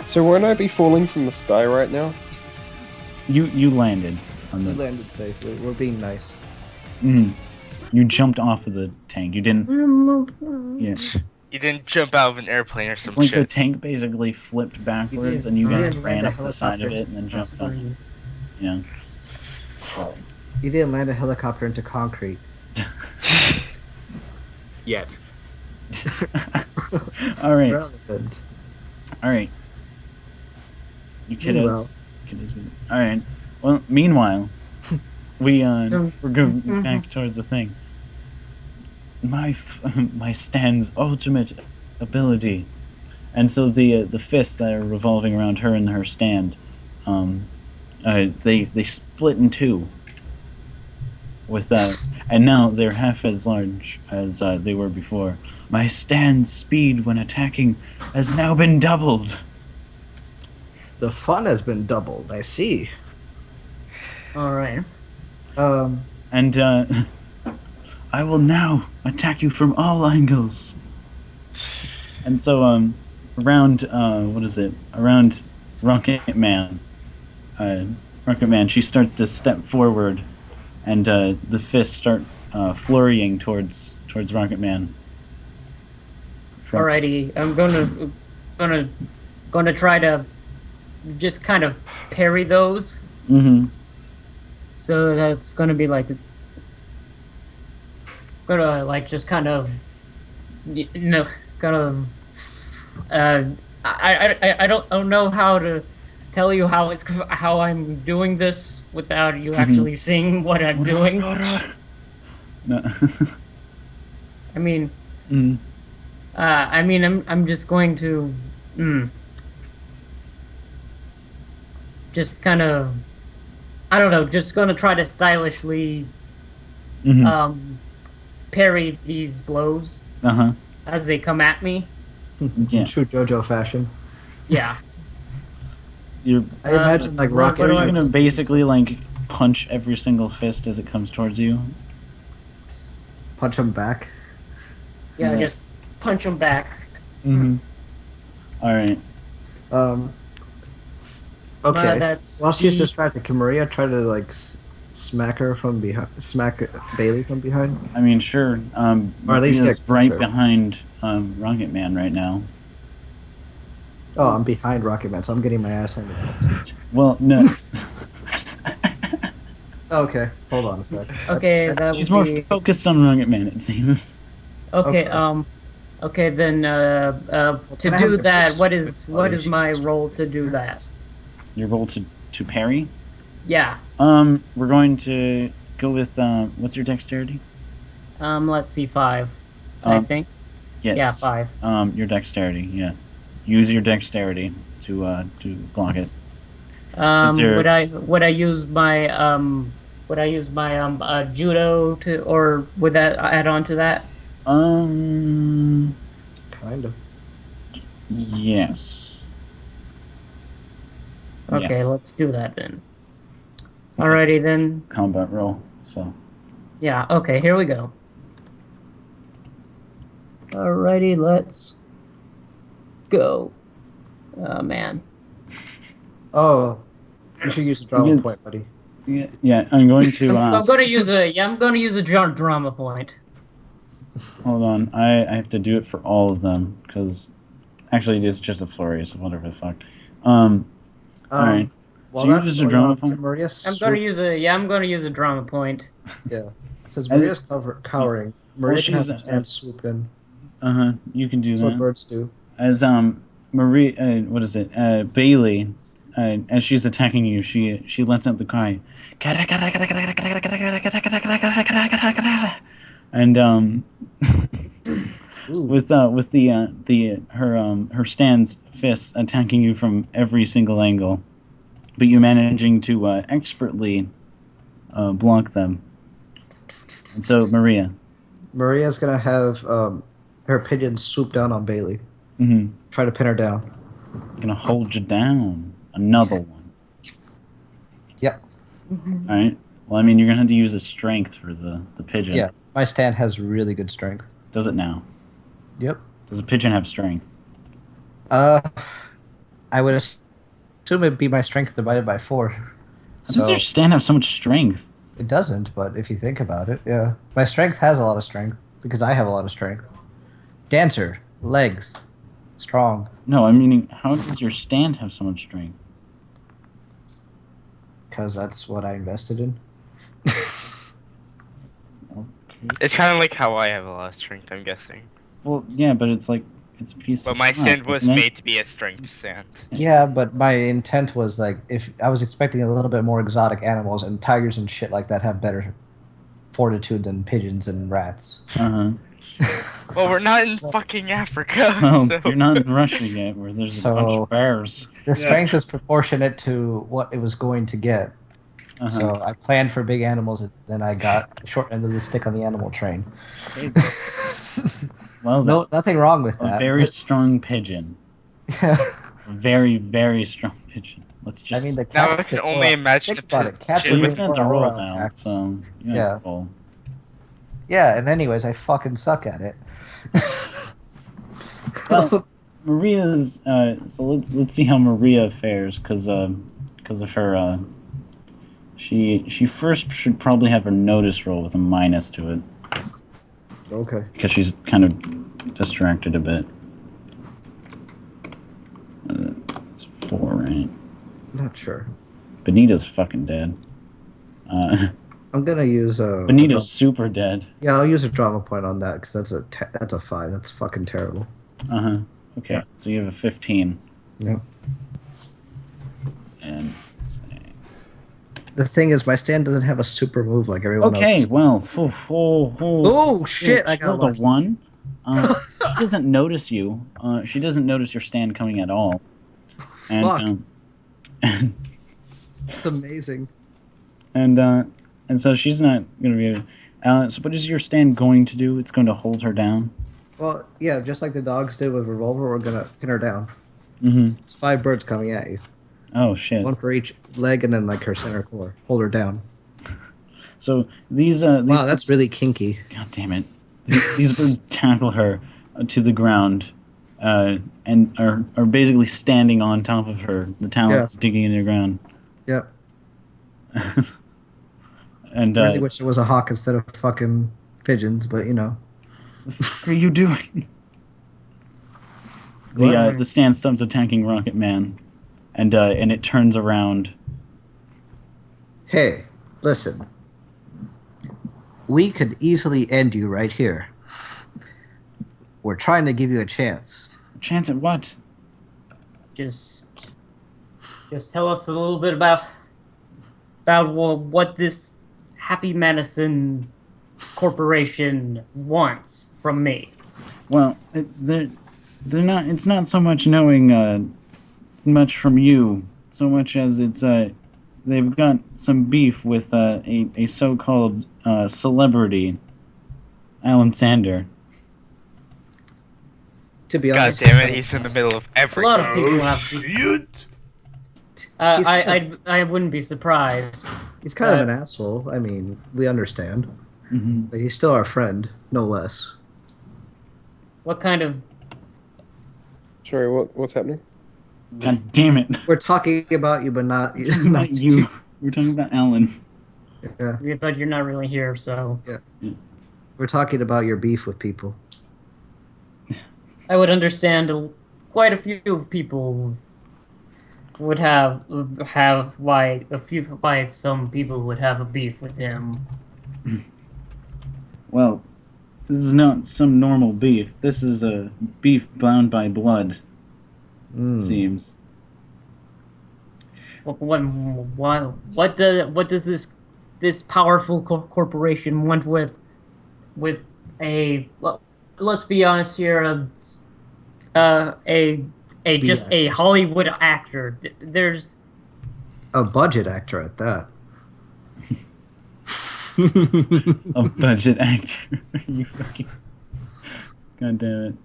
So won't I be falling from the sky right now? You landed on We the. landed safely. We're being nice. You jumped off of the tank. You didn't. Yeah. You didn't jump out of an airplane or some It's like the shit. tank basically flipped backwards, didn't- and you you guys didn't ran land a up the side of helicopter. it and then jumped up. Yeah. You didn't land a helicopter into concrete. Yet. All right. Relevant. All right. You Meanwhile. kiddos. All right. Well, meanwhile, we're going back towards the thing. My stand's ultimate ability, and so the fists that are revolving around her and her stand, they split in two. With and now they're half as large as they were before. My stand's speed when attacking has now been doubled. The fun has been doubled. I see. All right. And I will now attack you from all angles. And so around around Rocket Man, she starts to step forward, and the fists start flurrying towards Rocket Man. Alrighty, I'm gonna try to just kind of parry those. Mm-hmm. So that's gonna be like, just kind of, kind of. I don't know how to tell you how I'm doing this without you actually seeing what I'm doing. No. I mean, Mm. I'm just going to, just kind of, I don't know, just gonna try to stylishly, parry these blows as they come at me. Yeah. True JoJo fashion. Yeah. You're I imagine like what Rocket do I you're Man. gonna basically like punch every single fist as it comes towards you. Punch him back. Yeah, Yeah. just punch them back. Mm-hmm. All right. Okay. That's While she's the- distracted, can Maria try to like smack her from behind? Smack Bailey from behind? I mean, sure. Or at least Maria's get right closer. behind Rocket Man right now. Oh, I'm behind Rocket Man, so I'm getting my ass handed. Well, no. Okay, hold on a sec. Okay, that She's would more be focused on Rocket Man, it seems. okay. okay. Okay, then to can I have do your that, first what is quick my role to do that? Your role to parry. Yeah. We're going to go with what's your dexterity? Let's see, 5. I think. Yes. Yeah, 5. Your dexterity. Yeah. Use your dexterity to block it. there- Would I use my judo to, or would that add on to that? Um. Kind of. Yes. Okay, Yes. let's do that then. Because Alrighty it's then. Combat roll. So. Yeah, okay, here we go. Alrighty, let's go. Oh man. Oh, you should use a drama It's- point, buddy. Yeah. I'm going to. I'm gonna use a drama point. Hold on. I have to do it for all of them because actually it's just a flurry, so whatever the fuck. All right. While So you that's use a going drama on, point? can Maria I'm gonna use a drama point. Yeah. Since As- Maria's cowering, Maria can she's, have her stand swoop in. You can do That's that. what birds do. As Marie, what is it? Bailey, as she's attacking you, she lets out the cry, and with her stand's fists attacking you from every single angle, but you managing to expertly block them. And so Maria's gonna have her pigeons swoop down on Bailey. mm-hmm, Try to pin her down. gonna hold you down. Another one. Yep. All right. Well, I mean, you're gonna have to use a strength for the pigeon. Yeah. My stand has really good strength. Does it now? Yep. Does a pigeon have strength? I would assume it'd be my strength divided by 4. How does So your stand have so much strength? it doesn't, but if you think about it, yeah. My strength has a lot of strength because I have a lot of strength. Dancer, legs, strong. No, I mean, how does your stand have so much strength? Because that's what I invested in. It's kind of like how I have a lot of strength, I'm guessing. Well, yeah, but it's like it's a piece But of my slime, sand was isn't it? made to be a strength sand. Yeah, but my intent was like, if I was expecting a little bit more exotic animals, and tigers and shit like that have better fortitude than pigeons and rats. Uh-huh. Well, we're not in So- fucking Africa, Oh, so... you're not in Russia yet, where there's a bunch So- of bears. The strength is proportionate to what it was going to get. Uh-huh. So I planned for big animals, and then I got the short end of the stick on the animal train. Okay. Well, No, nothing wrong with a that. very strong pigeon. Yeah. A very, very strong pigeon. Let's I just. mean, the Now I cats can did only more- imagine Think the about it. Cats pigeon were You're doing gonna have to more roll all-around now, attacks. so you Yeah. have to roll. Yeah, and anyways, I fucking suck at it. Well, Maria's. So let's see how Maria fares, because of her. She first should probably have her notice roll with a minus to it, Okay. because she's kind of distracted a bit. It's 4, right? Not sure. Benito's fucking dead. I'm gonna use Benito's super dead. Yeah, I'll use a drama point on that because that's a 5. That's fucking terrible. Uh-huh. Okay, Yeah. so you have a 15. Yeah. And let's see. The thing is, my stand doesn't have a super move like everyone Okay, else's. well, Oh shit! I she got rolled a lucky. 1. She doesn't notice you. She doesn't notice your stand coming at all. And, Fuck. It's amazing. and so she's not going to be able... so what is your stand going to do? It's going to hold her down? Well, yeah, just like the dogs did with revolver, we're gonna pin her down. Mm-hmm. It's 5 birds coming at you. Oh, shit. One for each leg, and then like her center core. Hold her down. So these Wow, that's really kinky. God damn it. These birds tackle her to the ground and are basically standing on top of her, the talons digging in the ground. Yep. And I really wish there was a hawk instead of fucking pigeons, but you know. what are you doing? The stand stops attacking Rocket Man, and it turns around. Hey, listen. We could easily end you right here. We're trying to give you a chance. Chance at what? Just tell us a little bit about what this Happy Medicine Corporation wants from me. Well, they're not. It's not so much knowing much from you, so much as it's they've got some beef with a so-called celebrity, Alan Sander. To be God honest, damn it, he's in the middle of A everything. lot of people have. Shit. I wouldn't be surprised. he's kind of an asshole. I mean, we understand. Mm-hmm. But he's still our friend, no less. What kind of? Sorry, what's happening? God damn it! We're talking about you, but not, Not you. We're talking about Alan. Yeah. But you're not really here, so We're talking about your beef with people. I would understand. Quite a few people would have why some people would have a beef with him. Well, this is not some normal beef. This is a beef bound by blood. It seems. What does this powerful corporation want with a let's be honest here, just a Hollywood actor? There's A budget actor at that. A budget actor. You fucking. God damn it.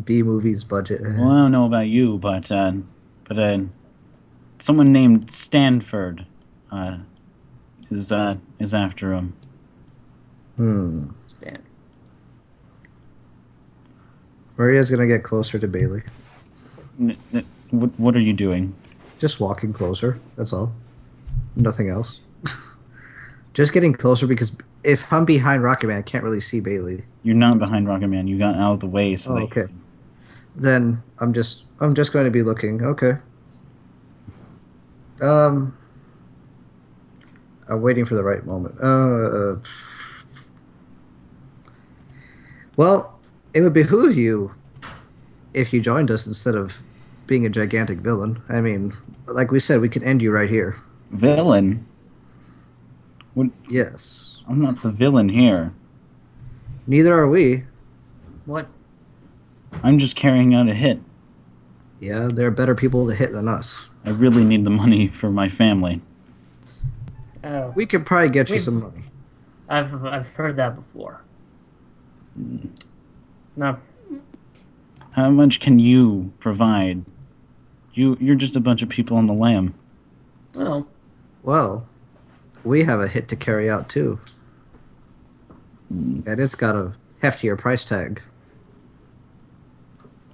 B movies budget. Well, I don't know about you, but someone named Stanford is after him. Maria's gonna get closer to Bailey. What are you doing? Just walking closer. That's all. Nothing else. Just getting closer because if I'm behind Rocket Man, I can't really see Bailey. You're not behind Rocket Man. You got out of the way. So Okay. Then I'm just going to be looking. Okay. I'm waiting for the right moment. Well, it would behoove you if you joined us instead of being a gigantic villain. I mean, like we said, we could end you right here. Villain? What? Yes. I'm not the villain here. Neither are we. What? I'm just carrying out a hit. Yeah, there are better people to hit than us. I really need the money for my family. Oh, We could probably get you We've- some money. I've heard that before. No. How much can you provide? You're just a bunch of people on the lam. Well, Well, we have a hit to carry out too. And it's got a heftier price tag.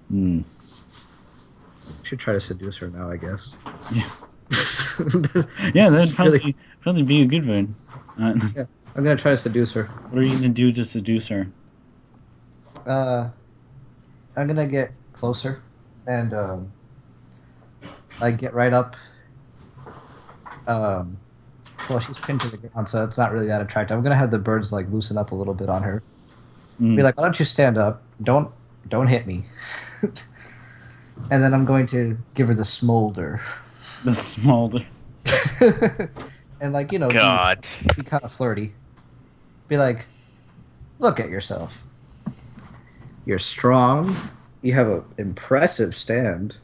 Hmm. Should try to seduce her now, I guess. Yeah. Yeah, that'd Really- probably be a good one. Yeah, I'm gonna try to seduce her. What are you gonna do to seduce her? I'm gonna get closer and like get right up. Well, she's pinned to the ground, so it's not really that attractive. I'm gonna have the birds like loosen up a little bit on her. Mm. Be like, why don't you stand up? Don't hit me. And then I'm going to give her the smolder. The smolder. And like, you know, God. be kind of flirty. Be like, look at yourself. You're strong. You have an impressive stand.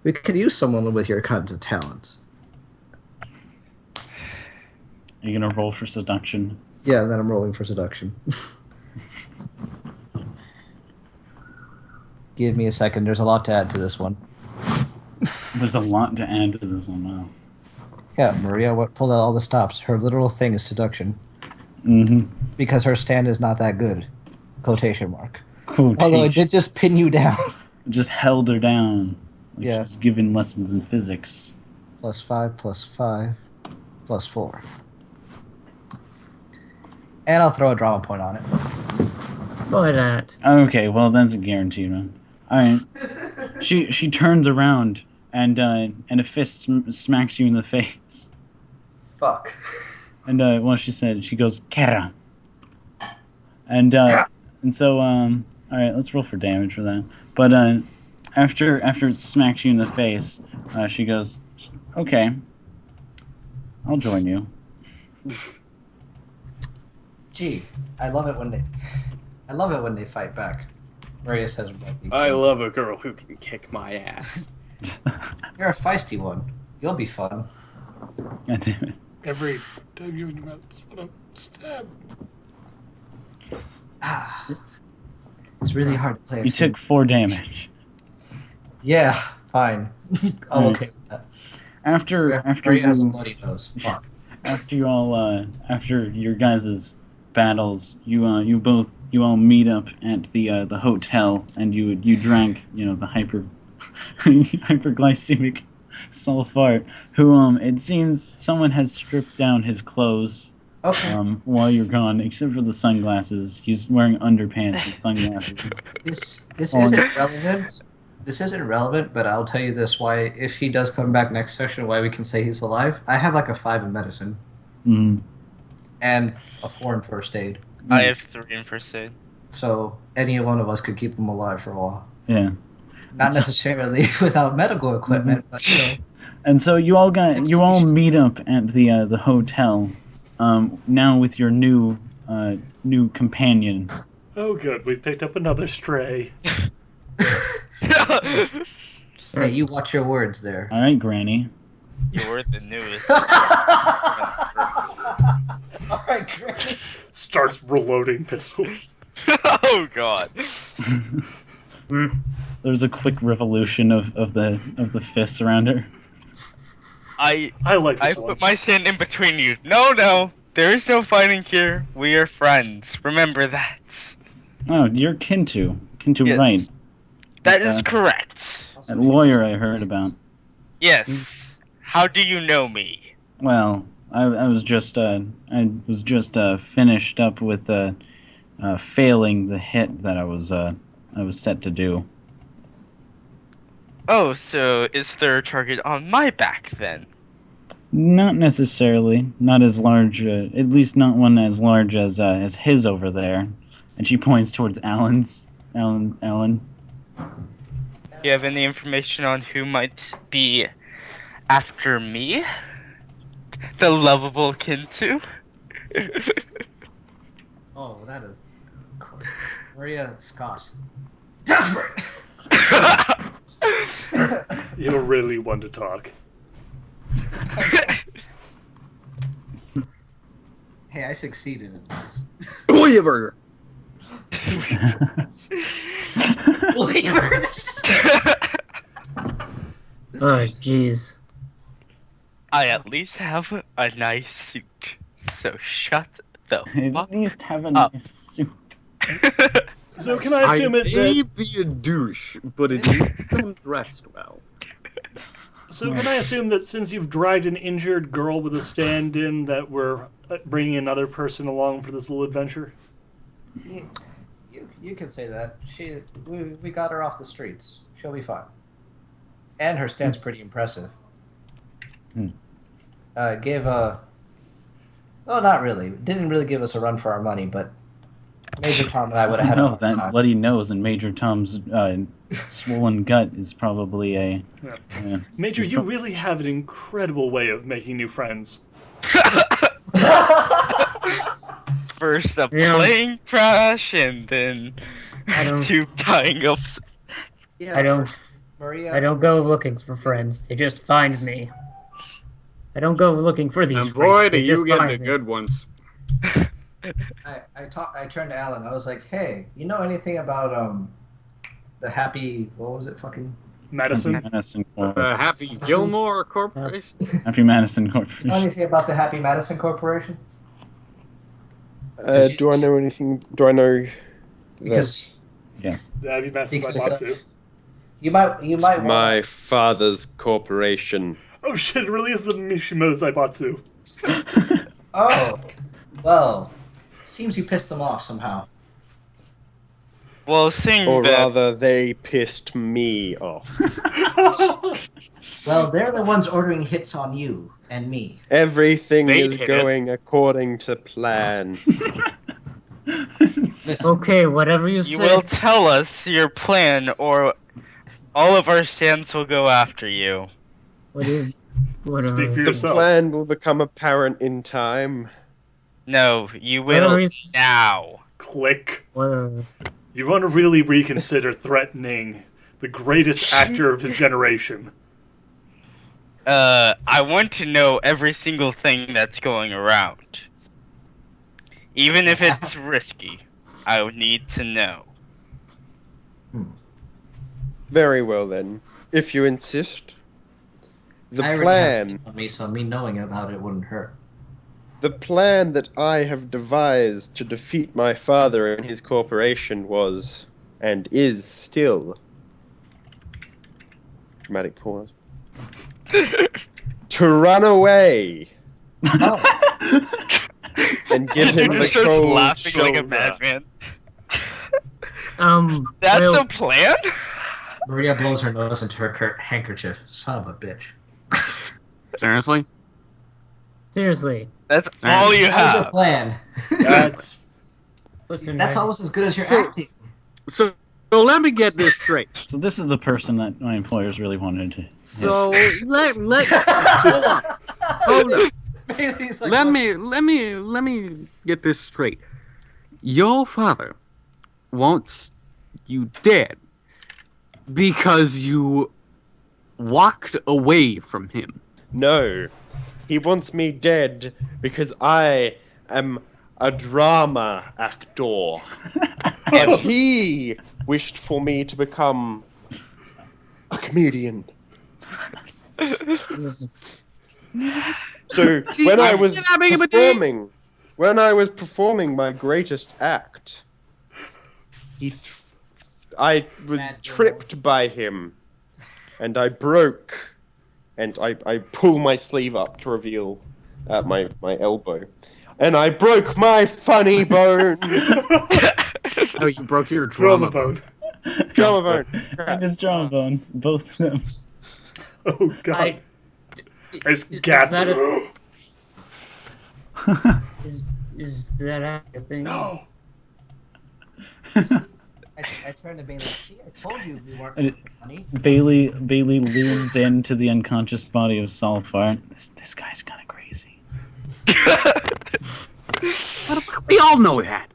We could use someone with your kinds of talents. Are you gonna roll for seduction? Yeah, and then I'm rolling for seduction. Give me a second. There's a lot to add to this one. There's a lot to add to this one. Wow. Yeah, Maria, what pulled out all the stops? Her literal thing is seduction. Mm-hmm. Because her stand is not that good. Quotation mark. Cool. Although it did just pin you down. Just held her down. Like Yeah. She was given lessons in physics. +5, +5, +4. And I'll throw a drama point on it. why not? Okay, well that's a guarantee, man. All right. She turns around and a fist smacks you in the face. Fuck. And she said, she goes Kera. And so all right, let's roll for damage for that. But after it smacks you in the face, she goes, okay, I'll join you. Gee, I love it when they fight back. Maria says, I love a girl who can kick my ass. "You're a feisty one. You'll be fun." God damn it. Every time you open your mouth, it's what I'm stabbed. It's really hard to play. You took 4 damage. Yeah, fine. I'm Right. okay with that. After Maria has a you, bloody nose. Fuck. after you all after your guys' battles, you all meet up at the hotel, and you drank the hyperglycemic sulfite. Who it seems someone has stripped down his clothes Okay. while you're gone, except for the sunglasses. He's wearing underpants and sunglasses. This On- isn't relevant. This isn't relevant, but I'll tell you this: why, if he does come back next session, why we can say he's alive. I have like a 5 in medicine Mm. and a 4 in first aid, I have 3 in first aid. so any one of us could keep him alive for a while. Yeah. Not necessarily without medical equipment, but you know. And so you all meet up at the hotel, now with your new companion. Oh, good. We picked up another stray. Hey, you watch your words there. All right, Granny. You're the newest. All right, great. Starts reloading pistols. Oh God. There's a quick revolution of the fists around her. I like this one. put my stand in between you. No, there is no fighting here. We are friends. Remember that. Oh, you're Kintu Yes. Wright, That is correct. that lawyer I heard about. Yes. How do you know me? Well, I was just finished up with failing the hit that I was set to do. Oh, so is there a target on my back then? Not necessarily. Not as large. At least not one as large as his over there. And she points towards Alan's. Alan. Do you have any information on who might be after me? The lovable Kintu? Oh, that is. Maria Scott. Desperate! You really want to talk. Hey, I succeeded in this. Booyah burger. Oh, jeez. I at least have a nice suit. So shut the At fuck least have a up. nice suit. So can I assume I it may that? be a douche, but at least I'm dressed well. So can I assume that since you've dragged an injured girl with a stand-in, that we're bringing another person along for this little adventure? You can say that. We got her off the streets. She'll be fine. And her stand's pretty impressive. Gave a. Well, not really. Didn't really give us a run for our money, but Major Tom and I would have had a hard that time. bloody nose and Major Tom's swollen gut is probably a. Yeah. Major, you really have an incredible way of making new friends. First a Yeah. plane crash and then I don't- tube tying up. Yeah, I don't. Maria. I don't go looking for friends. They just find me. I don't go looking for these And friends. boy, do They just you get find the me. good ones. I turned to Alan. I was like, "Hey, you know anything about the happy? What was it? Fucking Madison? Madison Happy Gilmore Corporation. Happy Madison you know Corporation. anything about the Happy Madison Corporation? Do I know anything? Do I know? Because Yes. Have you messed with Because- Matsu? you might that's my father's corporation. Oh shit, it really is the Mishimo Zaibatsu. Oh, well, it seems you pissed them off somehow. Well, seeing Or that rather, they pissed me off. Well, they're the ones ordering hits on you and me. Everything They is did it. going according to plan. Listen, Okay, whatever you say. you will tell us your plan, or all of our stands will go after you. What is? What Speak for The yourself. plan will become apparent in time. No, you Whatever will you- now. Click. Whatever. You want to really reconsider threatening the greatest actor of his generation. I want to know every single thing that's going around. Even if it's risky, I would need to know. Very well then, if you insist. The I already have plan, hit on me, so me knowing about it wouldn't hurt. the plan that I have devised to defeat my father and his corporation was, and is still, dramatic pause, to run away and give him He the starts cold laughing like a shoulder. madman. That's That's a plan? Maria blows her nose into her handkerchief. Son of a bitch. Seriously? seriously. That's all you That was your have. plan. That's Listen, That's man. almost as good as your So- acting. So let me get this straight. So this is the person that my employers really wanted to. So let hold on. Bailey's like, Let "Look, me get this straight. Your father wants you dead because you walked away from him. No, he wants me dead because I am a drama actor. And he wished for me to become a comedian. Listen, So when I was You're not making a big- performing my greatest act, I was Sad girl. tripped by him, and I broke, and I pull my sleeve up to reveal my elbow, and I broke my funny bone. No, you broke your drama drama. bone. Drama bone. And his drama bone, both of them. Oh god. I just gasp. that Is that a thing? No. I turned to Bailey. See, I told you we weren't And funny. Bailey leans into the unconscious body of Salfar. This guy's kind of crazy. We all know that.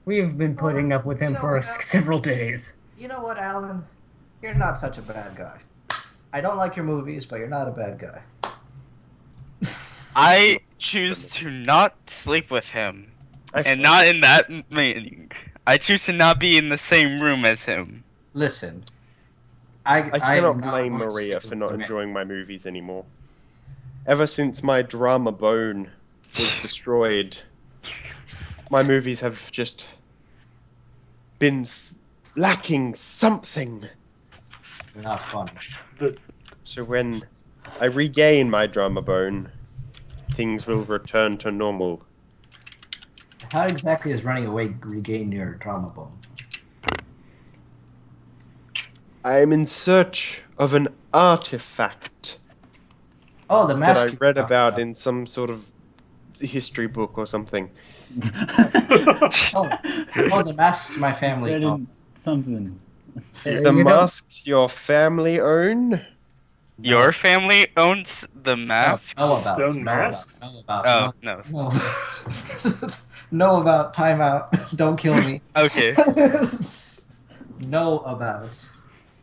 We've been putting up with him for several days. You know what, Alan? You're not such a bad guy. I don't like your movies, but you're not a bad guy. I choose to not sleep with him, and not in that meeting. I choose to not be in the same room as him. Listen, I cannot am not blame going to Maria sleep for not with him. enjoying my movies anymore. Ever since my drama bone was destroyed, my movies have just been lacking something. You're not funny. So when I regain my drama bone, things will return to normal. How exactly is running away regain your trauma bone? I am in search of an artifact Oh, the mask. that I read about in some sort of history book or something. Oh, the masks my family Read owned. something. The masks your family own? Your family owns the mask? Know about. Stone masks? Know about. Oh, no. No. Know about. Time out. Don't kill me. Okay. Know about.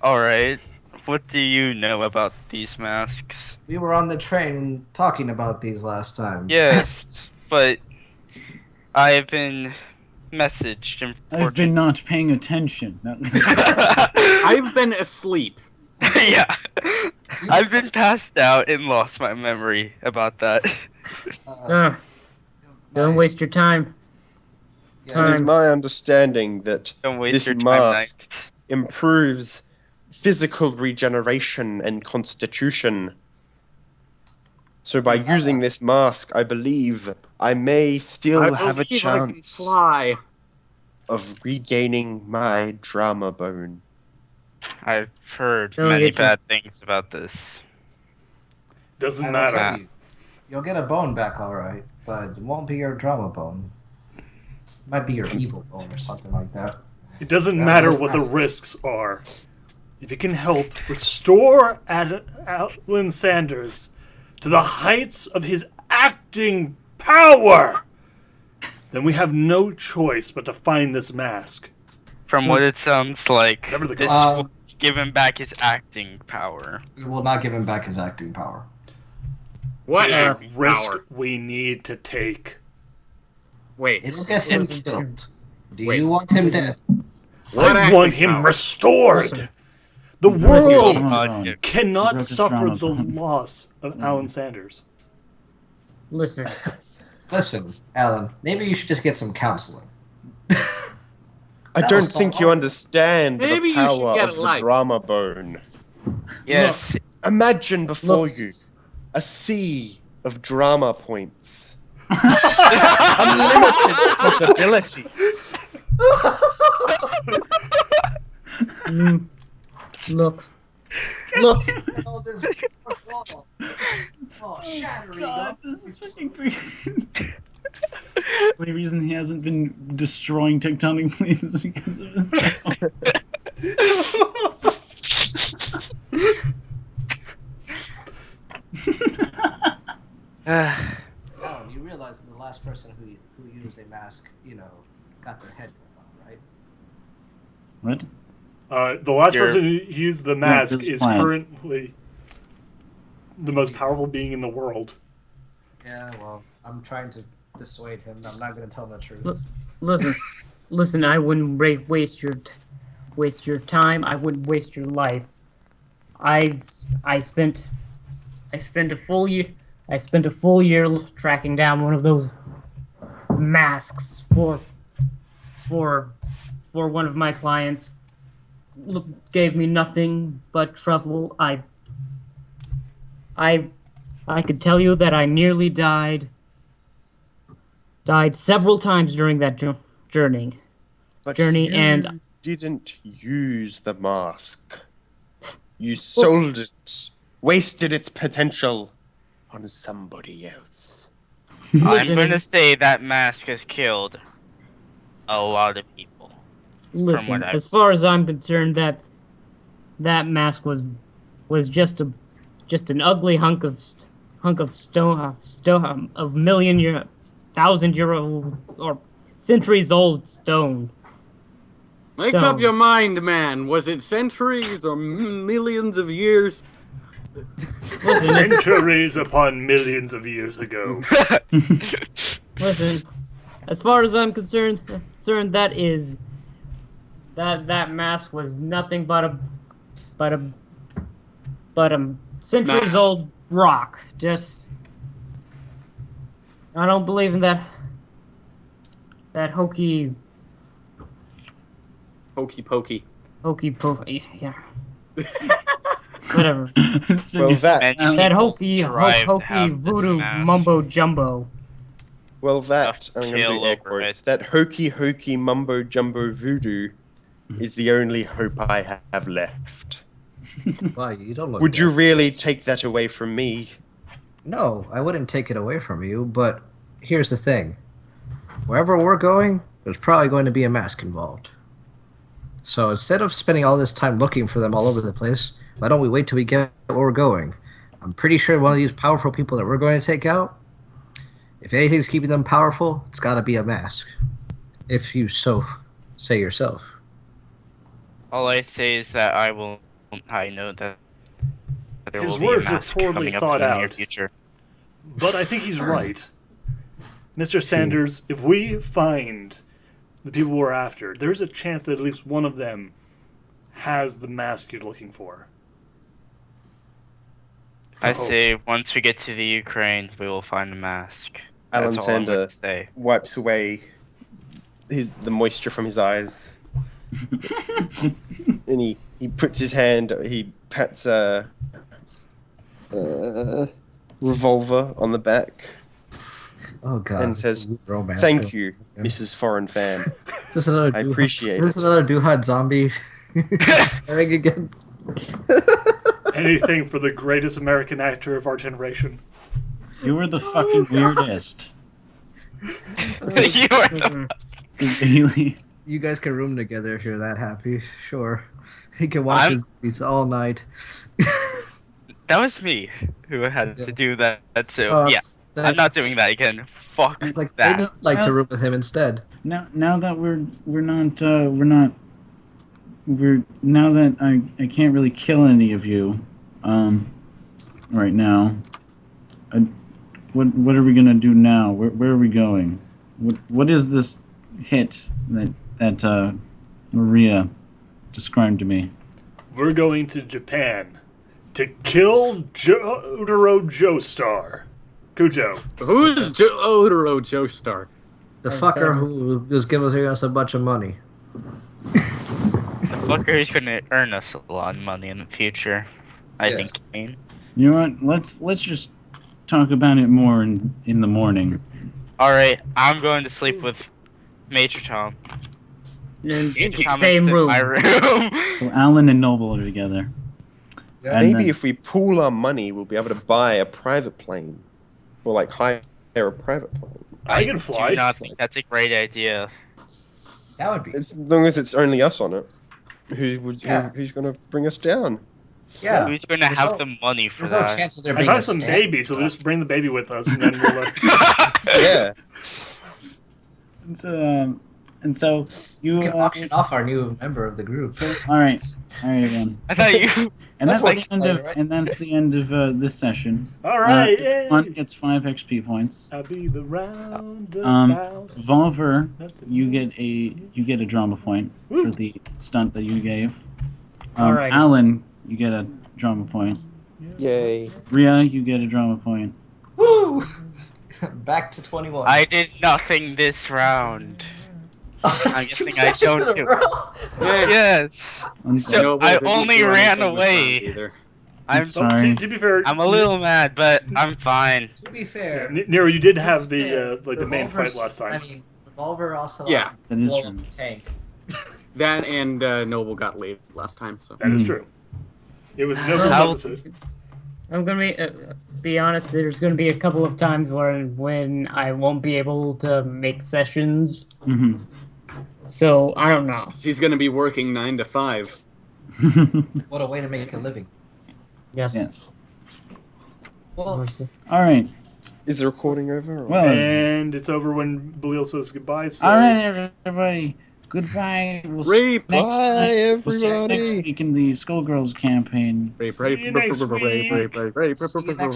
Alright. What do you know about these masks? We were on the train talking about these last time. Yes, but I have been messaged. I've been not paying attention. I've been asleep. Yeah. I've been passed out and lost my memory about that. Don't waste your time. It is my understanding that Don't waste this your time, mask Knight. improves physical regeneration and constitution. So by using this mask, I believe I may still have a chance Fly. of regaining my drama bone. I've heard Don't many get your- bad things about this. Doesn't I will matter. tell you, you'll get a bone back, all right, but it won't be your drama bone. Might be your evil bone or something like that. It doesn't matter what the risks are. If it can help restore Alan Sanders to the heights of his acting power, then we have no choice but to find this mask. From what it sounds like, Whatever the this cost. will give him back his acting power. It will not give him back his acting power. What It is a acting risk power? we need to take. Wait. It'll get him Listen, killed. Do Wait. you want him dead? What I want acting him power? restored. Listen. The world Listen. cannot Broke his suffer drama the bone. loss of Alan Sanders. Listen, Listen, Alan, maybe you should just get some counseling. I That don't was so think you awful. understand Maybe the you should power get of a the life. drama bone. Yes. Imagine before look. you a sea of drama points. Unlimited possibilities. Look. Oh, this poor wall. Oh, shattering. God, this is fucking crazy. The only reason he hasn't been destroying tectonic plates is because of his job. Alan, you realize the last person who used a mask, got their head cut off, right? What? The last You're- person who used the mask this is is fine. currently the most powerful being in the world. Yeah, well, I'm trying to dissuade him. I'm not going to tell him the truth. Look. Listen. I wouldn't waste your time. I wouldn't waste your life. I spent a full year. I spent a full year tracking down one of those masks for one of my clients. Gave me nothing but trouble. I could tell you that I nearly died several times during that But journey, you and didn't use the mask. You sold it, wasted its potential on somebody else. I'm Listen, going to say that mask has killed a lot of people. Listen, what as I've far as I'm concerned, that mask was just an ugly hunk of stone of million year, 1,000 year old or centuries old stone. Make up your mind, man. Was it centuries or millions of years? Listen, Centuries upon millions of years ago. listen. As far as I'm concerned, that mask was nothing but a centuries Mask. old rock. Just I don't believe in that hokey Hokey pokey. Yeah. Whatever. Well, that That hokey Derived have this voodoo mask. mumbo jumbo. Well, that, I'm going to Kill do air over quotes, it. that hokey mumbo jumbo voodoo is the only hope I have left. Why, you don't look Would you dead. really take that away from me? No, I wouldn't take it away from you, but here's the thing. Wherever we're going, there's probably going to be a mask involved. So instead of spending all this time looking for them all over the place, why don't we wait till we get where we're going? I'm pretty sure one of these powerful people that we're going to take out, if anything's keeping them powerful, it's got to be a mask. If you so say yourself. All I say is that I know that there His will be a words are mask poorly coming up thought in the near out. future. But I think he's right. Mr. Sanders, if we find the people we're after, there's a chance that at least one of them has the mask you're looking for. So I say once we get to the Ukraine, we will find a mask. Alan That's all I'm going Sander to say. wipes away the moisture from his eyes. And he puts his hand, he pats a revolver on the back Oh god. and it's says, a weird romance. "Thank you, Mrs. Foreign Fan. Is this another I Duhad- appreciate Is this it." another Duhad zombie? Airing again. anything for the greatest American actor of our generation. You were the fucking weirdest. You are the- So Bailey, You guys can room together if you're that happy. Sure. He can watch movies all night. That was me who had to do that. So Oh, yeah, I'm not doing that again. Fuck It's like that. I'd like to room with him instead. now that now that I can't really kill any of you, right now. What are we gonna do now? Where are we going? What is this hit that Maria described to me? We're going to Japan to kill Jotaro Joestar. Kujo. Who's Jotaro Joestar? The fucker who was giving us a bunch of money. The fucker is gonna earn us a lot of money in the future. I think. Yes. I mean. You know what? Let's just talk about it more in the morning. All right, I'm going to sleep with Major Tom. Major Tom Same is in room. my room. So Alan and Noble are together. And Maybe then- if we pool our money, we'll be able to buy a private plane. Or like hire a private plane. I can fly. do not think that's a great idea. That would be. As long as it's only us on it. Who's going to bring us down? Yeah. Who's going to There's have no- the money for There's no that? chance of there I being a have some stand. babies, so we'll just bring the baby with us, and then we'll. Yeah. And so you We can auction off our new member of the group. all right then. I thought you. And That's that's what the end you of play, right? and that's the end of this session. All right, One yay! gets 5 XP points. I'll be the roundabout. Volver, you get a drama point for the stunt that you gave. Alrighty. Alan, you get a drama point. Yay. Rhea, you get a drama point. Woo! Back to 21. I did nothing this round. I'm Two guessing I sessions don't in a do- row. Yes. I'm So, sorry. Noble I didn't only do ran anything this away. round either. I'm sorry. To be fair, I'm a little mad, but I'm fine. To be fair, Nero, you did have the the main Revolver's- fight last time. I mean, Revolver also. Yeah, that is blow true. up the tank. That and Noble got laid last time, so. That is true. It was an Ogres How- episode. I'm gonna be honest. There's gonna be a couple of times when I won't be able to make sessions. Mhm. So I don't know. He's going to be working 9 to 5. What a way to make a living. Yes. Yes. Well, All right. Is the recording over? Or? Well, And it's over when Balile says goodbye. So all right, everybody. Goodbye. We'll Rape. see you next Bye, time. We'll see you everybody. next week in the Skullgirls campaign. Rape, See you next week. rape, rape, rape, rape, See you rape, next